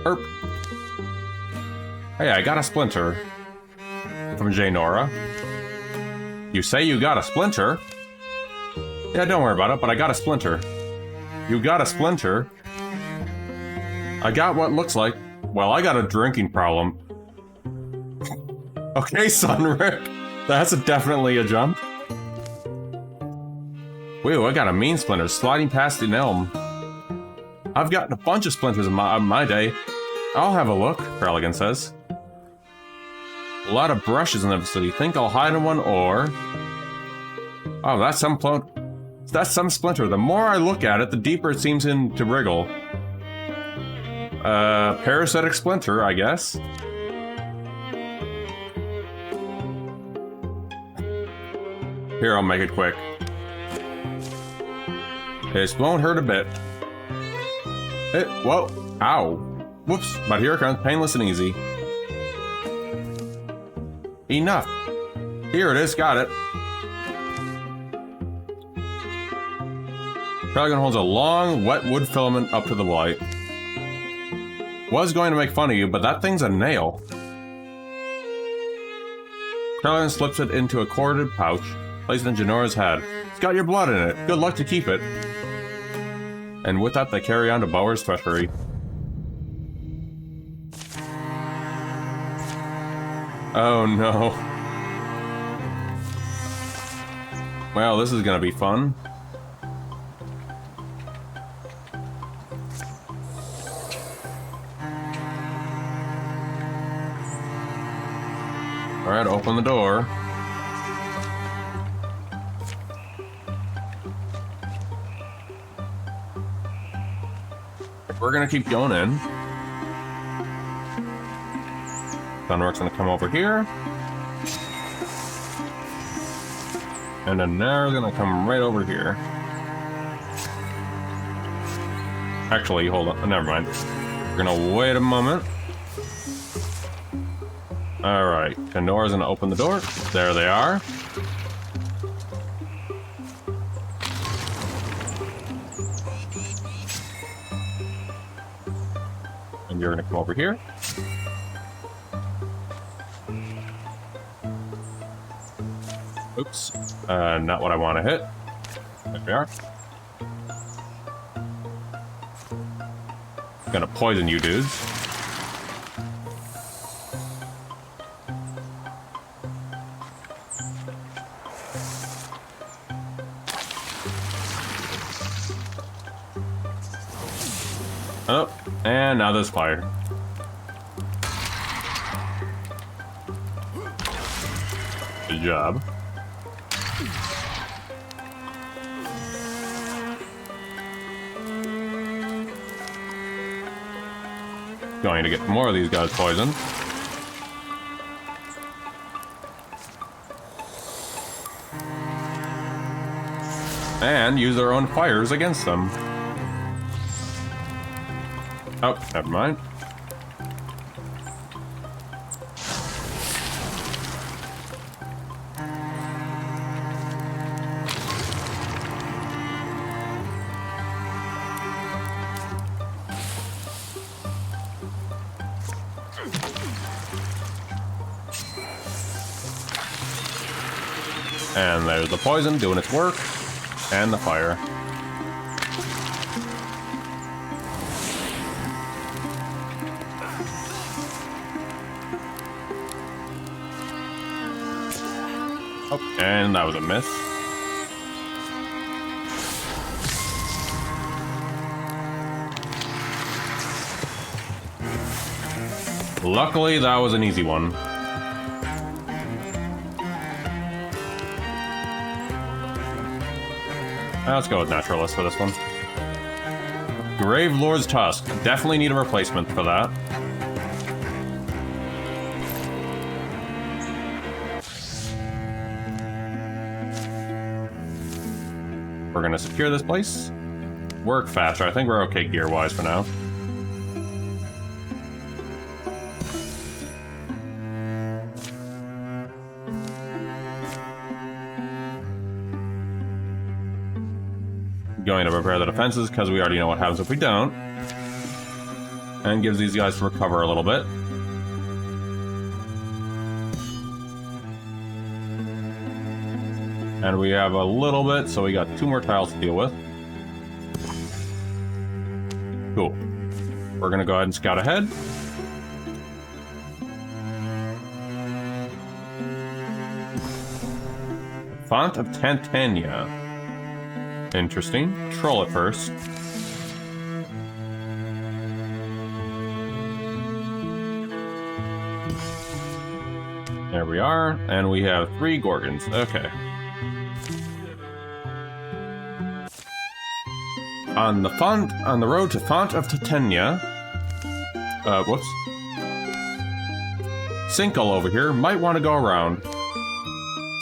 Erp. Hey, I got a splinter. From J Nora. You say you got a splinter? Yeah, don't worry about it, but I got a splinter. You got a splinter? I got what looks like... well, I got a drinking problem. Okay, Sunrick. That's definitely a jump. Whoa, I got a mean splinter sliding past the elm. I've gotten a bunch of splinters in my day. I'll have a look, Krelligan says. A lot of brushes in the vicinity. Think I'll hide in one or... Oh, that's some splinter. The more I look at it, the deeper it seems to wriggle. Parasitic splinter, I guess. Here, I'll make it quick. This won't hurt a bit. Whoa, ow. Whoops, but here it comes, painless and easy. Enough. Here it is, got it. Dragon holds a long, wet wood filament up to the light. Was going to make fun of you, but that thing's a nail. Krellin slips it into a corded pouch, placed in Janora's head. It's got your blood in it. Good luck to keep it. And with that, they carry on to Bauer's treasury. Oh no. Well, this is gonna be fun. Alright, open the door. We're gonna keep going in. Sunrock's gonna come over here. And then Nara's gonna come right over here. Actually, hold on, never mind. We're gonna wait a moment. Alright, Pandora's gonna open the door. There they are. And you're gonna come over here. Oops. Not what I want to hit. There we are. Gonna poison you dudes. Oh, and now there's fire. Good job. Going to get more of these guys poisoned. And use their own fires against them. Oh, never mind. And there's the poison doing its work, and the fire. Oh, and that was a miss. Luckily, that was an easy one. Let's go with Naturalist for this one. Grave Lord's Tusk. Definitely need a replacement for that. We're gonna secure this place. Work faster. I think we're okay gear-wise for now. Going to repair the defenses because we already know what happens if we don't. And gives these guys to recover a little bit. And we have a little bit, so we got 2 more tiles to deal with. Cool. We're gonna go ahead and scout ahead. Font of Tantania. Interesting. Troll it first. we are, and we have 3 Gorgons. Okay. On the road to Font of Titania. Whoops. Sinkhole over here. Might want to go around.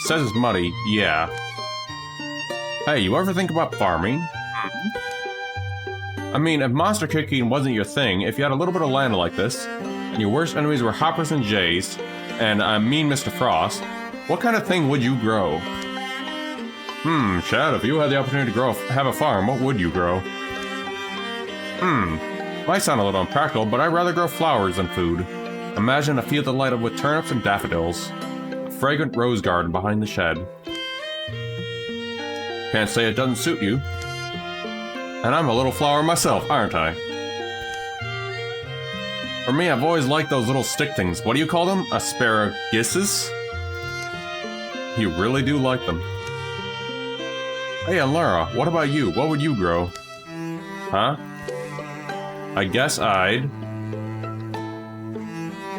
Says it's muddy. Yeah. Hey, you ever think about farming? I mean, if monster kicking wasn't your thing, if you had a little bit of land like this, and your worst enemies were hoppers and jays, and mean Mr. Frost, what kind of thing would you grow? Chad, if you had the opportunity to have a farm, what would you grow? Might sound a little impractical, but I'd rather grow flowers than food. Imagine a field lighted up with turnips and daffodils. A fragrant rose garden behind the shed. Can't say it doesn't suit you. And I'm a little flower myself, aren't I? For me, I've always liked those little stick things. What do you call them? Asparaguses? You really do like them. Hey, Laura, what about you? What would you grow? Huh? I guess I'd...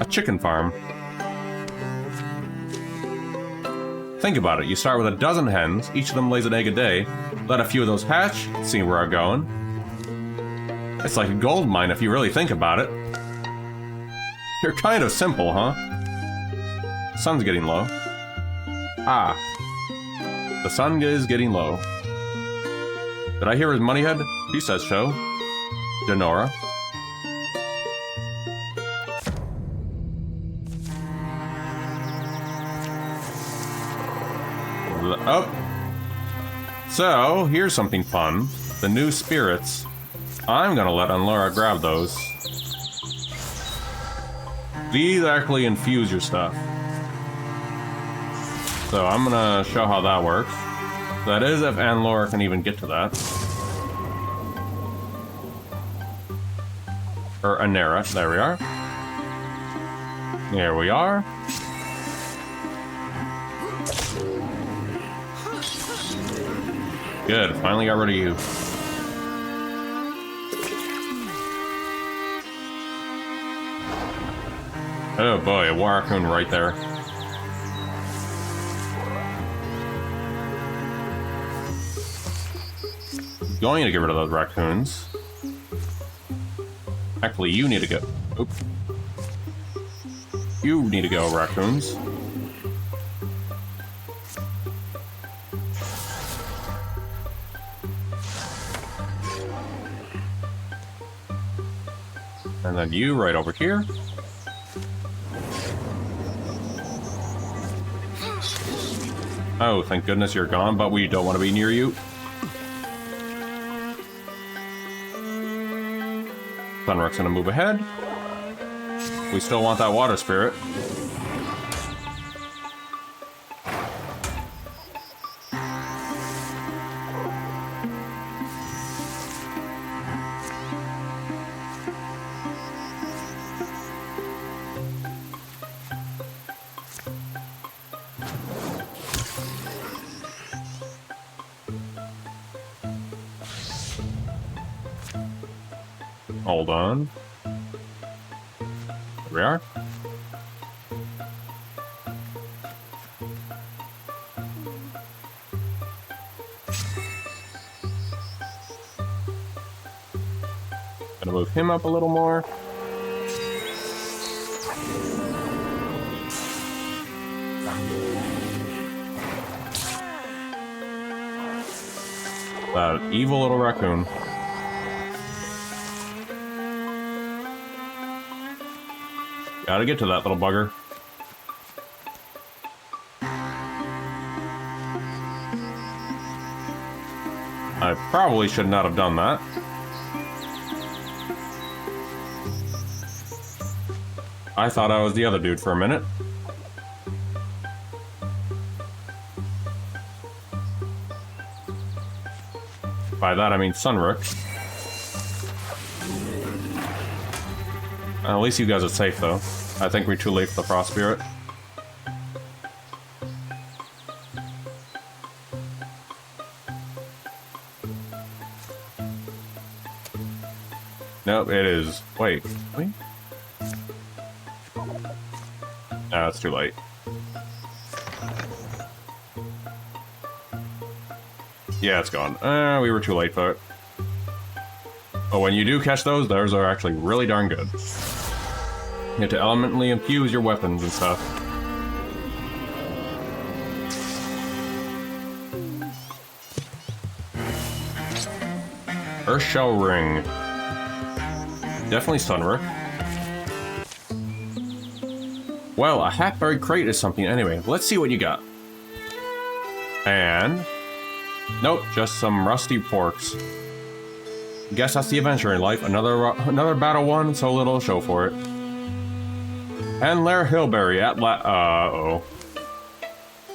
a chicken farm. Think about it. You start with a dozen hens, each of them lays an egg a day, let a few of those hatch, see where I'm going. It's like a gold mine if you really think about it. You're kind of simple, huh? Sun's getting low. Ah. The sun is getting low. Did I hear his money head? He says so. Denora. Oh. So, here's something fun. The new spirits. I'm gonna let Unlaura grab those. These actually infuse your stuff. So I'm gonna show how that works. That is if Unlaura can even get to that. Or Anera, there we are. There we are. Good, finally got rid of you. Oh boy, a war raccoon right there. Going to get rid of those raccoons. Actually, you need to go. Oop. You need to go, raccoons. And then you right over here. Oh, thank goodness you're gone, but we don't want to be near you. Sunrock's gonna move ahead. We still want that water spirit. Hold on. There we are. Gonna move him up a little more. That evil little raccoon. Gotta get to that little bugger. I probably should not have done that. I thought I was the other dude for a minute. By that I mean Sunrook. At least you guys are safe, though. I think we're too late for the Frost Spirit. Nope, it is. Wait. No, it's too late. Yeah, it's gone. We were too late for it. But when you do catch those are actually really darn good. You have to elementally infuse your weapons and stuff. Earthshell Ring. Definitely Sunwork. Well, a half-buried crate is something anyway. Let's see what you got. And... nope, just some rusty forks. Guess that's the adventure in life. Another battle won, so little to show for it. And Lair Hillberry at uh-oh.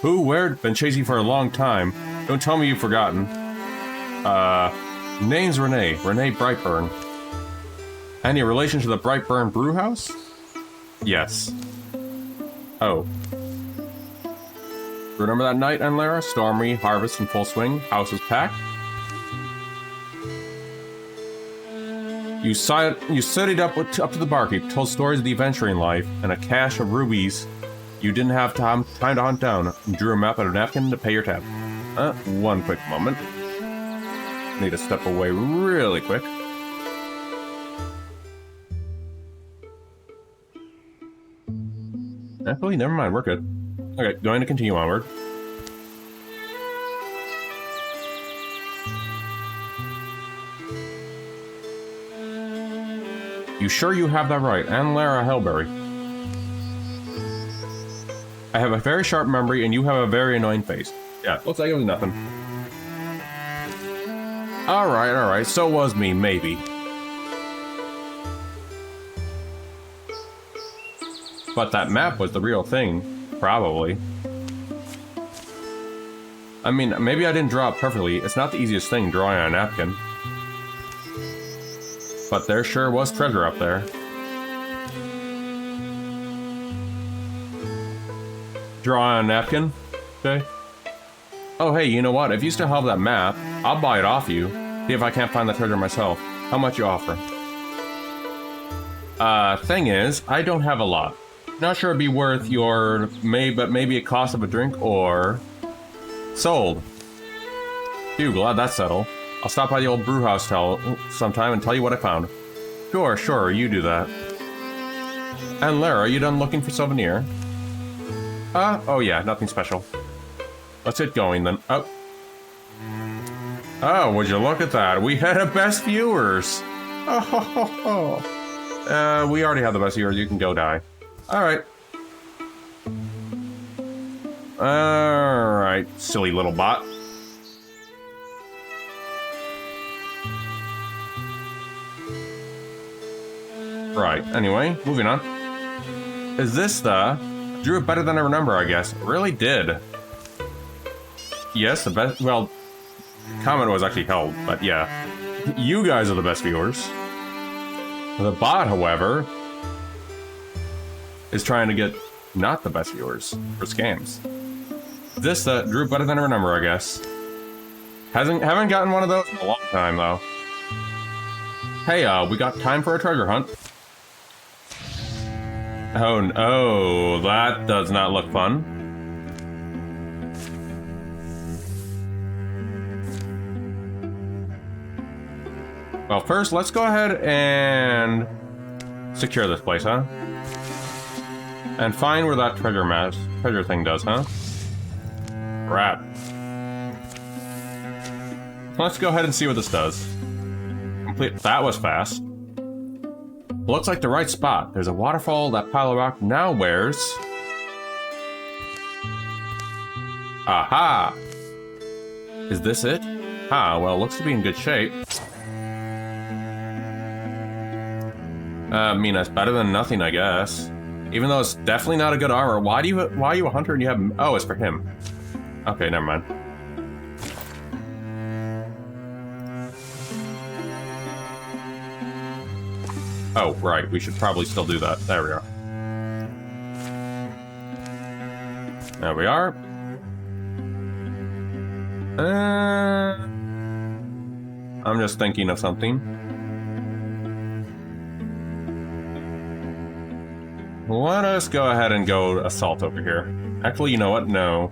Who, where? Been chasing for a long time. Don't tell me you've forgotten. Name's Renee. Renee Brightburn. Any relation to the Brightburn Brewhouse? Yes. Oh. Remember that night, Enlara? Stormy, harvest in full swing, house was packed. You studied up to the barkeep, told stories of the adventuring life, and a cache of rubies you didn't have time to hunt down. You drew a map on a napkin to pay your tab. One quick moment. Need to step away really quick. Actually, never mind, we're good. Okay, going to continue onward. You sure you have that right? And Lara Hellberry. I have a very sharp memory, and you have a very annoying face. Yeah, looks like it was nothing. Alright, so was me, maybe. But that map was the real thing, probably. I mean, maybe I didn't draw it perfectly. It's not the easiest thing drawing on a napkin. But there sure was treasure up there. Draw on a napkin? Okay. Oh hey, you know what? If you still have that map, I'll buy it off you. See if I can't find the treasure myself. How much you offer? Thing is, I don't have a lot. Not sure it'd be worth your maybe a cost of a drink or... Sold. Phew, glad that's settled. I'll stop by the old brew house sometime and tell you what I found. Sure, you do that. And Lara, are you done looking for souvenir? Oh yeah, nothing special. Let's get going then. Oh, would you look at that? We had a best viewers! We already have the best viewers, you can go die. Alright. Alright, silly little bot. Right, anyway, moving on. Is this the... Drew it better than I remember, I guess. It really did. Yes, the best... Well, comment was actually held, but yeah. You guys are the best viewers. The bot, however, is trying to get not the best viewers for scams. This drew better than I remember, I guess. Haven't gotten one of those in a long time, though. Hey, we got time for a treasure hunt. Oh no, that does not look fun. Well, first, let's go ahead and secure this place, huh? And find where that treasure thing does, huh? Crap. Let's go ahead and see what this does. Complete. That was fast. Looks like the right spot. There's a waterfall. That pile of rock now wears... Aha! Is this it? Ah, well, looks to be in good shape. I mean, that's better than nothing, I guess. Even though it's definitely not a good armor. Why are you a hunter and you have... Oh, it's for him. Okay, never mind. Oh, right. We should probably still do that. There we are. There we are. I'm just thinking of something. Let us go ahead and go assault over here. Actually, you know what? No.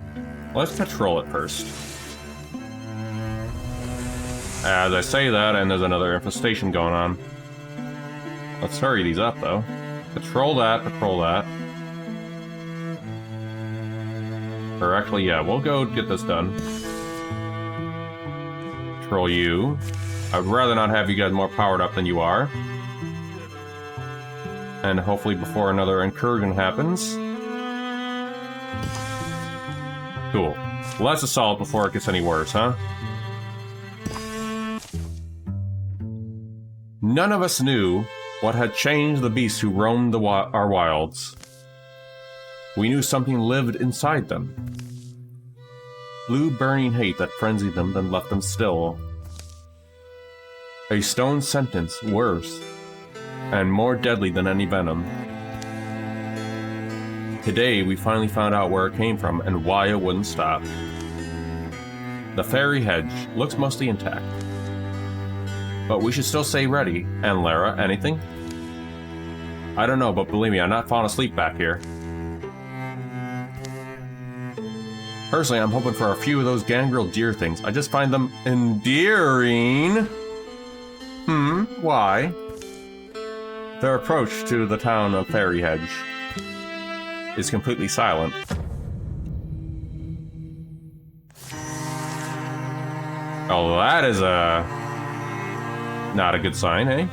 Let's patrol it first. As I say that, and there's another infestation going on. Let's hurry these up, though. Patrol that, patrol that. Or actually, yeah, we'll go get this done. Patrol you. I'd rather not have you guys more powered up than you are. And hopefully before another incursion happens. Cool. Let's assault before it gets any worse, huh? None of us knew what had changed the beasts who roamed our wilds. We knew something lived inside them. Blue burning hate that frenzied them, then left them still. A stone sentence, worse, and more deadly than any venom. Today, we finally found out where it came from and why it wouldn't stop. The fairy hedge looks mostly intact. But we should still stay ready. And Lara, anything? I don't know, but believe me, I'm not falling asleep back here. Personally, I'm hoping for a few of those gangrel deer things. I just find them endearing. Why? Their approach to the town of Fairy Hedge is completely silent. Oh, that is not a good sign, eh?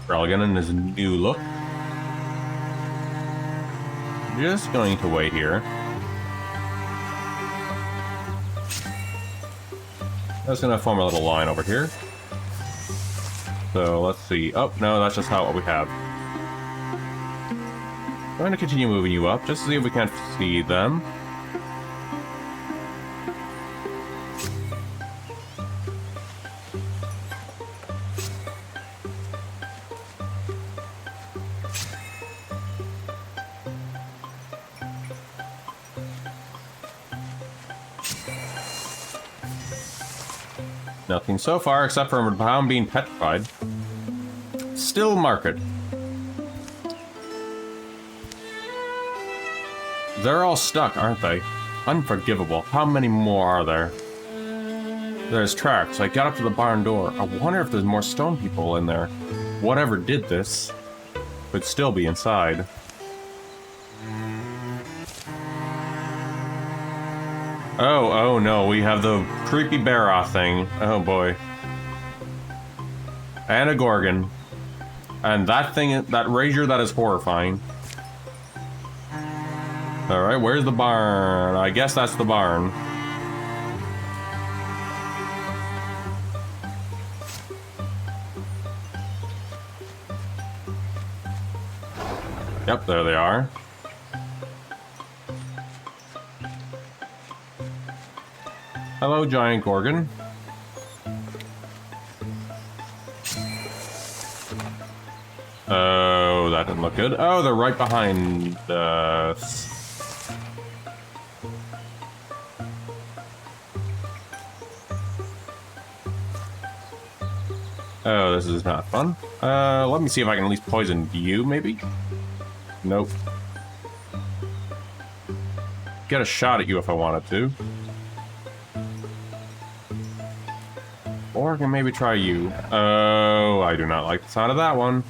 Relgan in his new look. Just going to wait here. I was gonna form a little line over here. So let's see. Oh, no, that's just not what we have. I'm going to continue moving you up, just to see if we can't see them. Nothing so far, except for a pound being petrified. Still market. They're all stuck, aren't they? Unforgivable. How many more are there? There's tracks. I got up to the barn door. I wonder if there's more stone people in there. Whatever did this could still be inside. Oh no, we have the creepy Barroth thing. Oh boy. And a Gorgon. And that thing, that Rager, that is horrifying. Alright, where's the barn? I guess that's the barn. Yep, there they are. Hello, giant Gorgon. Oh, that didn't look good. Oh, they're right behind us. Oh, this is not fun. Let me see if I can at least poison you, maybe? Nope. Get a shot at you if I wanted to. Or I can maybe try you. Oh, I do not like the sound of that one.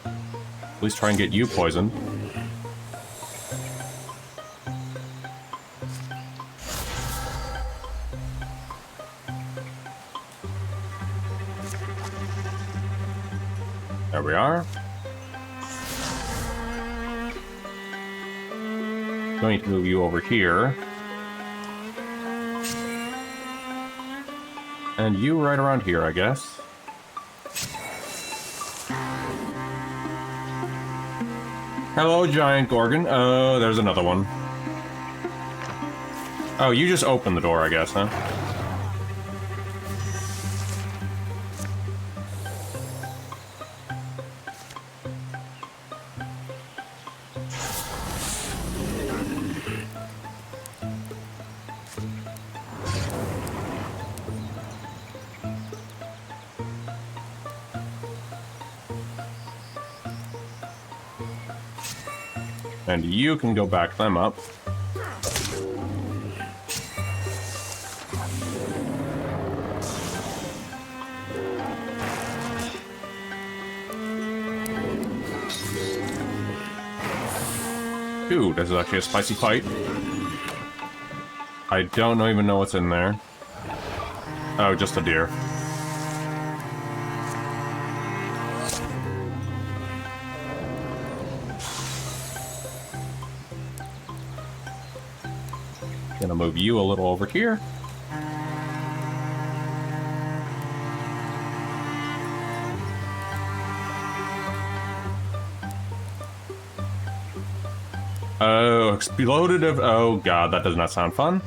At least try and get you poisoned. There we are. Going to move you over here. And you right around here, I guess. Hello, giant Gorgon. Oh, there's another one. Oh, you just opened the door, I guess, huh? And you can go back them up. Ooh, this is actually a spicy fight. I don't even know what's in there. Oh, just a deer. Gonna move you a little over here. Oh, exploded of... Oh god, that does not sound fun.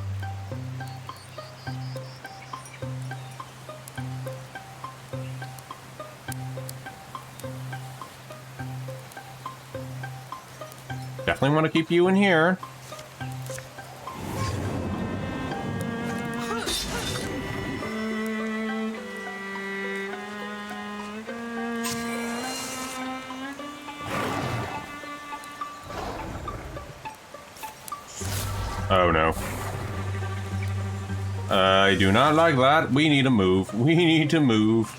Definitely want to keep you in here. Oh no. I do not like that. We need to move. We need to move.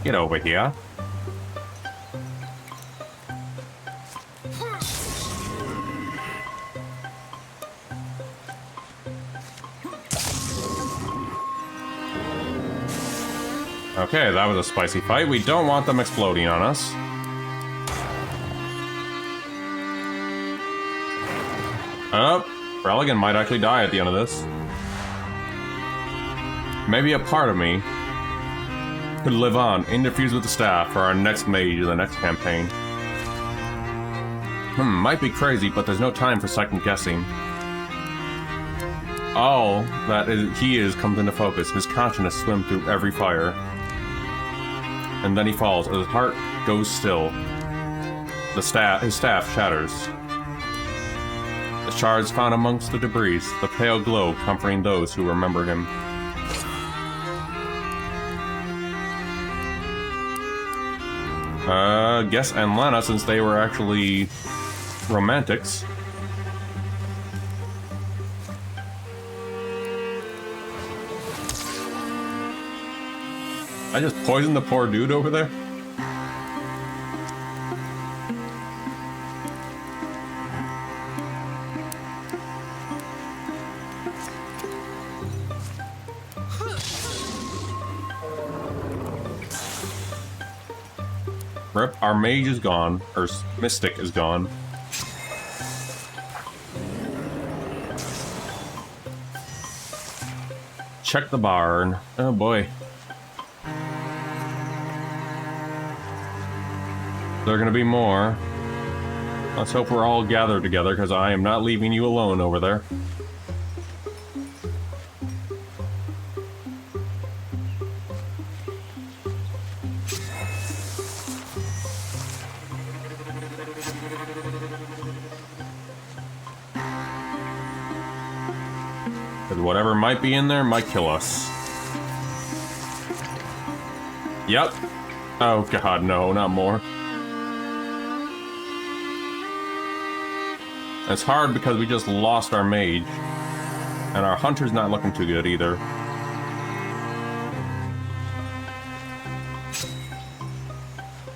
Get over here. Okay, that was a spicy fight. We don't want them exploding on us. Oh, Religan might actually die at the end of this. Maybe a part of me could live on, interfuse with the staff for our next mage in the next campaign. Might be crazy, but there's no time for second guessing. All that he is comes into focus. His consciousness swims through every fire. And then he falls, as his heart goes still. His staff shatters. The shards found amongst the debris, the pale glow comforting those who remember him. Guess and Lana, since they were actually romantics. I just poisoned the poor dude over there? Rip, our mage is gone, or mystic is gone. Check the barn. Oh boy. There are gonna be more. Let's hope we're all gathered together, because I am not leaving you alone over there. Because whatever might be in there might kill us. Yep. Oh god, no, not more. It's hard because we just lost our mage. And our hunter's not looking too good either.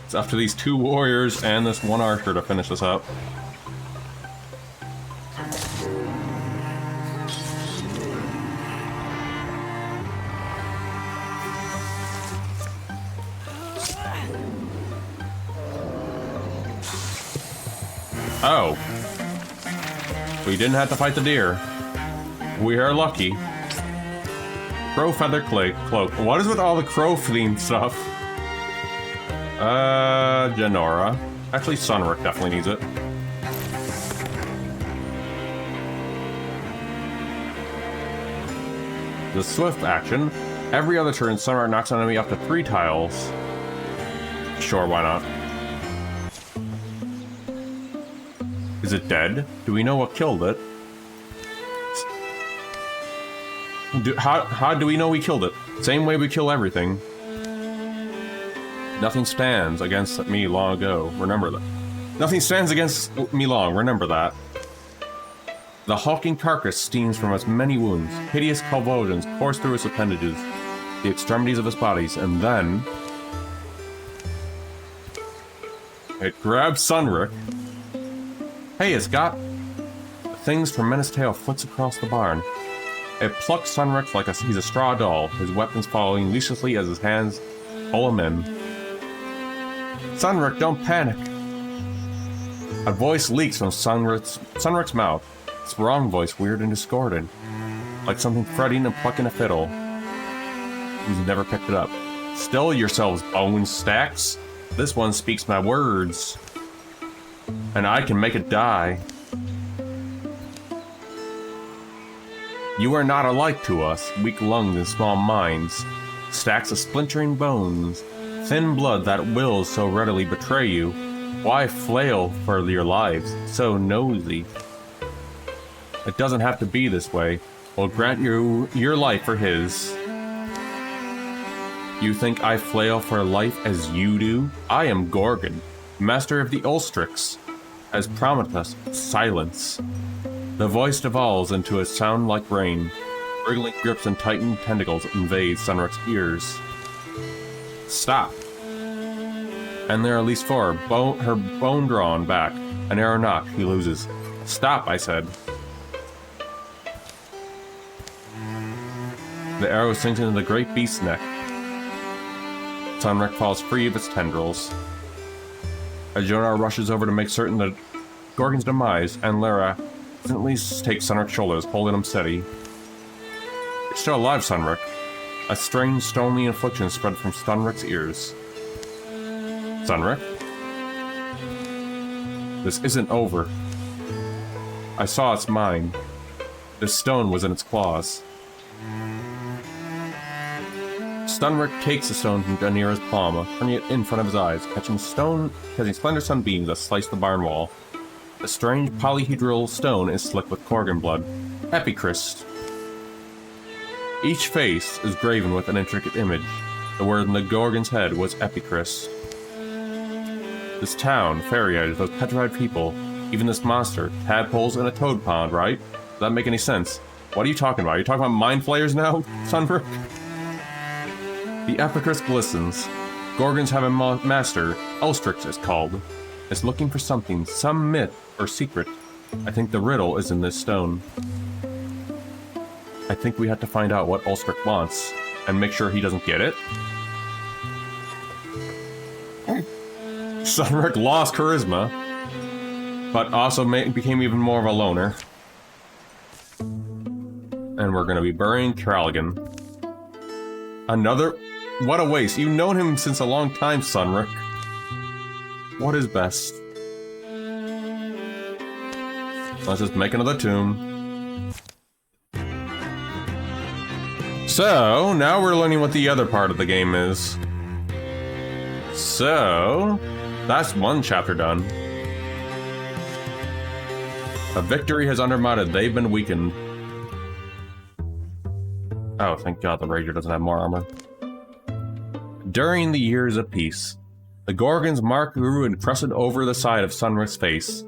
It's up to these two warriors and this one archer to finish this up. Oh. We didn't have to fight the deer. We are lucky. Crow feather cloak. What is with all the crow themed stuff? Genora. Actually, Sunrick definitely needs it. The swift action. Every other turn, Sunrick knocks an enemy up to 3 tiles. Sure, why not? Is it dead? Do we know what killed it? How do we know we killed it? Same way we kill everything. Nothing stands against me long ago. Remember that. Nothing stands against me long. Remember that. The hulking carcass steams from its many wounds. Hideous convulsions course through its appendages, the extremities of its bodies, and then it grabs Sunric. Hey, it's got the thing's tremendous tail flicks across the barn. It plucks Sunric like he's a straw doll, his weapons following viciously as his hands pull him in. Sunric, don't panic! A voice leaks from Sunric's mouth. It's the wrong voice, weird and discordant, like something fretting and plucking a fiddle. He's never picked it up. Still yourselves, bone stacks. This one speaks my words, and I can make it die. You are not alike to us, weak lungs and small minds, stacks of splintering bones, thin blood that will so readily betray you. Why flail for your lives, so nosy? It doesn't have to be this way. We'll grant you your life for his. You think I flail for life as you do? I am Gorgon, master of the Ulstrix. As promised us, silence. The voice devolves into a sound like rain. Wriggling grips and tightened tentacles invade Sunric's ears. Stop. And there are at least four, her bone drawn back. An arrow knock, he loses. Stop, I said. The arrow sinks into the great beast's neck. Sunric falls free of its tendrils. As Jonar rushes over to make certain that Gorgon's demise, and Lara instantly takes Sunric's shoulders, holding him steady. You're still alive, Sunric. A strange, stony infliction spread from Sunric's ears. Sunric? This isn't over. I saw its mind. This stone was in its claws. Sunric takes the stone from Janira's palm, turning it in front of his eyes, catching slender sunbeams that slice the barn wall. The strange polyhedral stone is slick with Gorgon blood. Epichrist. Each face is graven with an intricate image. The word in the Gorgon's head was Epichrist. This town, Fairy Edge, those petrified people, even this monster, tadpoles in a toad pond, right? Does that make any sense? What are you talking about? Are you talking about mind flayers now, Sunric? The Epichrist glistens. Gorgons have a master, Ulstrix is called. Is looking for something, some myth or secret. I think the riddle is in this stone. I think we have to find out what Ulstrix wants, and make sure he doesn't get it. Sunric lost charisma, but also became even more of a loner. And we're gonna be burying Kraligan. Another... What a waste. You've known him since a long time, Sunric. What is best? Let's just make another tomb. So, now we're learning what the other part of the game is. So, that's one chapter done. A victory has undermined, they've been weakened. Oh, thank God the Ranger doesn't have more armor. During the years of peace, the Gorgon's mark grew and crested over the side of Sunric's face.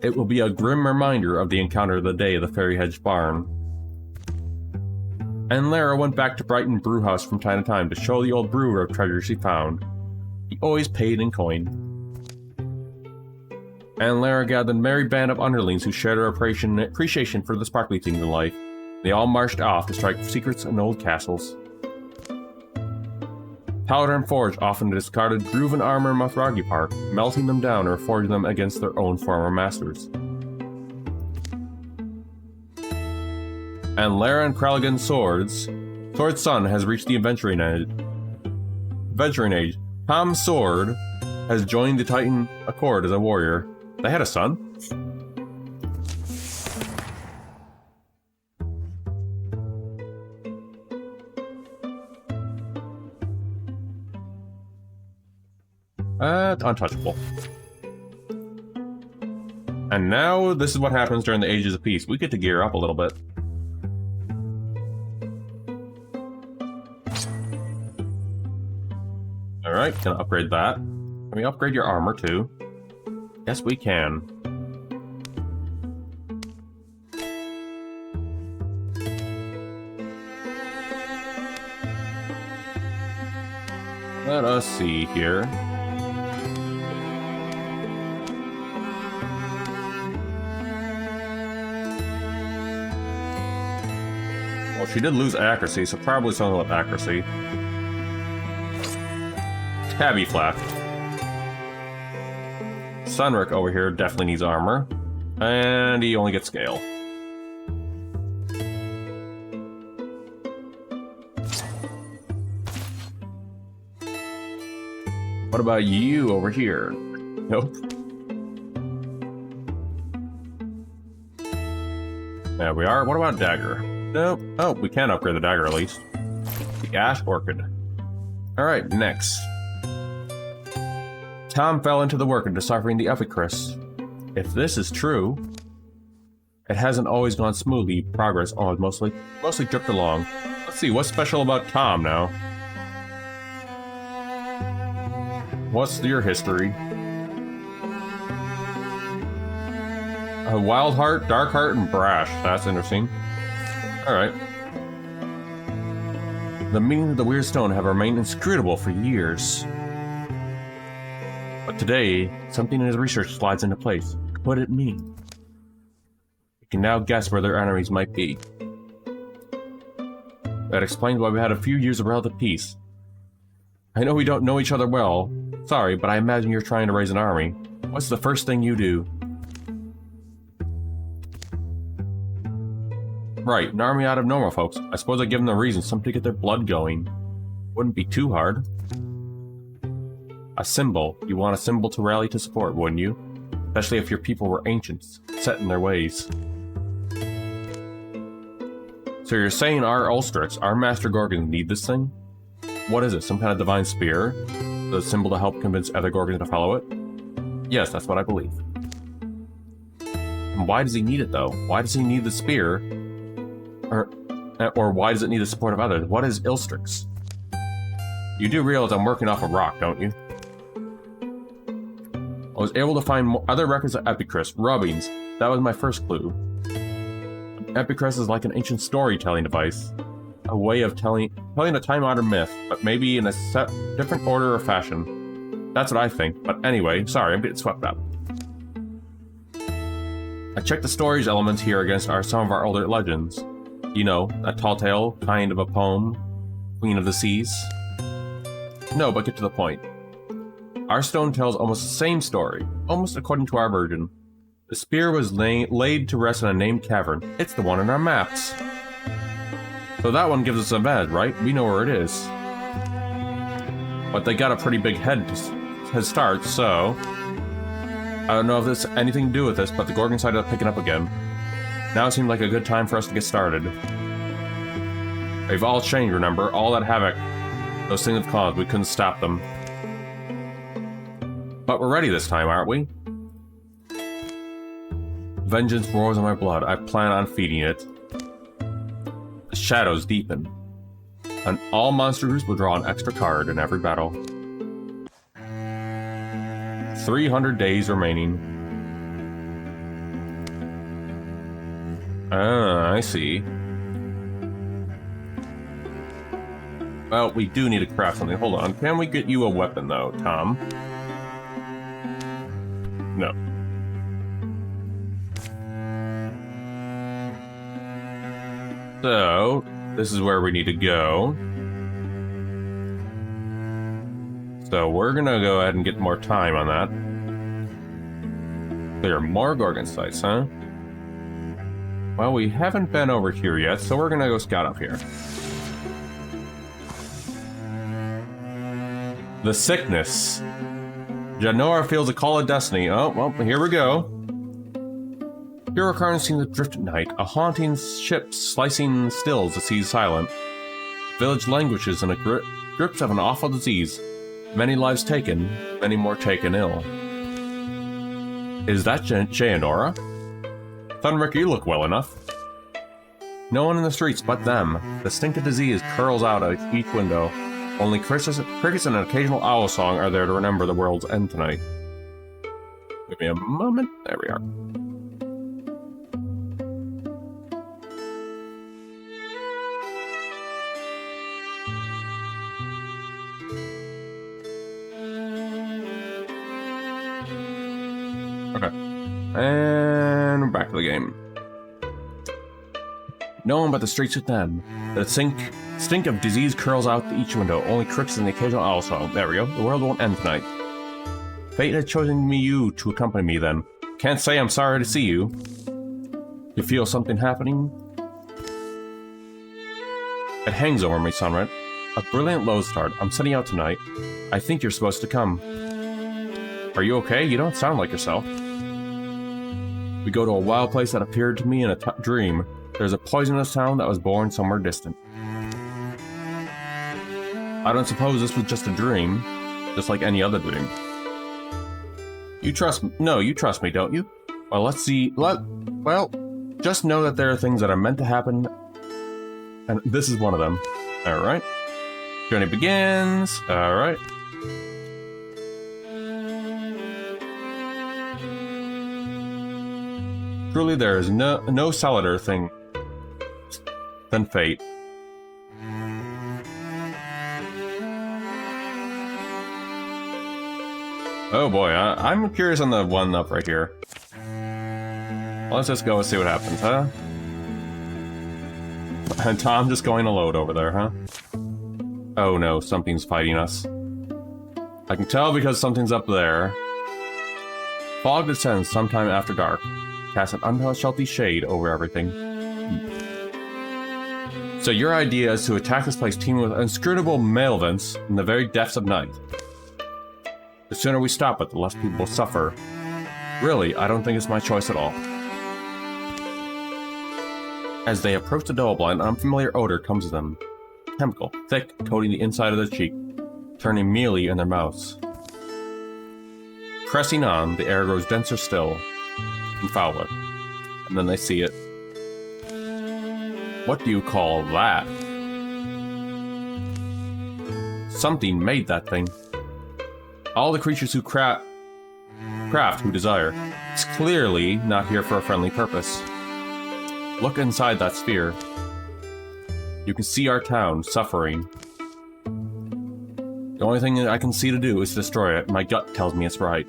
It will be a grim reminder of the encounter of the day of the Fairy Hedge barn. And Lara went back to Brighton Brewhouse from time to time to show the old brewer of treasures she found. He always paid in coin. And Lara gathered a merry band of underlings who shared her appreciation for the sparkly things in life. They all marched off to strike secrets in old castles. Powder and Forge often discarded grooved armor in Mothragi Park, melting them down or forging them against their own former masters. And Lara and Kraligan's Sword's son has reached the adventuring age. Tom's sword has joined the Titan Accord as a warrior. They had a son? Untouchable. And now, this is what happens during the Ages of Peace. We get to gear up a little bit. Alright, can upgrade that. Can we upgrade your armor, too? Yes, we can. Let us see here. Well, she did lose accuracy, so probably something with accuracy. Tabby Flap. Sunrick over here definitely needs armor. And he only gets scale. What about you over here? Nope. There we are. What about Dagger? Nope. Oh, we can upgrade the Dagger at least. The Ash Orchid. Alright, next. Tom fell into the work of deciphering the Epicris. If this is true, it hasn't always gone smoothly. Progress mostly dripped along. Let's see, what's special about Tom now? What's your history? A wild heart, dark heart, and brash. That's interesting. Alright. The meaning of the weird stone have remained inscrutable for years. But today, something in his research slides into place. What did it mean? You can now guess where their enemies might be. That explains why we had a few years of relative peace. I know we don't know each other well. Sorry, but I imagine you're trying to raise an army. What's the first thing you do? Right, an army out of normal folks. I suppose I give them the reason, something to get their blood going. Wouldn't be too hard. A symbol. You want a symbol to rally to support, wouldn't you? Especially if your people were ancients, set in their ways. So you're saying our Ulstrix, our Master Gorgons, need this thing? What is it, some kind of divine spear? The symbol to help convince other Gorgons to follow it? Yes, that's what I believe. And why does he need it, though? Why does he need the spear? Or why does it need the support of others? What is Ulstrix? You do realize I'm working off a rock, don't you? I was able to find other records of Epicris, rubbings. That was my first clue. Epicris is like an ancient storytelling device. A way of telling a time-honored myth, but maybe in a different order or fashion. That's what I think. But anyway, sorry, I'm getting swept up. I checked the story's elements here against some of our older legends. You know, a tall tale, kind of a poem, Queen of the Seas. No, but get to the point. Our stone tells almost the same story, almost according to our version. The spear was laid to rest in a named cavern. It's the one in our maps. So that one gives us an advantage, right? We know where it is. But they got a pretty big head start, so... I don't know if this has anything to do with this, but the Gorgon decided to pick it up again. Now it seemed like a good time for us to get started. They've all changed, remember? All that havoc those things have caused, we couldn't stop them. But we're ready this time, aren't we? Vengeance roars in my blood. I plan on feeding it. The shadows deepen. And all monsters will draw an extra card in every battle. 300 days remaining. Ah, I see. Well, we do need to craft something. Hold on. Can we get you a weapon, though, Tom? No. So, this is where we need to go. So we're gonna go ahead and get more time on that. There are more Gorgon sites, huh? Well, we haven't been over here yet, so we're gonna go scout up here. The sickness. Janora feels a call of destiny. Oh, well, here we go. Hurricanes seem to drift at night, a haunting ship slicing stills the seas silent. Village languishes in the grips of an awful disease. Many lives taken, many more taken ill. Is that Cheandora? Thunrick, you look well enough. No one in the streets but them. The stink of disease curls out at each window. Only crickets and an occasional owl song are there to remember the world's end tonight. Give me a moment. There we are. Okay. And we're back to the game. No one but the streets with them. The stink of disease curls out each window. Only crickets and the occasional owl song. There we go. The world won't end tonight. Fate had chosen you to accompany me then. Can't say I'm sorry to see you. You feel something happening? It hangs over me, Sunred. A brilliant lodestar. I'm setting out tonight. I think you're supposed to come. Are you okay? You don't sound like yourself. We go to a wild place that appeared to me in a dream. There's a poisonous town that was born somewhere distant. I don't suppose this was just a dream, just like any other dream. You trust me? No, you trust me, don't you? Well, let's see. Well, just know that there are things that are meant to happen, and this is one of them. All right. Journey begins. All right. Truly, there is no solider thing than fate. Oh boy, I'm curious on the one up right here. Let's just go and see what happens, huh? And Tom just going to load over there, huh? Oh no, something's fighting us. I can tell because something's up there. Fog descends sometime after dark. Cast an unhealthy shade over everything. So your idea is to attack this place teeming with inscrutable malevolence in the very depths of night. The sooner we stop it, the less people suffer. Really, I don't think it's my choice at all. As they approach the double-blind, an unfamiliar odor comes to them. Chemical, thick, coating the inside of their cheek, turning mealy in their mouths. Pressing on, the air grows denser still, and fouler. And then they see it. What do you call that? Something made that thing. All the creatures who craft who desire. It's clearly not here for a friendly purpose. Look inside that sphere. You can see our town suffering. The only thing that I can see to do is destroy it. My gut tells me it's right.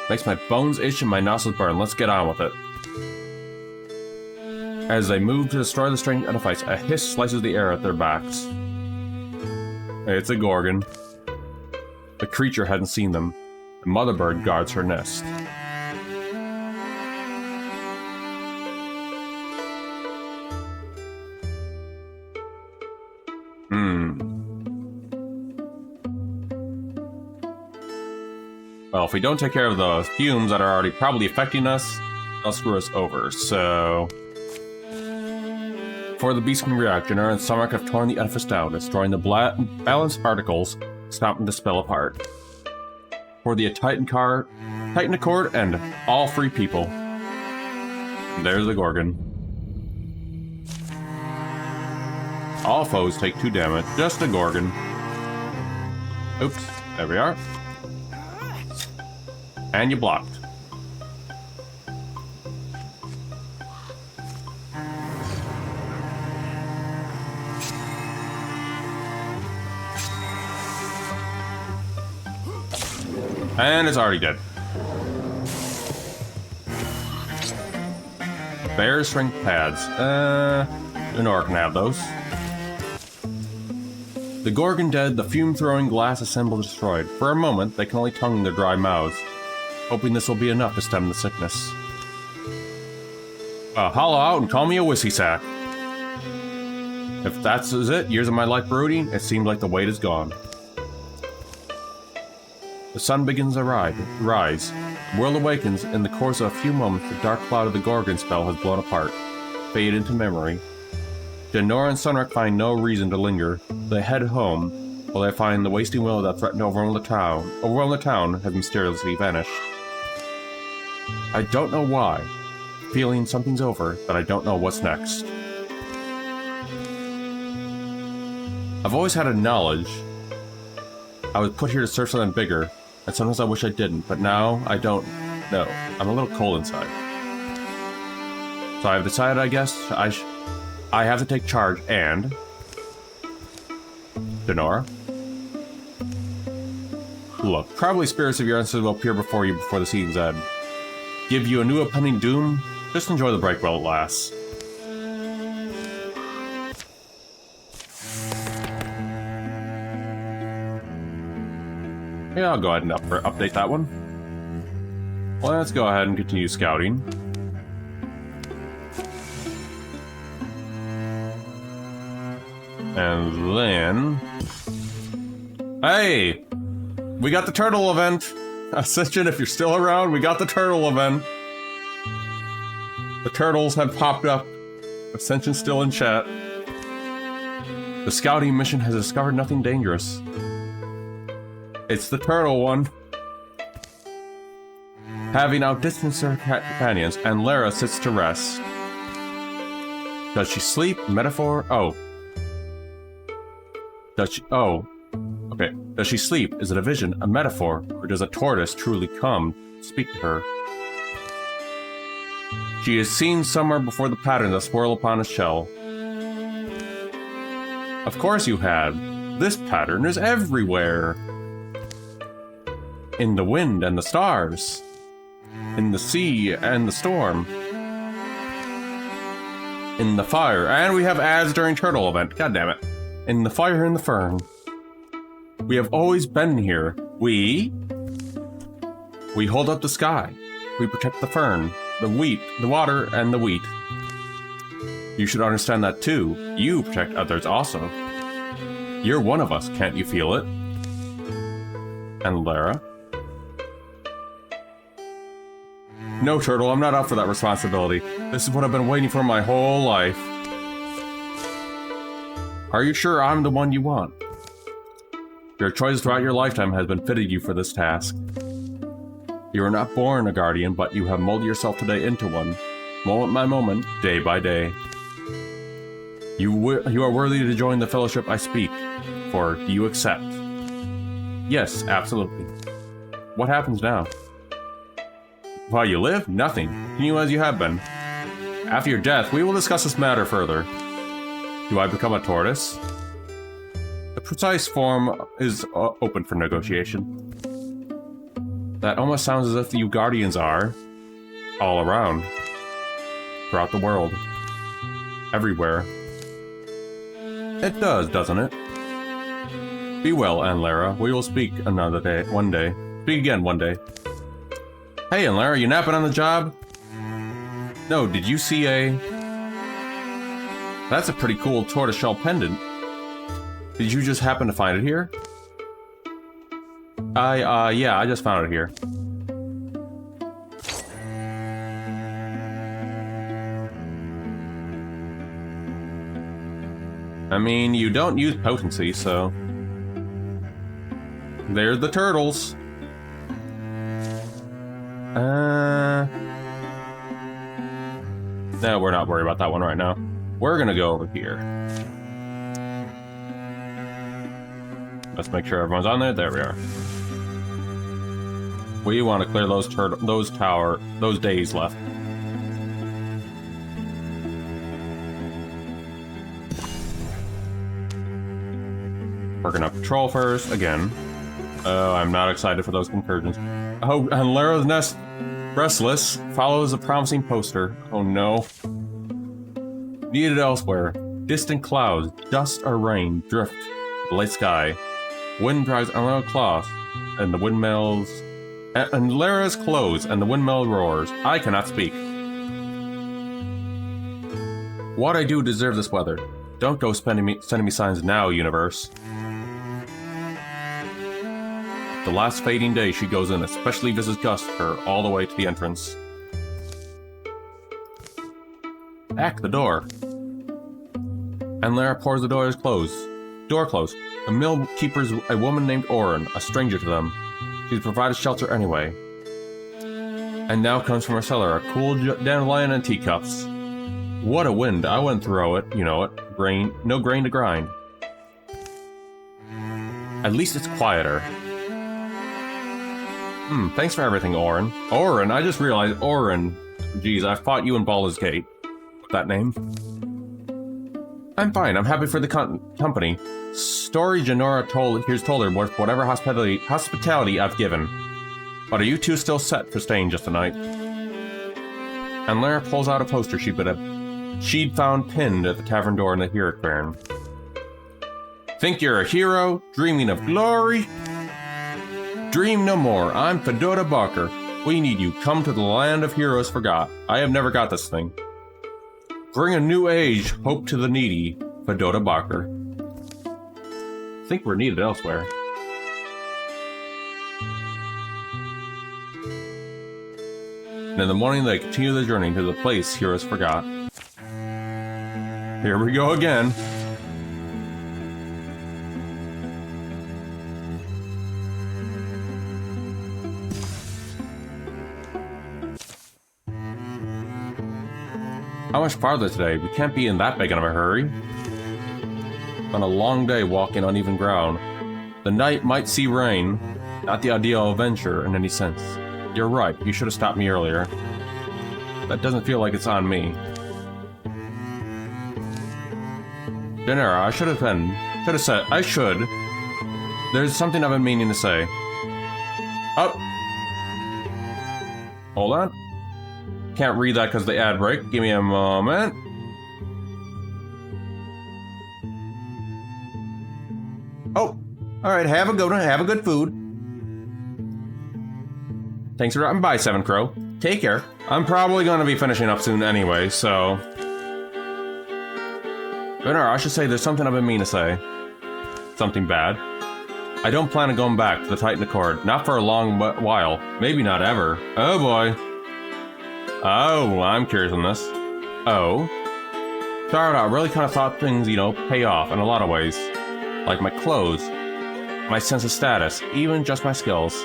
Makes my bones itch and my nostrils burn. Let's get on with it. As they move to destroy the strange edifice, a hiss slices the air at their backs. It's a Gorgon. The creature hadn't seen them. The mother bird guards her nest. Well, if we don't take care of the fumes that are already probably affecting us, they'll screw us over, so... Before the beast can react, Janura and Summach have torn the edifice down, destroying the balanced particles, stopping the spell apart. For the Titan Accord and all free people. And there's the Gorgon. All foes take 2 damage, just a Gorgon. Oops, there we are. And you blocked. And it's already dead. Bear strength pads. Janora can have those. The Gorgon dead, the fume-throwing glass assembled destroyed. For a moment, they can only tongue their dry mouths, hoping this will be enough to stem the sickness. Hollow out and call me a whiskey sack. If that's it, years of my life brooding, it seemed like the weight is gone. The sun begins to rise. The world awakens. In the course of a few moments, the dark cloud of the Gorgon spell has blown apart, fade into memory. Janora and Sunrak find no reason to linger. They head home, while they find the wasting willow that threatened to overwhelm the town has mysteriously vanished. I don't know why. Feeling something's over, but I don't know what's next. I've always had a knowledge. I was put here to serve something bigger, and sometimes I wish I didn't, but now I don't know. I'm a little cold inside. So I've decided, I guess, I have to take charge, and... Denora? Look, probably spirits of your ancestors will appear before you before the season's end. Give you a new impending doom? Just enjoy the break while it lasts. Yeah, I'll go ahead and update that one. Well, let's go ahead and continue scouting. And then... Hey! We got the turtle event! Ascension, if you're still around, we got the turtle event. The turtles have popped up. Ascension's still in chat. The scouting mission has discovered nothing dangerous. It's the turtle one. Having outdistanced her companions, and Lara sits to rest. Does she sleep? Metaphor? Oh. Does she... Oh. Okay. Does she sleep? Is it a vision? A metaphor? Or does a tortoise truly come to speak to her? She is seen somewhere before the pattern that swirl upon a shell. Of course you had. This pattern is everywhere. In the wind and the stars. In the sea and the storm. In the fire. And we have ads during turtle event. God damn it. In the fire and the fern. We have always been here. We hold up the sky. We protect the fern, the wheat, the water, and the wheat. You should understand that too. You protect others also. You're one of us, can't you feel it? And Lara? No, Turtle, I'm not up for that responsibility. This is what I've been waiting for my whole life. Are you sure I'm the one you want? Your choice throughout your lifetime has been fitted you for this task. You are not born a guardian, but you have molded yourself today into one, moment by moment, day by day. You are worthy to join the fellowship I speak for. Do you accept? Yes, absolutely. What happens now? While you live, nothing. Continue as you have been. After your death, we will discuss this matter further. Do I become a tortoise? The precise form is open for negotiation. That almost sounds as if you guardians are all around, throughout the world, everywhere. It does, doesn't it? Be well, Anne Lara. We will speak another day, one day. Speak again one day. Hey, Anne Lara, you napping on the job? No, did you see a... That's a pretty cool tortoiseshell pendant. Did you just happen to find it here? Yeah, I just found it here. I mean, you don't use potency, so... There's the turtles. No, we're not worried about that one right now. We're gonna go over here. Let's make sure everyone's on there. There we are. We want to clear those days left. We're gonna patrol first again. Oh, I'm not excited for those incursions. Oh, and Lara's nest, restless, follows a promising poster. Oh no. Needed elsewhere. Distant clouds, dust or rain, drift, the late sky. Wind drives Lara's cloth, and the windmills... And Lara's clothes, and the windmill roars. I cannot speak. What I do deserve this weather. Don't go sending me signs now, universe. The last fading day she goes in, especially visits Gus her all the way to the entrance. Ack the door. And Lara pours the door closed. Door closed. The mill keeper's a woman named Oren, a stranger to them. She's provided shelter anyway. And now comes from our cellar a cool dandelion and teacups. What a wind, I wouldn't throw it, you know it. No grain to grind. At least it's quieter. Thanks for everything, Oren. Oren, I just realized, Oren. Geez, I fought you in Baldur's Gate. That name. I'm fine, I'm happy for the company. Story Janora told her worth whatever hospitality I've given. But are you two still set for staying just a night? And Lara pulls out a poster she'd found pinned at the tavern door in the Hero Clearing. Think you're a hero, dreaming of glory? Dream no more, I'm Fedora Barker. We need you, come to the land of heroes forgot. I have never got this thing. Bring a new age, hope to the needy, Fedora Barker. I think we're needed elsewhere. And in the morning they continue the journey to the place heroes forgot. Here we go again. How much farther today? We can't be in that big of a hurry. Been a long day walking uneven ground. The night might see rain. Not the ideal venture in any sense. You're right, you should have stopped me earlier. That doesn't feel like it's on me. Janera, I should have said, I should. There's something I've been meaning to say. Oh! Hold on. Can't read that because the ad break. Give me a moment. Oh! Alright, have a good one. Have a good food. Thanks for dropping by, Seven Crow. Take care. I'm probably going to be finishing up soon anyway, so... I should say there's something I've been meaning to say. Something bad. I don't plan on going back to the Titan Accord. Not for a long while. Maybe not ever. Oh boy. Oh, I'm curious on this. Oh. Started out, really kind of thought things, pay off in a lot of ways. Like my clothes, my sense of status, even just my skills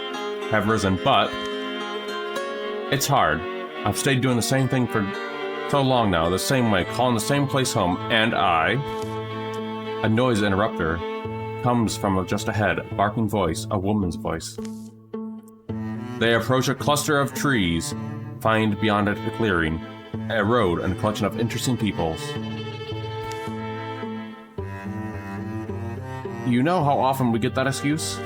have risen, but it's hard. I've stayed doing the same thing for so long now, the same way, calling the same place home, and a noise interrupter comes from just ahead, a barking voice, a woman's voice. They approach a cluster of trees, find beyond it a clearing, a road, and a collection of interesting peoples. You know how often we get that excuse?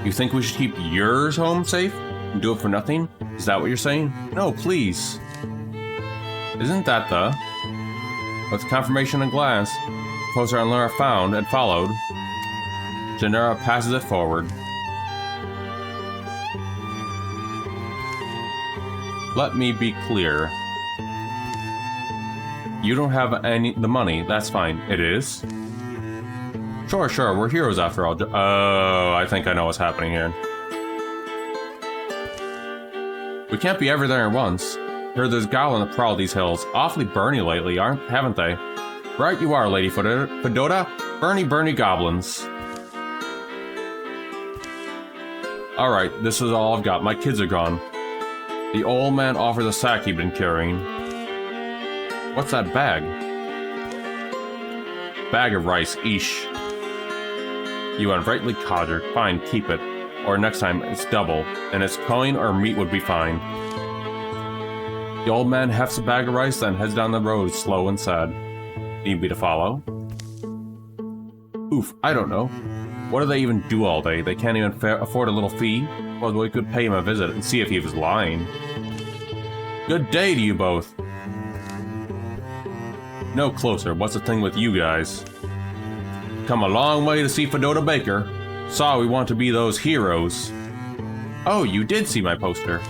You think we should keep yours home safe? And do it for nothing? Is that what you're saying? No, please. Isn't that the... With confirmation and glance, poster and Lara found and followed, Janera passes it forward. Let me be clear. You don't have the money, that's fine. It is? Sure, we're heroes after all. Oh, I think I know what's happening here. We can't be everywhere at once. Heard there's goblin that prowl these hills. Awfully burny lately, haven't they? Right you are, Lady Fedora. Burny goblins. Alright, this is all I've got. My kids are gone. The old man offers a sack he'd been carrying. What's that bag? Bag of rice, eesh. You unrightly codger. Fine, keep it. Or next time, it's double, and it's coin or meat would be fine. The old man hefts a bag of rice, then heads down the road, slow and sad. Need me to follow? Oof, I don't know. What do they even do all day? They can't even afford a little fee? Well, we could pay him a visit and see if he was lying. Good day to you both. No closer, what's the thing with you guys? Come a long way to see Fedora Baker. Saw we want to be those heroes. Oh, you did see my poster.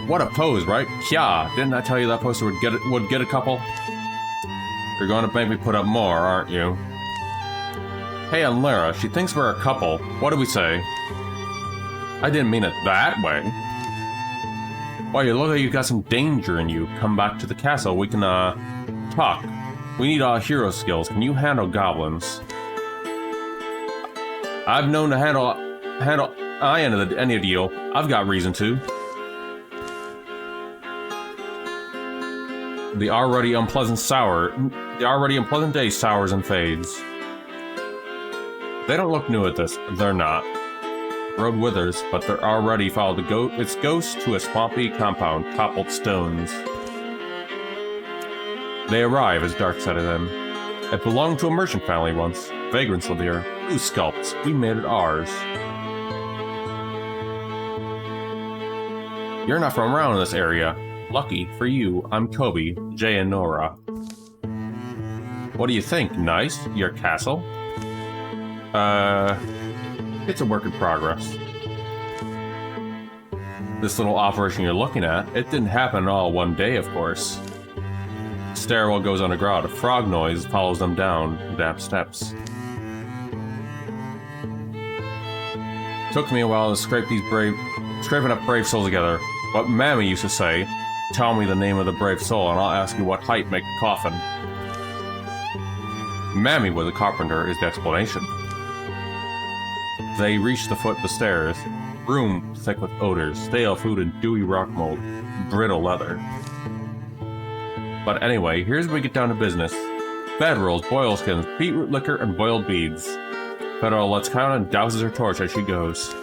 What a pose, right? Yeah, didn't I tell you that poster would get a couple? You're going to make me put up more, aren't you? Hey, I'm Lara. She thinks we're a couple. What do we say? I didn't mean it that way. Why, you look like you got some danger in you. Come back to the castle. We can, talk. We need hero skills. Can you handle goblins? I've known to handle I ended any deal. I've got reason to. The already unpleasant day sours and fades. They don't look new at this. They're not. Road withers, but they're already followed its ghost to a swampy compound, toppled stones. They arrive as dark set in. It belonged to a merchant family once. Vagrants live here. Blue sculpts. We made it ours. You're not from around in this area. Lucky for you, I'm Kobe, Jay, and Nora. What do you think? Nice? Your castle? It's a work in progress. This little operation you're looking at, it didn't happen all one day, of course. Stairwell goes underground. A frog noise follows them down damp steps. Took me a while to scraping up brave souls together. What Mammy used to say, tell me the name of the brave soul and I'll ask you what height make a coffin. Mammy was a carpenter is the explanation. They reached the foot of the stairs. Room thick with odors, stale food and dewy rock mold, brittle leather. But anyway, here's where we get down to business. Bed rolls, boilskins, beetroot liquor, and boiled beads. Federal lets count and douses her torch as she goes.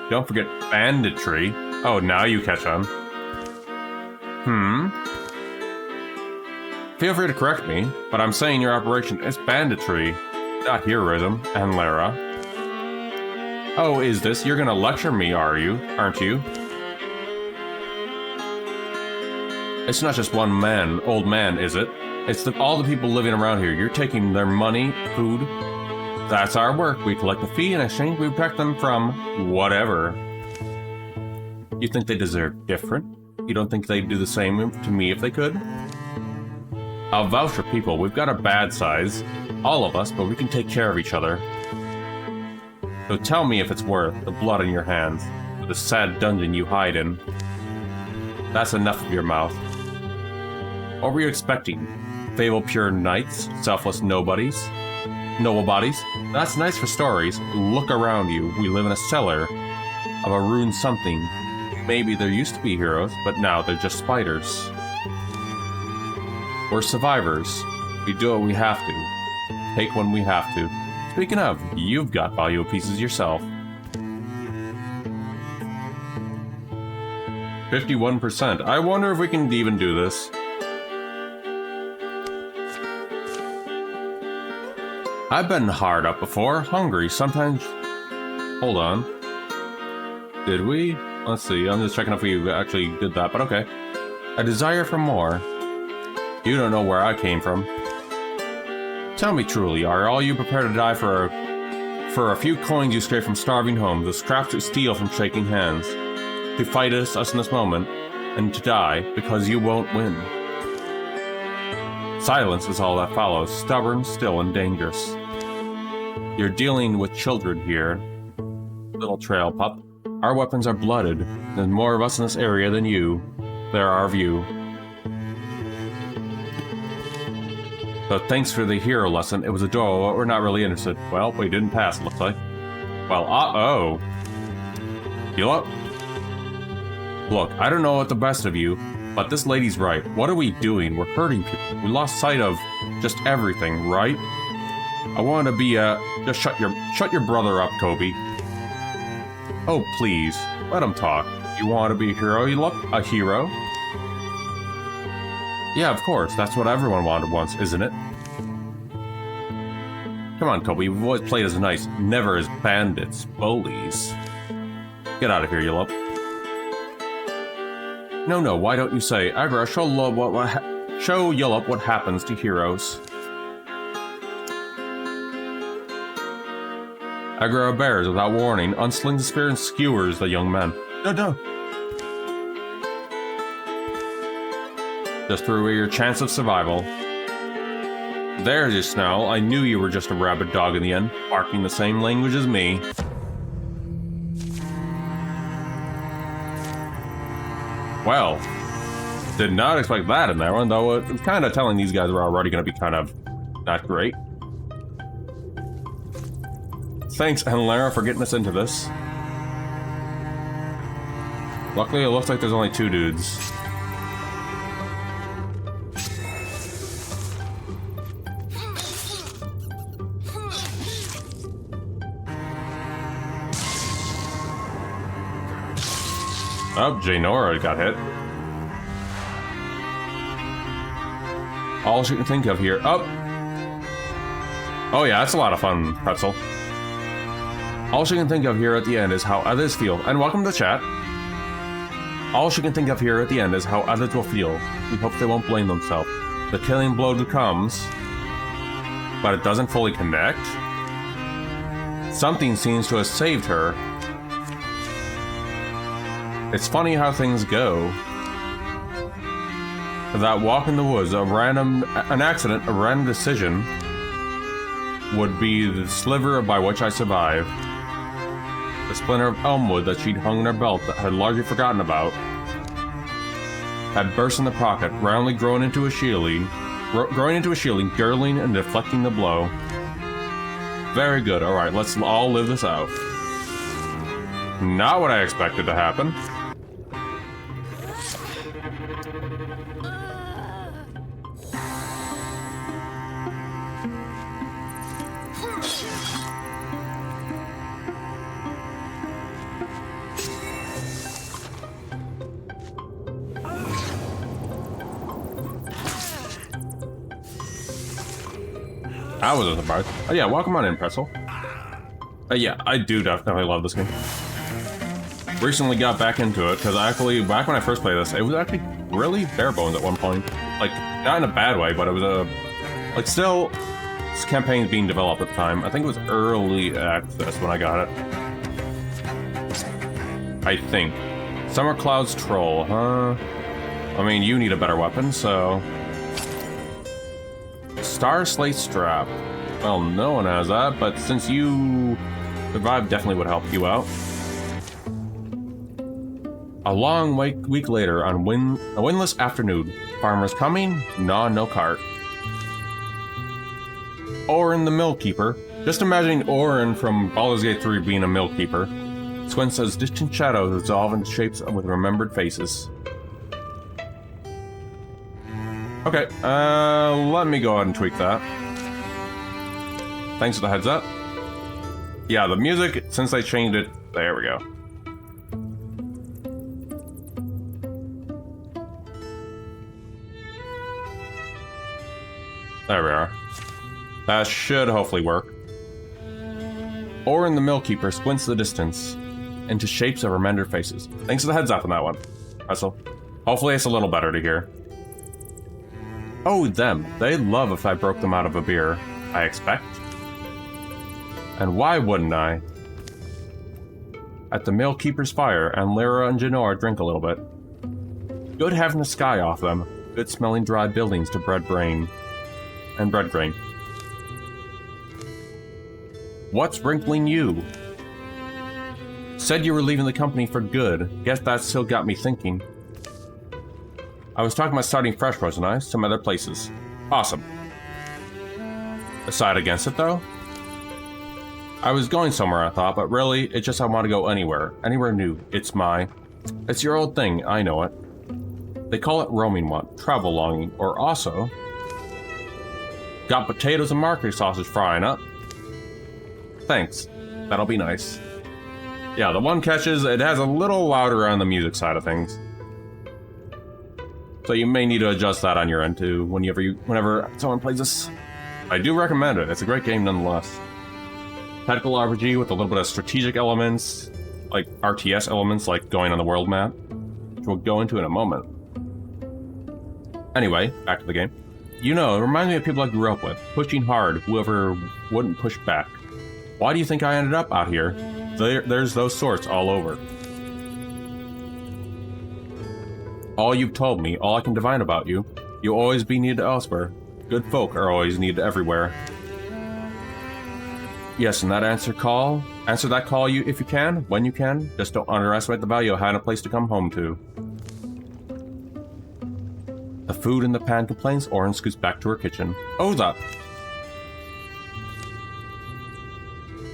Don't forget banditry. Oh, now you catch on. Feel free to correct me, but I'm saying your operation is banditry, not heroism, and Lara. Oh, is this? You're gonna lecture me, aren't you? It's not just one man, old man, is it? It's all the people living around here. You're taking their money, food. That's our work. We collect a fee in exchange. We protect them from whatever. You think they deserve different? You don't think they'd do the same to me if they could? I'll vouch for people. We've got a bad size. All of us, but we can take care of each other. So tell me if it's worth the blood in your hands, or the sad dungeon you hide in. That's enough of your mouth. What were you expecting? Fable pure knights? Selfless nobodies? Noble bodies? That's nice for stories. Look around you. We live in a cellar of a ruined something. Maybe there used to be heroes, but now they're just spiders. We're survivors. We do what we have to. Take when we have to. Speaking of, you've got valuable pieces yourself. 51%. I wonder if we can even do this. I've been hard up before, hungry, sometimes... Hold on. Did we? Let's see, I'm just checking if we actually did that, but okay. A desire for more. You don't know where I came from. Tell me truly, are all you prepared to die for a few coins you scrape from starving homes, the scraps you steal from shaking hands, to fight us in this moment, and to die because you won't win? Silence is all that follows, stubborn, still, and dangerous. You're dealing with children here, little trail pup. Our weapons are blooded. There's more of us in this area than you. They're our view. So thanks for the hero lesson. It was adorable, but we're not really interested. Well, we didn't pass, it looks like. Well, uh-oh. Heal up. Look, I don't know what the best of you, but this lady's right. What are we doing? We're hurting people. We lost sight of just everything, right? I want to be just shut your brother up, Kobe. Oh, please. Let him talk. You want to be a hero? You look a hero? Yeah, of course. That's what everyone wanted once, isn't it? Come on, Kobe. We've always played as nice, never as bandits, bullies. Get out of here, Yulip. No, why don't you say, Agra, show Yulip what happens to heroes. Agra bears without warning, unslings the spear and skewers the young man. No. Just threw away your chance of survival. There's your Snell. I knew you were just a rabid dog in the end, barking the same language as me. Well, did not expect that in that one, though it was kind of telling these guys were already going to be kind of not great. Thanks, and Lara, for getting us into this. Luckily, it looks like there's only 2 dudes. Oh, Jaynora got hit. All she can think of here. Oh! Oh yeah, that's a lot of fun, Pretzel. All she can think of here at the end is how others feel. And welcome to the chat. All she can think of here at the end is how others will feel. We hope they won't blame themselves. The killing blow comes, but it doesn't fully connect. Something seems to have saved her. It's funny how things go. That walk in the woods, an accident, a random decision, would be the sliver by which I survived. The splinter of elmwood that she'd hung in her belt that had largely forgotten about had burst in the pocket, roundly growing into a shielding, girdling and deflecting the blow. Very good. All right, let's all live this out. Not what I expected to happen. I was a surprise. Oh yeah, welcome on in, Pretzel. Yeah, I do definitely love this game. Recently got back into it, because actually, back when I first played this, it was actually really bare bones at one point. Like, not in a bad way, but it was like, still, this campaign being developed at the time. I think it was early access when I got it. I think. Summer Cloud's Troll, huh? I mean, you need a better weapon, so... Star Slate Strap. Well, no one has that, but since you survived, definitely would help you out. A long week later, on a windless afternoon, farmers coming, no cart. Orin the Mill Keeper. Just imagining Orin from Baldur's Gate 3 being a mill keeper. Squints as distant shadows dissolve into shapes with remembered faces. Okay, let me go ahead and tweak that. Thanks for the heads up. Yeah, the music, since they changed it, there we go. There we are. That should hopefully work. Orin the Mill Keeper squints the distance into shapes of remembered faces. Thanks for the heads up on that one, Russell. Hopefully it's a little better to hear. Oh, them. They'd love if I broke them out of a beer, I expect. And why wouldn't I? At the Mill Keeper's fire, and Lyra and Jaynora drink a little bit. Good having the sky off them. Good smelling dry buildings to bread grain. What's wrinkling you? Said you were leaving the company for good. Guess that still got me thinking. I was talking about starting fresh, wasn't I? Some other places. Awesome. Decide against it, though? I was going somewhere, I thought, but really, it's just I want to go anywhere. Anywhere new. It's your old thing, I know it. They call it roaming want, travel longing, or also... Got potatoes and market sausage frying up. Thanks. That'll be nice. Yeah, the one catch is it has a little louder on the music side of things. So you may need to adjust that on your end too, whenever someone plays this. I do recommend it. It's a great game nonetheless. Tactical RPG with a little bit of strategic elements, like RTS elements, like going on the world map, which we'll go into in a moment. Anyway, back to the game. You know, it reminds me of people I grew up with, pushing hard, whoever wouldn't push back. Why do you think I ended up out here? There's those sorts all over. All you've told me, all I can divine about you, you'll always be needed elsewhere. Good folk are always needed everywhere. Yes, and that answer that call you if you can, when you can. Just don't underestimate the value of having a place to come home to. The food in the pan complains, Orin scoots back to her kitchen. Oh, that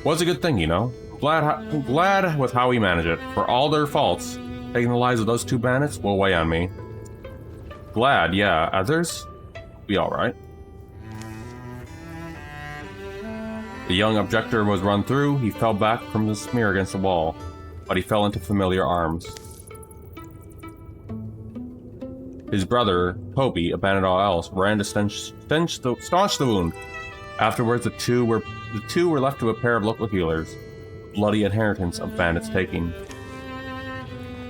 was a good thing, you know. I'm glad with how we manage it. For all their faults, Taking the lives of those 2 bandits will weigh on me. Glad, yeah. Others? Be alright. The young objector was run through. He fell back from the smear against the wall, but he fell into familiar arms. His brother, Toby, abandoned all else, ran to staunch the wound. Afterwards, the two were left to a pair of local healers, bloody inheritance of bandits' taking.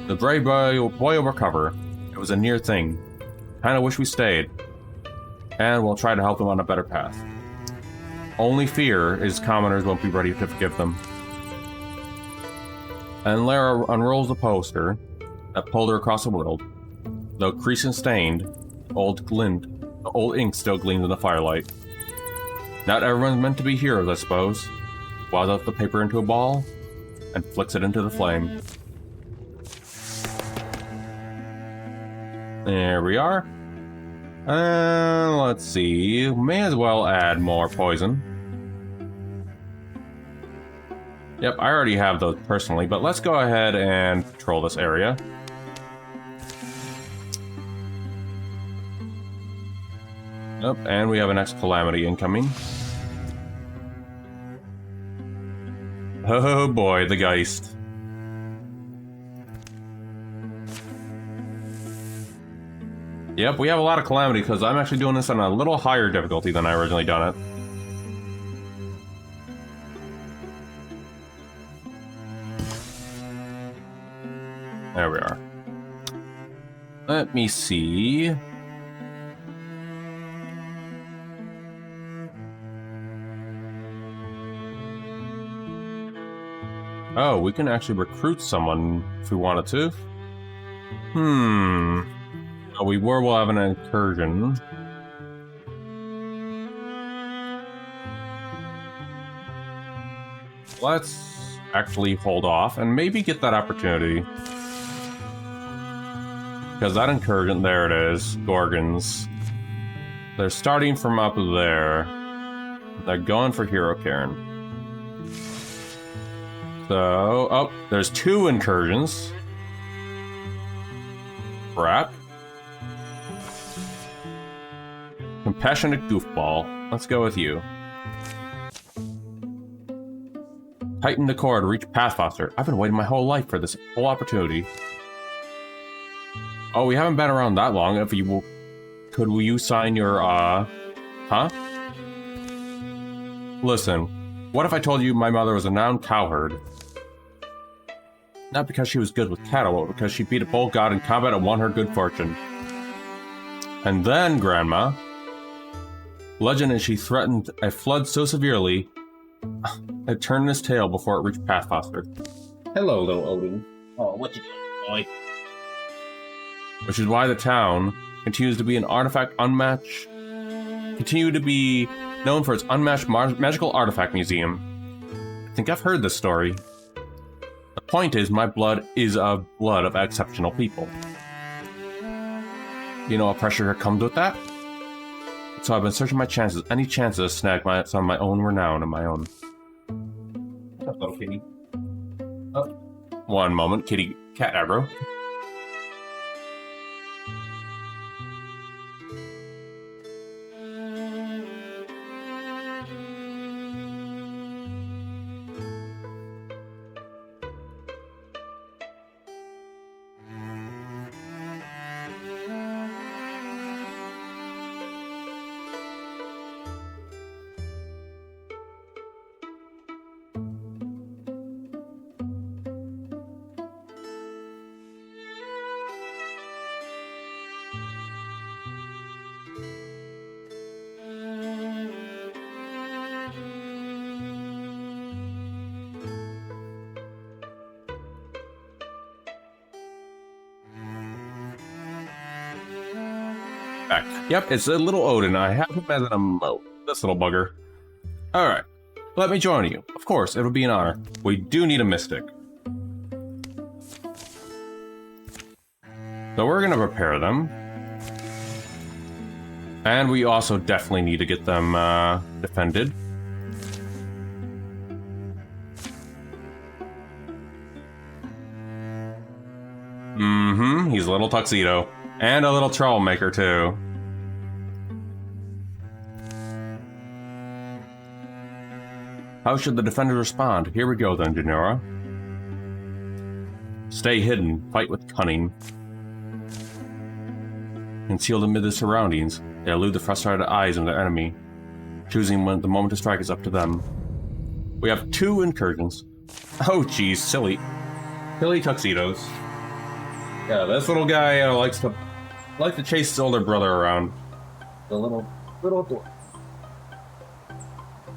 The brave boy will recover. It was a near thing. Kinda wish we stayed. And we'll try to help them on a better path. Only fear is commoners won't be ready to forgive them. And Lara unrolls the poster that pulled her across the world. Though creased and stained, the old ink still gleamed in the firelight. Not everyone's meant to be heroes, I suppose. Wads out the paper into a ball, and flicks it into the flame. There we are. Let's see. May as well add more poison. Yep, I already have those personally, but let's go ahead and patrol this area. Yep, and we have an next calamity incoming. Oh boy, the Geist. Yep, we have a lot of calamity because I'm actually doing this on a little higher difficulty than I originally done it. There we are. Let me see. Oh, we can actually recruit someone if we wanted to. Oh, we will have an incursion. Let's actually hold off and maybe get that opportunity. Because that incursion, there it is, Gorgons. They're starting from up there. They're going for Hero Cairn. So, oh, there's 2 incursions. Crap. Compassionate Goofball. Let's go with you. Tighten the cord, reach Pathfoster. I've been waiting my whole life for this whole opportunity. Oh, we haven't been around that long. If you will, could you sign your, huh? Listen, what if I told you my mother was a renowned cowherd? Not because she was good with cattle, but because she beat a bull god in combat and won her good fortune. And then, Grandma, legend is she threatened a flood so severely, it turned its tail before it reached Pathfoster. Hello, little Odin. Oh, what you doing, boy? Which is why the town continues to be an continue to be known for its unmatched magical artifact museum. I think I've heard this story. The point is, my blood is of blood of exceptional people. You know what pressure comes with that? So I've been searching my chances, any chances to snag some of my own renown and my own. What's up, little kitty? Oh. One moment, kitty cat aggro. Back. Yep, it's a little Odin. I have him as an emote. This little bugger. Alright. Let me join you. Of course, it'll be an honor. We do need a mystic. So we're gonna prepare them. And we also definitely need to get them defended. Mm-hmm, he's a little tuxedo. And a little troublemaker, too. How should the defenders respond? Here we go then, Genera. Stay hidden, fight with cunning. Concealed amid the surroundings, they elude the frustrated eyes of their enemy. Choosing when the moment to strike is up to them. We have 2 incursions. Oh geez, silly tuxedos. Yeah, this little guy likes to chase his older brother around. The little dwarf.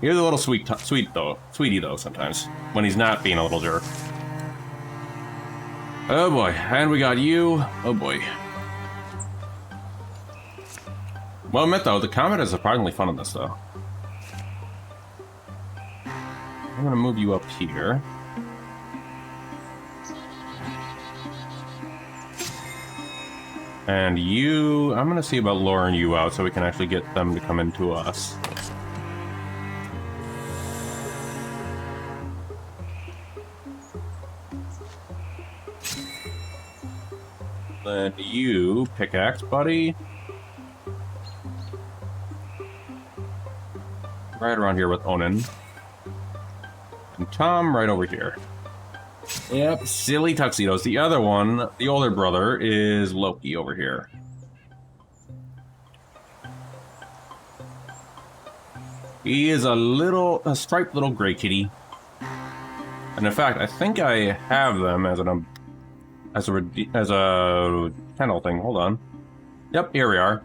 He's a little sweetie though sometimes when he's not being a little jerk. Oh boy, and we got you. Oh boy. Well, admit though, the combat is surprisingly fun in this though. I'm gonna move you up here. And you, I'm gonna see about luring you out so we can actually get them to come into us. Then you, pickaxe buddy. Right around here with Onin. And Tom right over here. Yep, silly tuxedos. The other one, the older brother, is Loki over here. He is a striped little gray kitty. And in fact, I think I have them as a kennel thing. Hold on. Yep, here we are.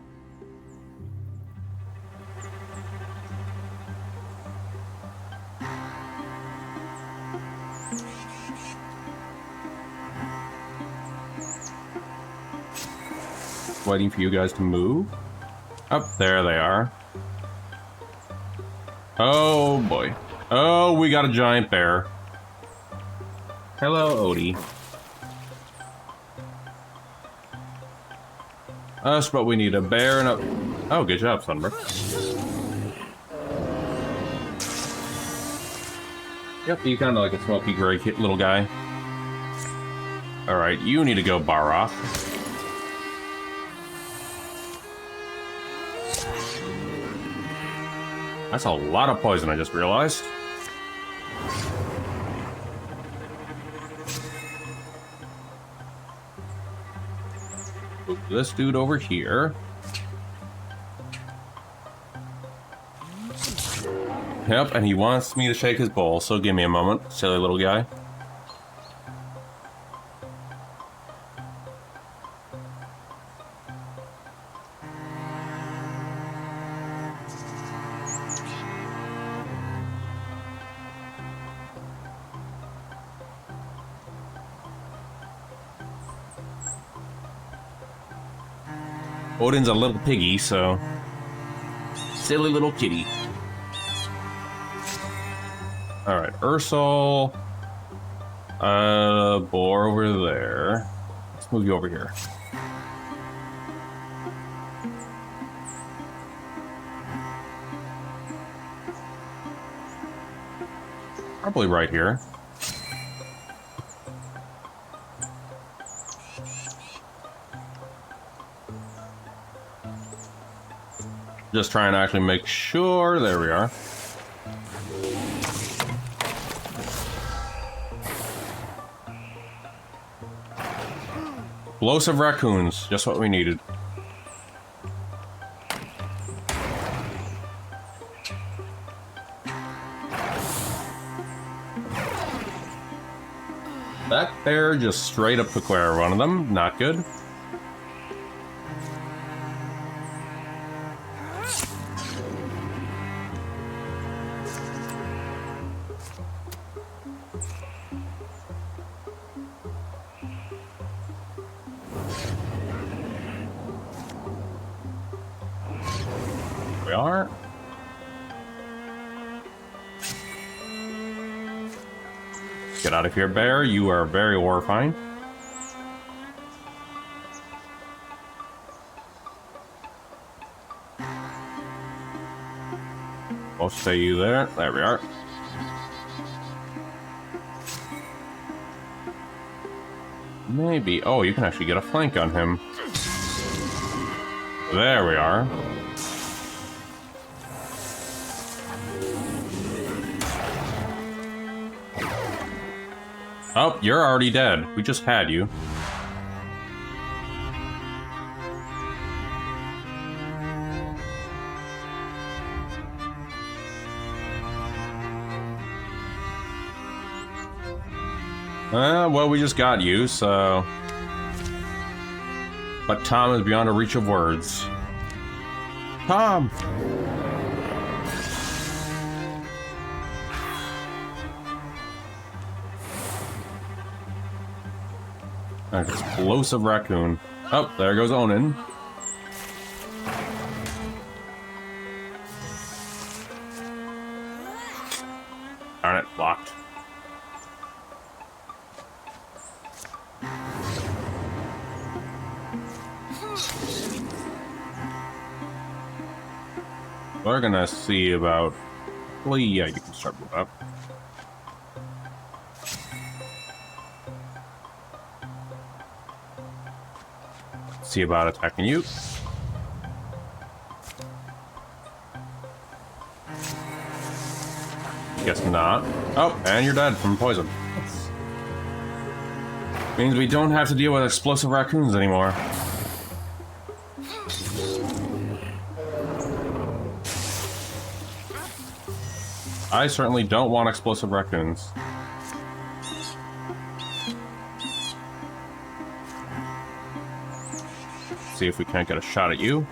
Waiting for you guys to move. Up there they are. Oh boy. Oh, we got a giant bear. Hello, Odie. Us, but we need a bear and a... Oh, good job, Sunbrook. Yep, you kind of like a smoky gray little guy. Alright, you need to go bar off. That's a lot of poison, I just realized. Move this dude over here. Yep, and he wants me to shake his bowl, so give me a moment, silly little guy. Odin's a little piggy, so... Silly little kitty. Alright, Ursol. Boar over there. Let's move you over here. Probably right here. Just trying to actually make sure. There we are. Explosive raccoons, just what we needed. That bear just straight up took care of one of them. Not good. We are. Get out of here, bear. You are very horrifying. I'll stay you there. There we are. Maybe. Oh, you can actually get a flank on him. There we are. Oh, you're already dead. We just had you. Well, we just got you, so... But Tom is beyond a reach of words. Tom! An explosive raccoon. Oh, there goes Onin. Darn it, blocked. We're gonna see about... Well, yeah, you can start with that. See about attacking you. Guess not. Oh, and you're dead from poison. Means we don't have to deal with explosive raccoons anymore. I certainly don't want explosive raccoons. See if we can't get a shot at you.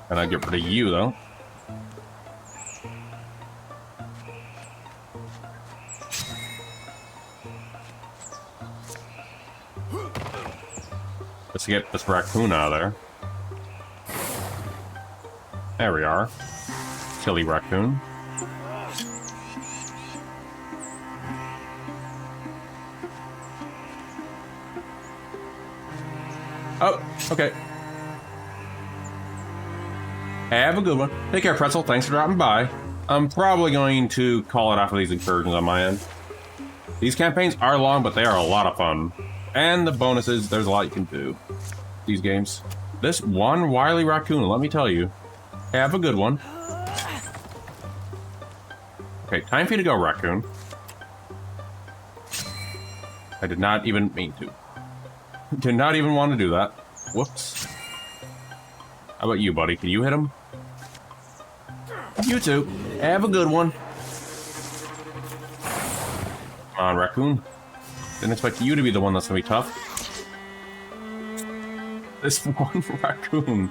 And I get rid of you, though. Let's get this raccoon out of there. There we are. Silly raccoon. Oh, okay. Have a good one. Take care, Pretzel. Thanks for dropping by. I'm probably going to call it after these incursions on my end. These campaigns are long, but they are a lot of fun. And the bonuses, there's a lot you can do. These games. This one wily raccoon, let me tell you. Have a good one. Okay, time for you to go, raccoon. I did not even mean to. Did not even want to do that. Whoops. How about you, buddy? Can you hit him? You too. Have a good one. Come on, raccoon. Didn't expect you to be the one that's gonna be tough. This one raccoon.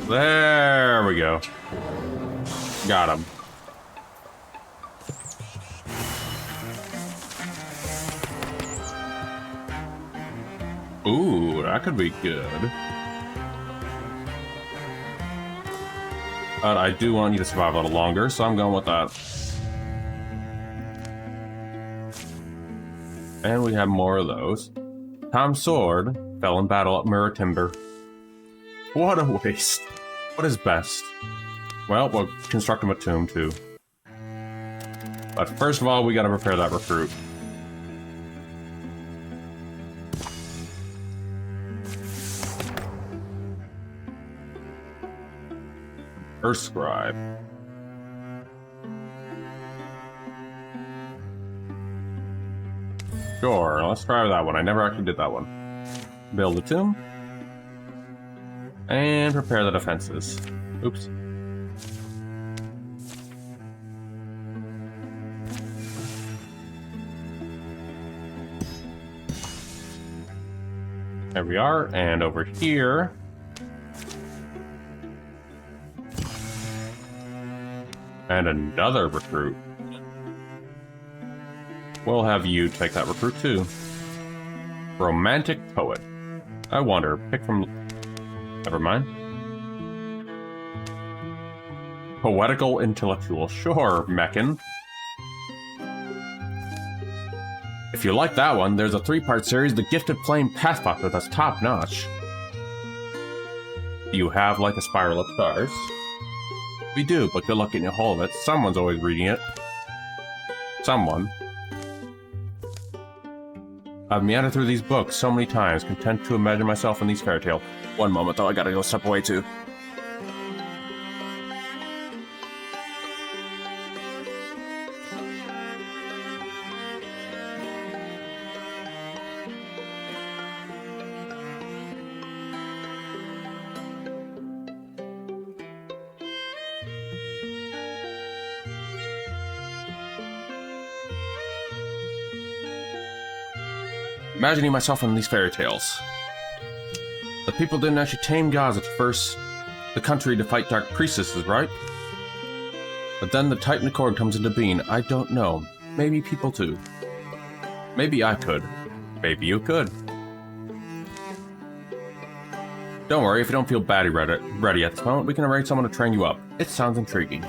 There we go. Got him. Ooh, that could be good. But I do want you to survive a little longer, so I'm going with that. And we have more of those. Tom's sword fell in battle at Mirror Timber. What a waste. What is best? Well, we'll construct him a tomb, too. But first of all, we gotta prepare that recruit. Earth Scribe. Sure, let's try that one. I never actually did that one. Build a tomb. And prepare the defenses. Oops. There we are, and over here... And another recruit. We'll have you take that recruit too. Romantic poet. I wonder, pick from... Never mind. Poetical intellectual. Sure, Meccan. If you like that one, there's a 3-part series, The Gifted Flame Pathfinder, that's top-notch. Do you have, like, a spiral of stars? We do, but good luck getting a hold of it. Someone's always reading it. Someone. I've meandered through these books so many times, content to imagine myself in these fairy tales. One moment, though, I gotta go step away, too. Imagining myself in these fairy tales. The people didn't actually tame gods at first the country to fight dark priestesses, right? But then the Titan Accord comes into being. I don't know. Maybe people too. Maybe I could. Maybe you could. Don't worry, if you don't feel batty ready at this moment, we can arrange someone to train you up. It sounds intriguing.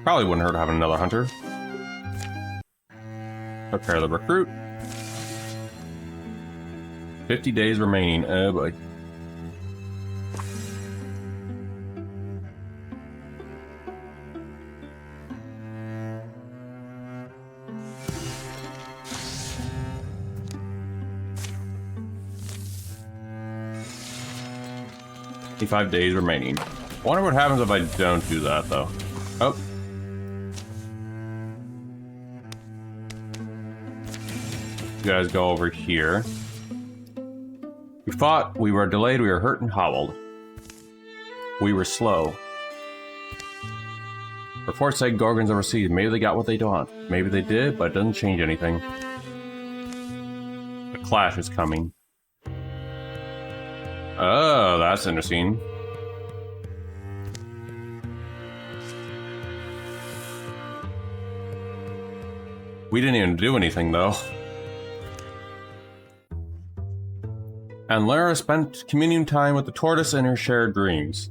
Probably wouldn't hurt having another hunter. Prepare the recruit. 50 days remaining. Oh boy. $55 days remaining. Wonder what happens if I don't do that though. Oh. You guys go over here. We fought, we were delayed, we were hurt and hobbled. We were slow. Reports say Gorgons overseas. Maybe they got what they want. Maybe they did, but it doesn't change anything. The clash is coming. Oh, that's interesting. We didn't even do anything, though. And Lara spent communion time with the tortoise in her shared dreams.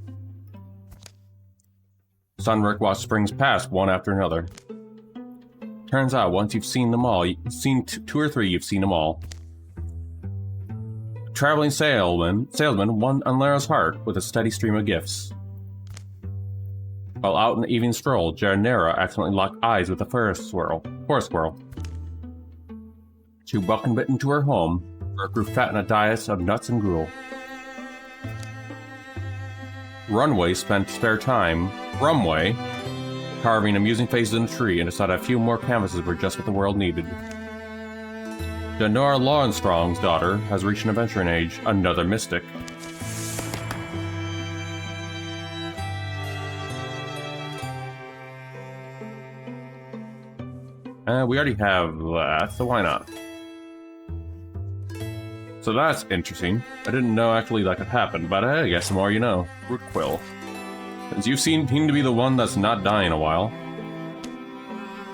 Sunrick watched springs pass one after another. Turns out, once you've seen them all, you've seen 2 or 3, you've seen them all. A traveling salesman won on Lara's heart with a steady stream of gifts. While out in the evening stroll, Janera accidentally locked eyes with a forest squirrel. She welcomed it into her home, where it grew fat on a diet of nuts and gruel. Rumway spent spare time carving amusing faces in the tree and decided a few more canvases were just what the world needed. Janora Lawrenstrong's daughter has reached an adventuring age, another mystic. We already have that, so why not? So that's interesting. I didn't know actually that could happen, but I guess the more you know. Root Quill. Since you seem to be the one that's not dying a while.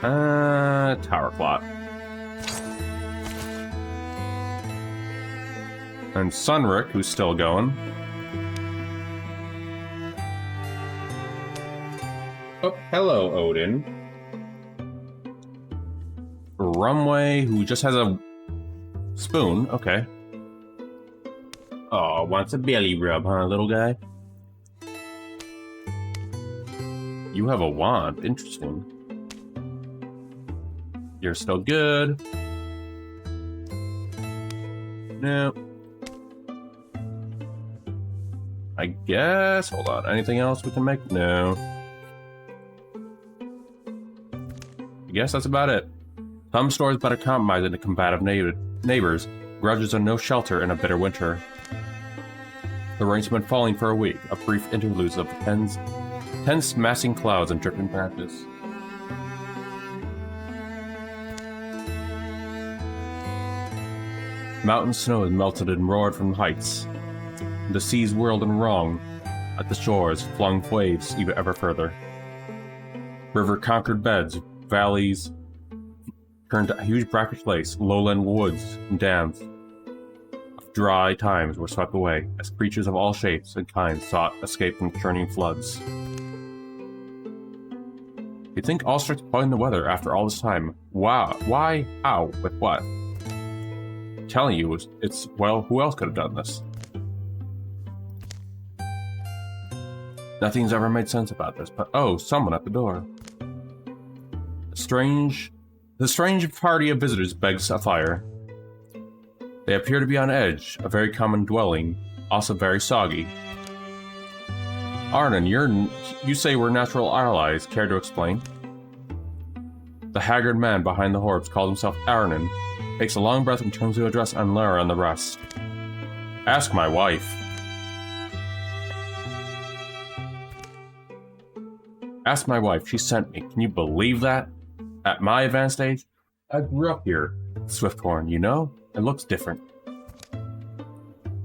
Tower Plot. And Sunrick, who's still going. Oh, hello, Odin. Rumway, who just has a spoon. Okay. Oh, wants a belly rub, huh, little guy? You have a wand. Interesting. You're still good. No. I guess. Hold on. Anything else we can make? No. I guess that's about it. Some stores better compromise into combative neighbors. Grudges are no shelter in a bitter winter. The rain's been falling for a week, a brief interlude of tense massing clouds and dripping branches. Mountain snow has melted and roared from the heights. The seas whirled and wrung at the shores, flung waves even ever further. River conquered beds, valleys turned to huge brackish lakes, lowland woods and dams. Dry times were swept away as creatures of all shapes and kinds sought escape from churning floods. You'd think Ulstrich's playing the weather after all this time. Wow. Why? How? With what? I'm telling you, it's, well, who else could have done this? Nothing's ever made sense about this, but oh, someone at the door. The strange party of visitors begs a fire. They appear to be on edge, a very common dwelling, also very soggy. Arnon, you say we're natural allies. Care to explain? The haggard man behind the horse calls himself Arnon, takes a long breath and turns to address Anlara and the rest. Ask my wife. Ask my wife, she sent me. Can you believe that? At my advanced age? I grew up here. Swifthorn, you know? It looks different.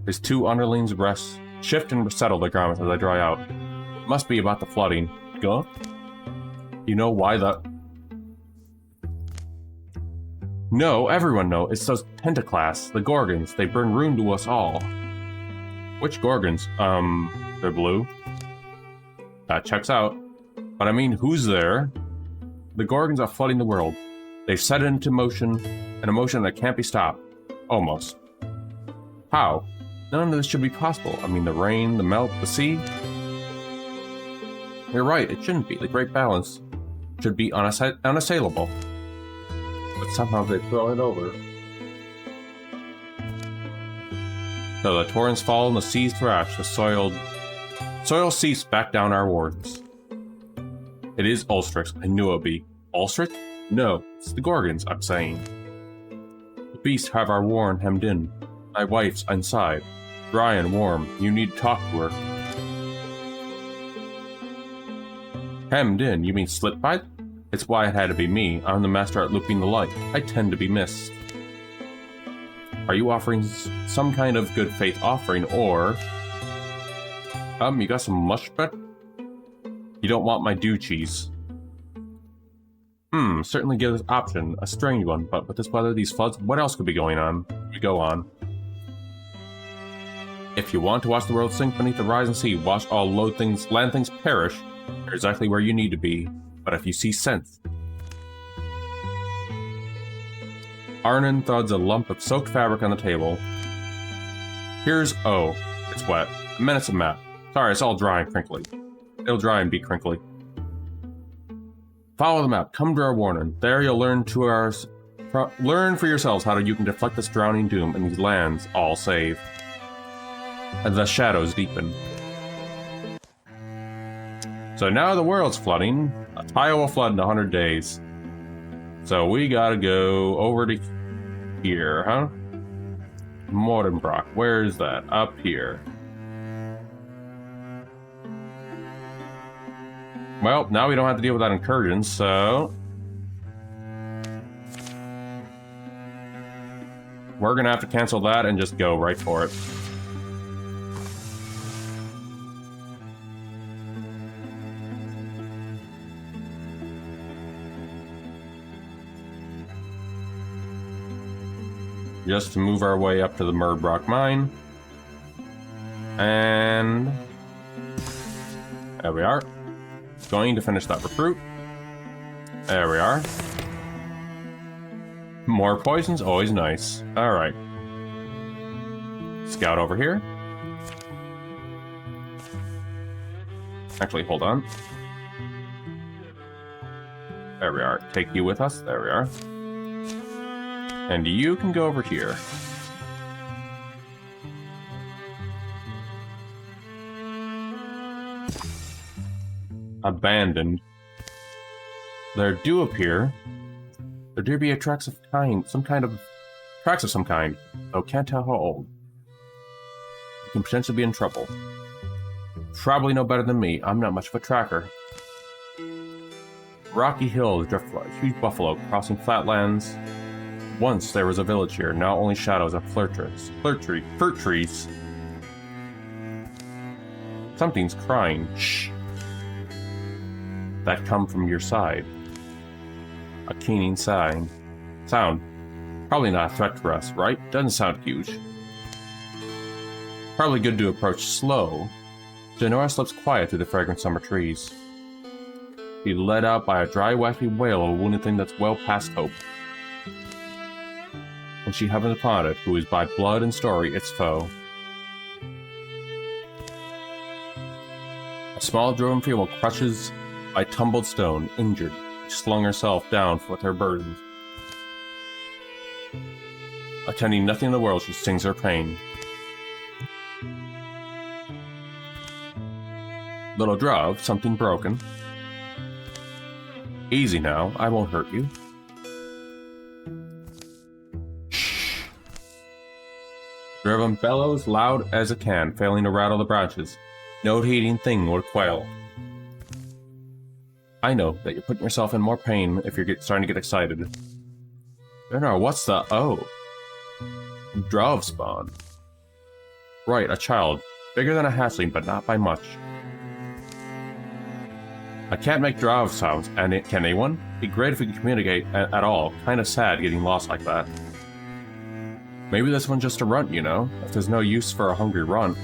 His two underlings rest, shift and settle their garments as they dry out. Must be about the flooding. Go? You know why the... No, everyone knows. It's those Pentaclasts, the Gorgons. They bring ruin to us all. Which Gorgons? They're blue. That checks out. But I mean, who's there? The Gorgons are flooding the world. They've set it into motion, an emotion that can't be stopped. Almost. How? None of this should be possible. I mean, the rain, the melt, the sea. You're right, it shouldn't be. The great balance should be unassailable. But somehow they throw it over. So the torrents fall and the seas thrash, the soil seeps back down our wards. It is Ulstrich. I knew it would be. Ulstrich? No, it's the Gorgons, I'm saying. The beasts have our warren hemmed in. My wife's inside. Dry and warm. You need to talk to her. Hemmed in? You mean slit by? It's why it had to be me. I'm the master at looping the light. I tend to be missed. Are you offering some kind of good faith offering, or... you got some mush bread? You don't want my dew cheese. Certainly give this option. A strange one, but with this weather, these floods, what else could be going on? We go on. If you want to watch the world sink beneath the rising sea, watch all land things perish, you're exactly where you need to be. But if you see sense... Arnon thuds a lump of soaked fabric on the table. Here's... Oh, it's wet. And then it's a map. Sorry, it's all dry and crinkly. It'll dry and be crinkly. Follow the map. Come to our warning. There you'll learn for yourselves how you can deflect this drowning doom in these lands, all save. And the shadows deepen. So now the world's flooding. Ohio will flood in 100 days. So we gotta go over to here, huh? Mordenbrock. Where is that? Up here. Well, now we don't have to deal with that incursion, so... We're gonna have to cancel that and just go right for it. Just to move our way up to the Murdbrock mine. And... there we are. Going to finish that recruit. There we are. More poisons, always nice. Alright. Scout over here. Actually, hold on. There we are. Take you with us. There we are. And you can go over here. Abandoned. There do appear to be tracks of some kind, though can't tell how old. You can potentially be in trouble. Probably no better than me. I'm not much of a tracker. Rocky hills drift like a huge buffalo crossing flatlands. Once there was a village here, now only shadows and fir trees. Something's crying. Shh. That come from your side. A keening sound. Probably not a threat for us, right? Doesn't sound huge. Probably good to approach slow. Genora slips quiet through the fragrant summer trees. be led out by a dry, wacky wail of a wounded thing that's well past hope. And she happens upon it, who is by blood and story its foe. A small driven female crushes by tumbled stone, injured, she slung herself down with her burden. Attending nothing in the world, she sings her pain. Little Drove, something broken. Easy now, I won't hurt you. Shh. Driven bellows loud as it can, failing to rattle the branches. No heeding thing would quail. I know that you're putting yourself in more pain if you're starting to get excited. No, what's the oh? Drove spawn. Right, a child. Bigger than a hatchling, but not by much. I can't make Drove sounds, and can anyone? Be great if we could communicate at all. Kinda sad getting lost like that. Maybe this one's just a runt, you know? If there's no use for a hungry runt.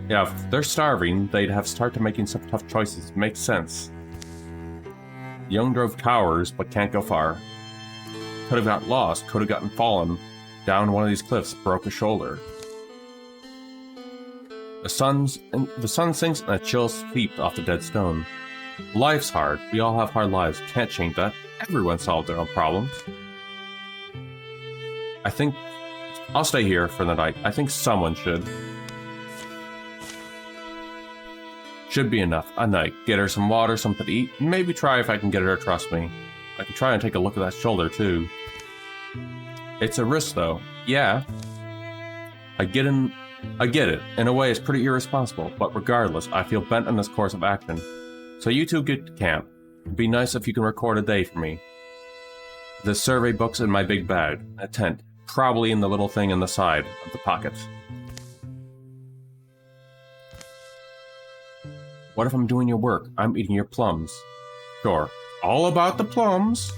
Yeah, if they're starving, they'd have started making some tough choices. Makes sense. Young Drove cowers, but can't go far. Could have got lost, could have gotten fallen down one of these cliffs, broke a shoulder. The sun sinks and a chill seeps off the dead stone. Life's hard. We all have hard lives. Can't change that. Everyone solves their own problems. I think I'll stay here for the night. I think someone should. Should be enough. A night. Get her some water, something to eat. Maybe try if I can get her to trust me. I can try and take a look at that shoulder, too. It's a risk, though. Yeah. I get it. In a way, it's pretty irresponsible, but regardless, I feel bent on this course of action. So you two get to camp. It'd be nice if you can record a day for me. The survey book's in my big bag. A tent. Probably in the little thing in the side of the pocket. What if I'm doing your work? I'm eating your plums. Sure. All about the plums.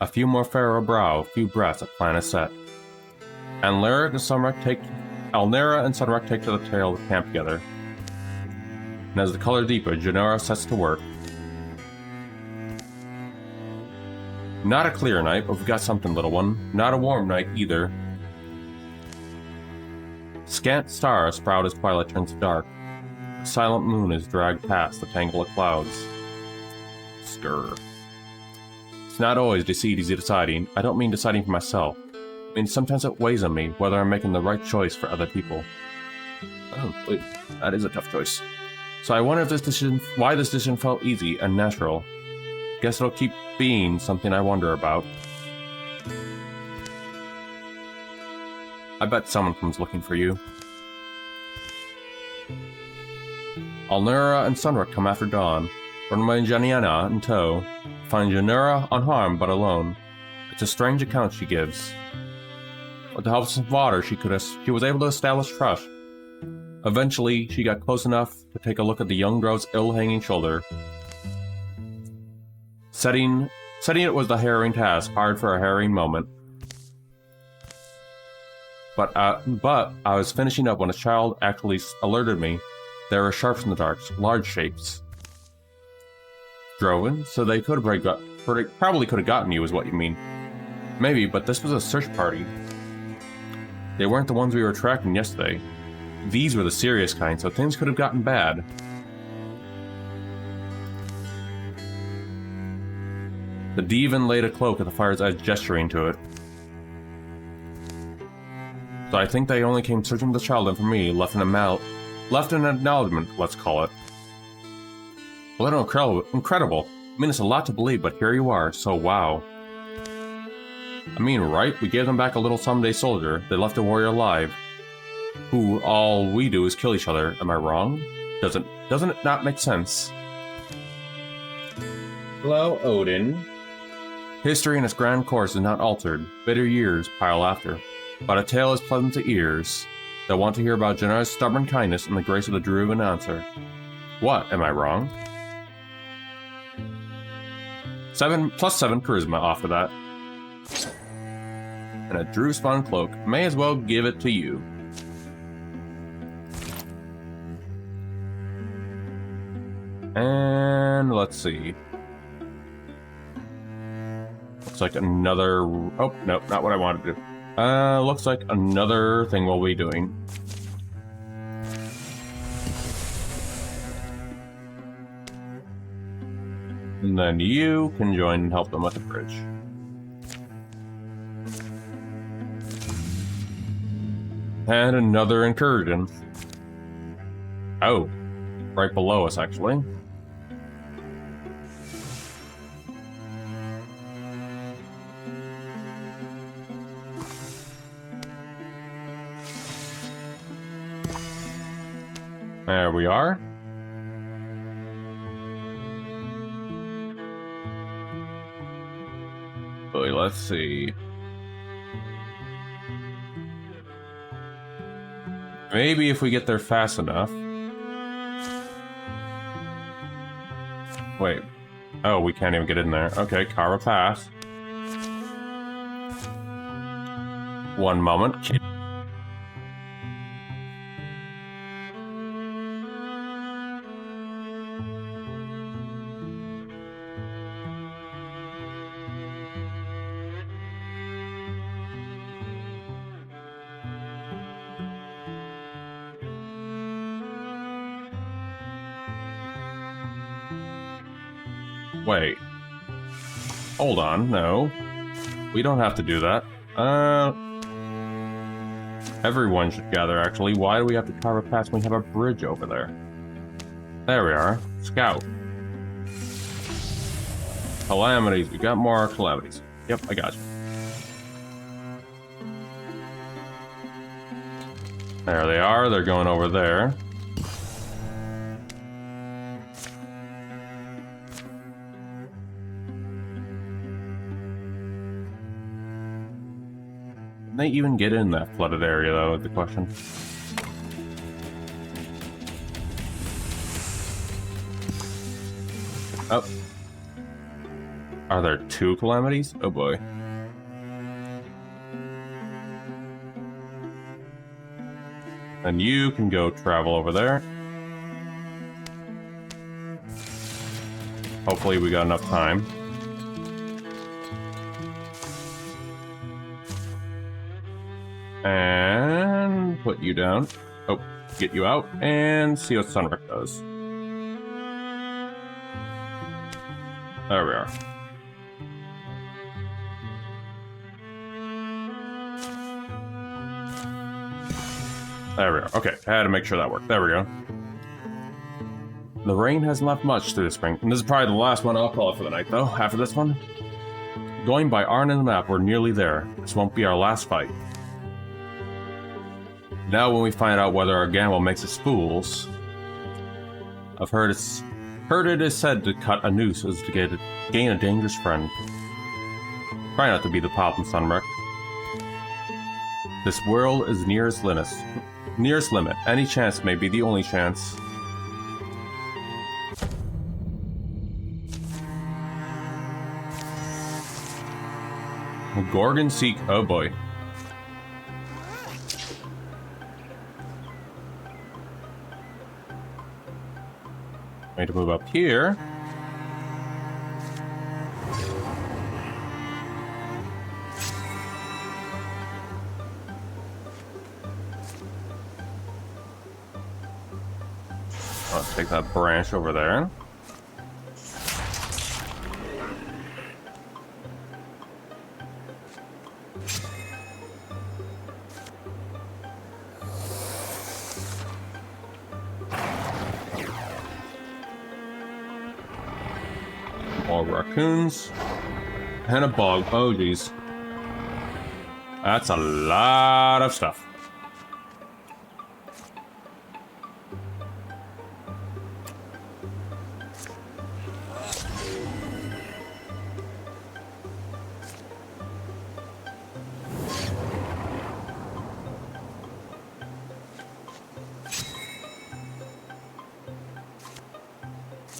A few more furrow brow, a few breaths, a plan is set. Alnera and Sunrock take to the tail of the camp together. And as the color deepens, Janora sets to work. Not a clear night, but we've got something, little one. Not a warm night, either. Scant stars sprout as twilight turns to dark. The silent moon is dragged past the tangle of clouds. Stir. It's not always easy deciding. I don't mean deciding for myself. I mean, sometimes it weighs on me whether I'm making the right choice for other people. Oh, wait, that is a tough choice. So I wonder if why this decision felt easy and natural. Guess it'll keep being something I wonder about. I bet someone comes looking for you. Alnera and Sunrock come after dawn, Runaway Janiana in tow, find Janura unharmed but alone. It's a strange account she gives. With the help of some water, she was able to establish trust. Eventually, she got close enough to take a look at the young Drove's ill-hanging shoulder. Setting it was the harrowing task, hard for a harrowing moment. But I was finishing up when a child actually alerted me. There were sharps in the dark, large shapes. Droven, so they probably could have gotten you, is what you mean. Maybe, but this was a search party. They weren't the ones we were tracking yesterday. These were the serious kind, so things could have gotten bad. The Devon laid a cloak at the fire's edge, gesturing to it. So I think they only came searching for the child and for me, left an acknowledgement, let's call it. Well, that's incredible. I mean, it's a lot to believe, but here you are, so wow. I mean, right? We gave them back a little someday soldier. They left a warrior alive. Who all we do is kill each other. Am I wrong? Doesn't it not make sense? Hello, Odin. History in its grand course is not altered. Bitter years pile after. But a tale is pleasant to ears that want to hear about Janara's stubborn kindness and the grace of the Druid announcer. What? Am I wrong? +7 charisma off of that. And a Drew spawn cloak. May as well give it to you. And let's see. Looks like another... Oh, no, not what I wanted to do. Looks like another thing we'll be doing. And then you can join and help them with the bridge. And another incursion. Oh, right below us, actually. There we are. Wait, let's see. Maybe if we get there fast enough. Wait. Oh, we can't even get in there. Okay, Kara pass. One moment. Wait. Hold on, no. We don't have to do that. Everyone should gather, actually. Why do we have to carve a path when we have a bridge over there? There we are. Scout. Calamities. We got more calamities. Yep, I got you. There they are. They're going over there. They even get in that flooded area, though, is the question. Oh. Are there two calamities? Oh boy. And you can go travel over there. Hopefully we got enough time. And put you down. Oh, get you out and see what Sunrick does. There we are. There we are. Okay, I had to make sure that worked. There we go. The rain hasn't left much through the spring, and this is probably the last one I'll call it for the night, though, after this one. Going by Arn and the map, we're nearly there. This won't be our last fight. Now when we find out whether our gamble makes us fools, I've heard it is said to cut a noose is to gain a dangerous friend. Try not to be the problem, Sunrick. This world is nearest limit. Any chance may be the only chance. Gorgon Seek, oh boy. Going to move up here. Let's take that branch over there. More raccoons. And a bog. Oh, geez. That's a lot of stuff.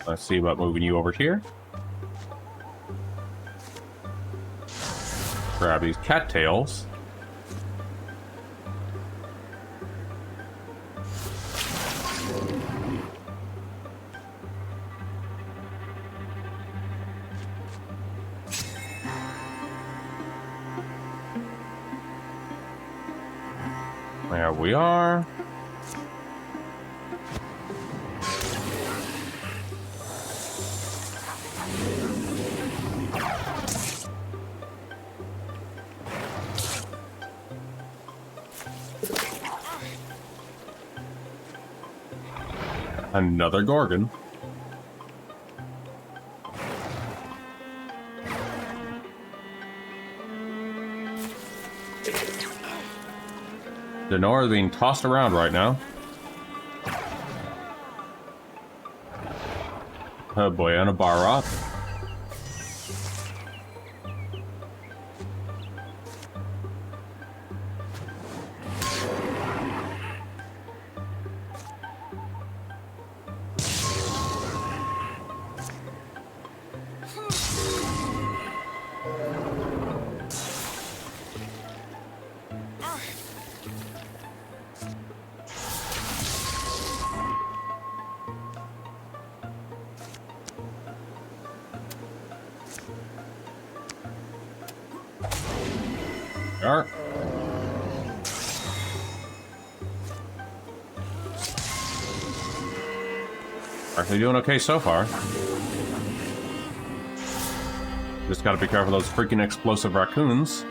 Let's see about moving you over here. Grab these cattails. There we are. Another Gorgon. Denora is being tossed around right now. Oh boy, and a Barroth. Are. Actually doing okay so far. Just gotta be careful of those freaking explosive raccoons.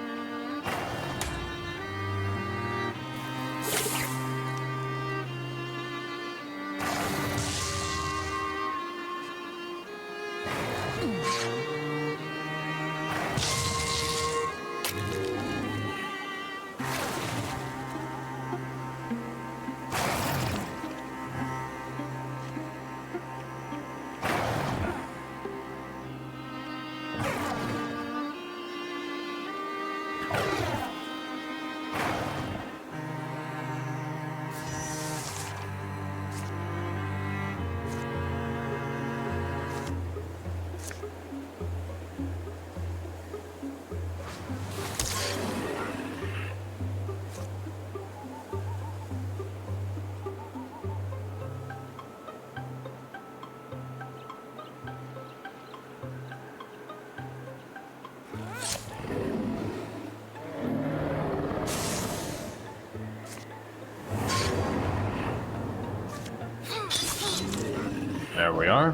There we are.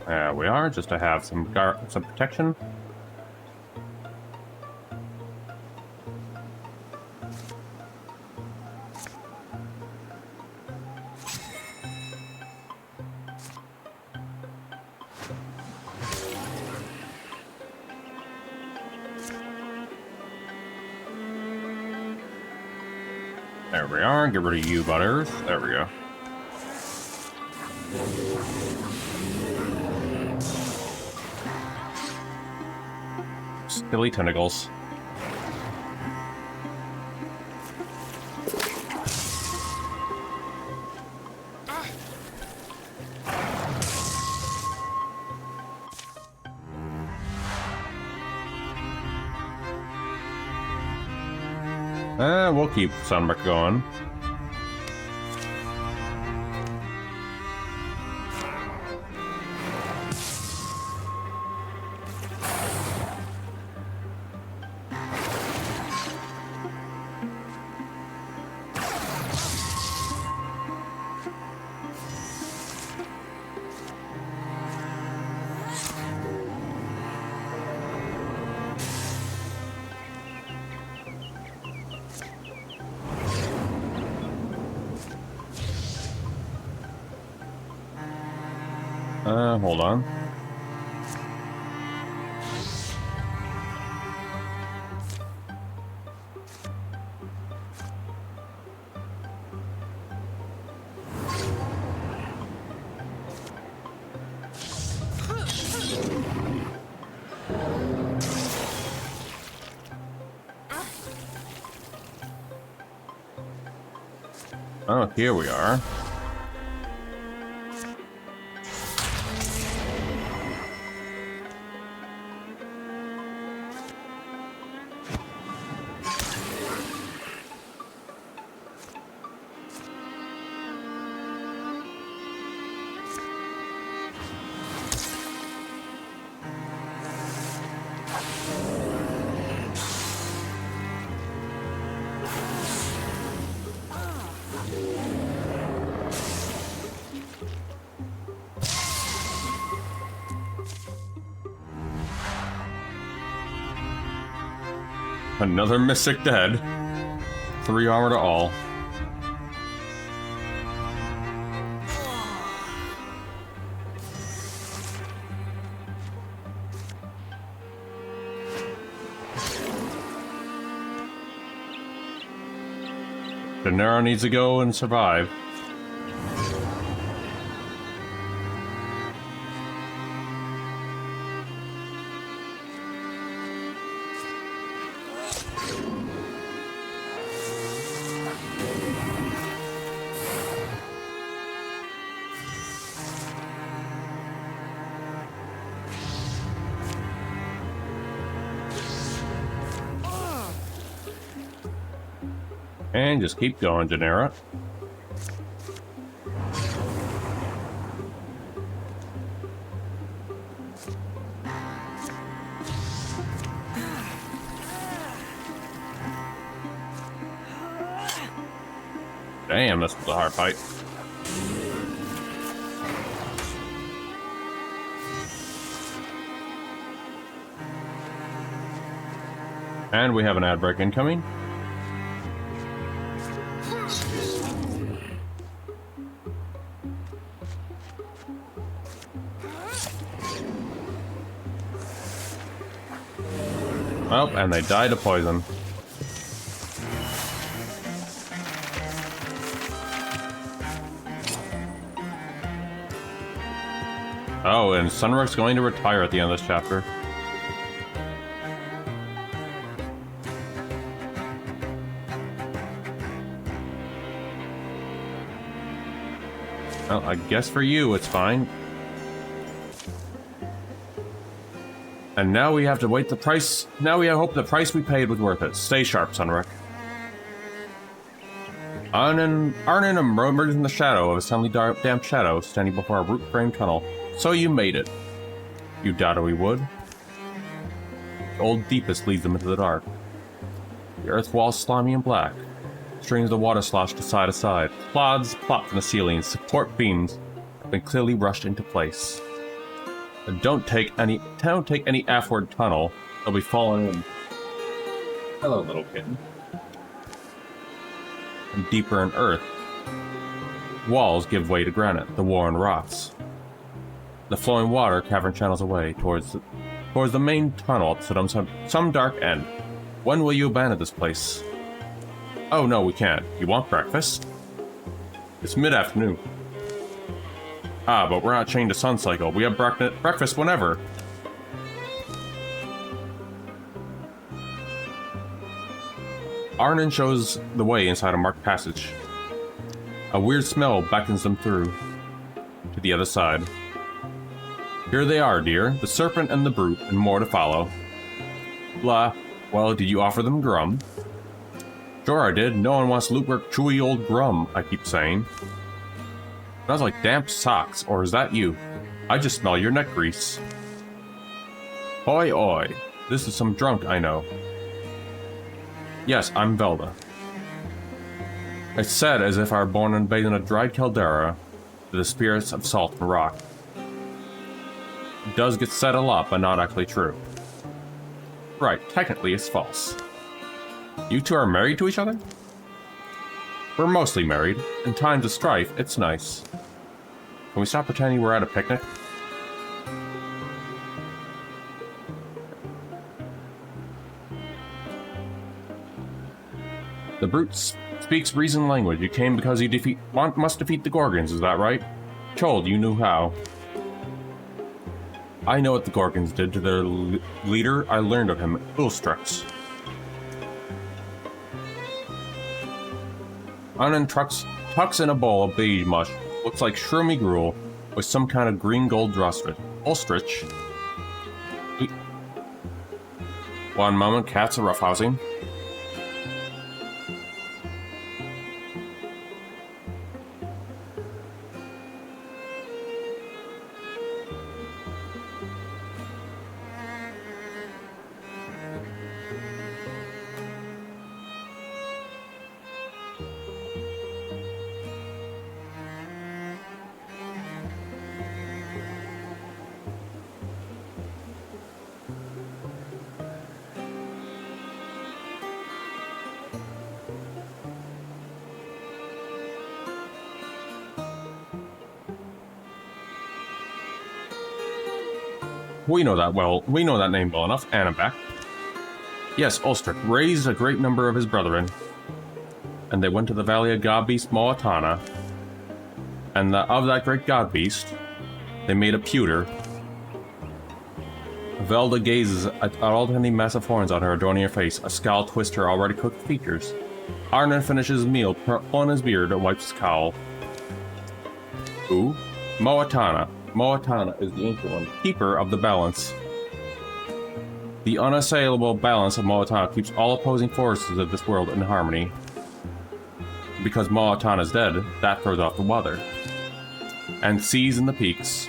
There we are, just to have some protection. There we are. Get rid of you, Butters. There we go. Silly tentacles. We'll keep Sunbreak going. Hold on. Oh, here we are. Another Mystic dead. 3 armor to all. Daenerys needs to go and survive. And just keep going, Daenerys. Damn, this was a hard fight. And we have an ad break incoming. Oh, and they died of poison. Oh, and Sunrook's going to retire at the end of this chapter. Well, I guess for you, it's fine. And now we have to wait the price. Now we hope the price we paid was worth it. Stay sharp, Sunrook. Arnon emerged in the shadow of a suddenly damp shadow, standing before a root-framed tunnel. So you made it. You doubted we would. The old deepest leads them into the dark. The earth walls slimy and black. Streams of water slosh to side. Clods plop from the ceiling. Support beams have been clearly rushed into place. And don't take any athward tunnel. They'll be falling in. Hello, little kitten. And deeper in earth. Walls give way to granite, the worn rocks. The flowing water cavern channels away towards the main tunnel to some dark end. When will you abandon this place? Oh no, we can't. You want breakfast? It's mid-afternoon. Ah, but we're not chained to Sun Cycle. We have breakfast whenever. Arnon shows the way inside a marked passage. A weird smell beckons them through to the other side. Here they are, dear. The serpent and the brute, and more to follow. Blah. Well, did you offer them grum? Sure I did. No one wants loot-work chewy old grum, I keep saying. Smells like damp socks, or is that you? I just smell your neck grease. Oi, oi. This is some drunk, I know. Yes, I'm Velda. It's said as if I were born and bathed in a dried caldera with the spirits of salt and rock. It does get said a lot, but not actually true. Right, technically it's false. You two are married to each other? We're mostly married. In times of strife, it's nice. Can we stop pretending we're at a picnic? The brute speaks reason language. You came because you must defeat the Gorgons, is that right? Told you knew how. I know what the Gorgons did to their leader. I learned of him at Ulstrux. Arnon tucks in a bowl of beige mush. Looks like shroomy gruel with some kind of green gold ostrich. One moment, cats are roughhousing. we know that well. We know that name well enough. And I'm back. Yes, Ulster raised a great number of his brethren, and they went to the valley of god beast Moatana. And of that great god beast, they made a pewter. Velda gazes at all the massive horns on her, adorning her face. A scowl twists her already cooked features. Arnon finishes his meal, pulling his beard, and wipes his cowl. Who? Moatana. Moatana is the ancient one, keeper of the balance. The unassailable balance of Moatana keeps all opposing forces of this world in harmony. Because Moatana is dead, that throws off the weather. And seas in the peaks.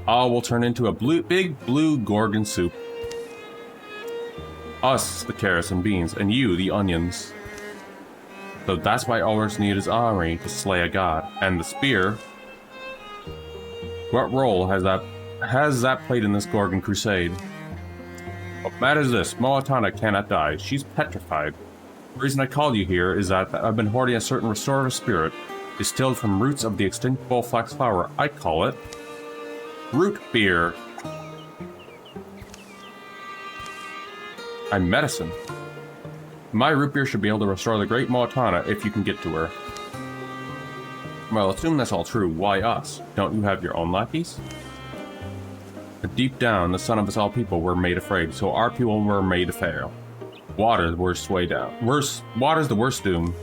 All will turn into a big blue Gorgon soup. Us, the carrots and beans, and you, the onions. So that's why Ulrich needed his army to slay a god. And the spear. What role has that played in this Gorgon crusade? What matters is this: Moatana cannot die. She's petrified. The reason I called you here is that I've been hoarding a certain restorative spirit, distilled from roots of the extinct bullflax flower. I call it root beer. And medicine. My root beer should be able to restore the great Moatana if you can get to her. Well, assume that's all true. Why us? Don't you have your own lackeys? But deep down, the son of us all people were made afraid, so our people were made to fail. Water's the worst way down. Water's the worst doom.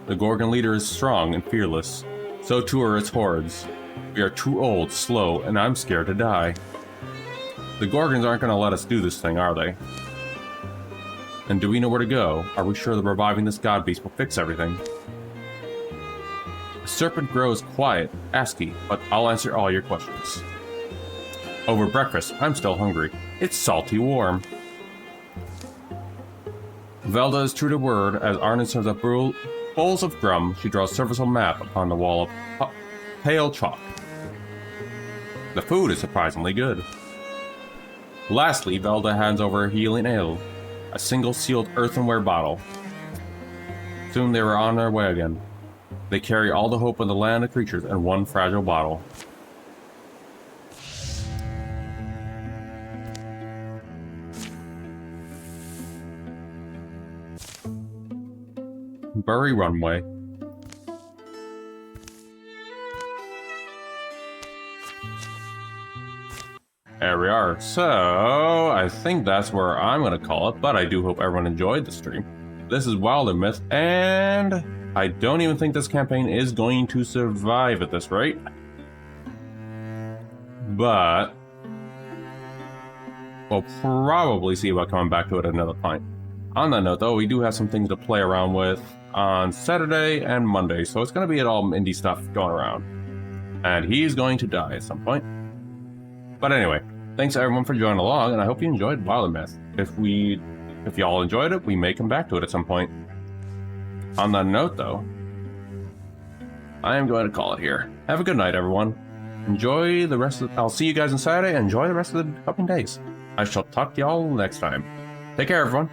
The Gorgon leader is strong and fearless. So too are its hordes. We are too old, slow, and I'm scared to die. The Gorgons aren't going to let us do this thing, are they? And do we know where to go? Are we sure that reviving this god beast will fix everything? The serpent grows quiet, ASCII, but I'll answer all your questions. Over breakfast, I'm still hungry. It's salty warm. Velda is true to word. As Arnon serves up bowls of drum, she draws a serviceable map upon the wall of pale chalk. The food is surprisingly good. Lastly, Velda hands over a healing ale, a single sealed earthenware bottle. Soon they were on their way again. They carry all the hope of the land of creatures in one fragile bottle. Bury Runway. There we are. So, I think that's where I'm going to call it, but I do hope everyone enjoyed the stream. This is Wildermyth, and I don't even think this campaign is going to survive at this rate. But we'll probably see about coming back to it at another point. On that note, though, we do have some things to play around with on Saturday and Monday, so it's going to be all indie stuff going around. And he's going to die at some point. But anyway, thanks everyone for joining along, and I hope you enjoyed Wildermyth. If y'all enjoyed it, we may come back to it at some point. On that note, though, I am going to call it here. Have a good night, everyone. Enjoy the rest of I'll see you guys on Saturday, and enjoy the rest of the coming days. I shall talk to y'all next time. Take care, everyone.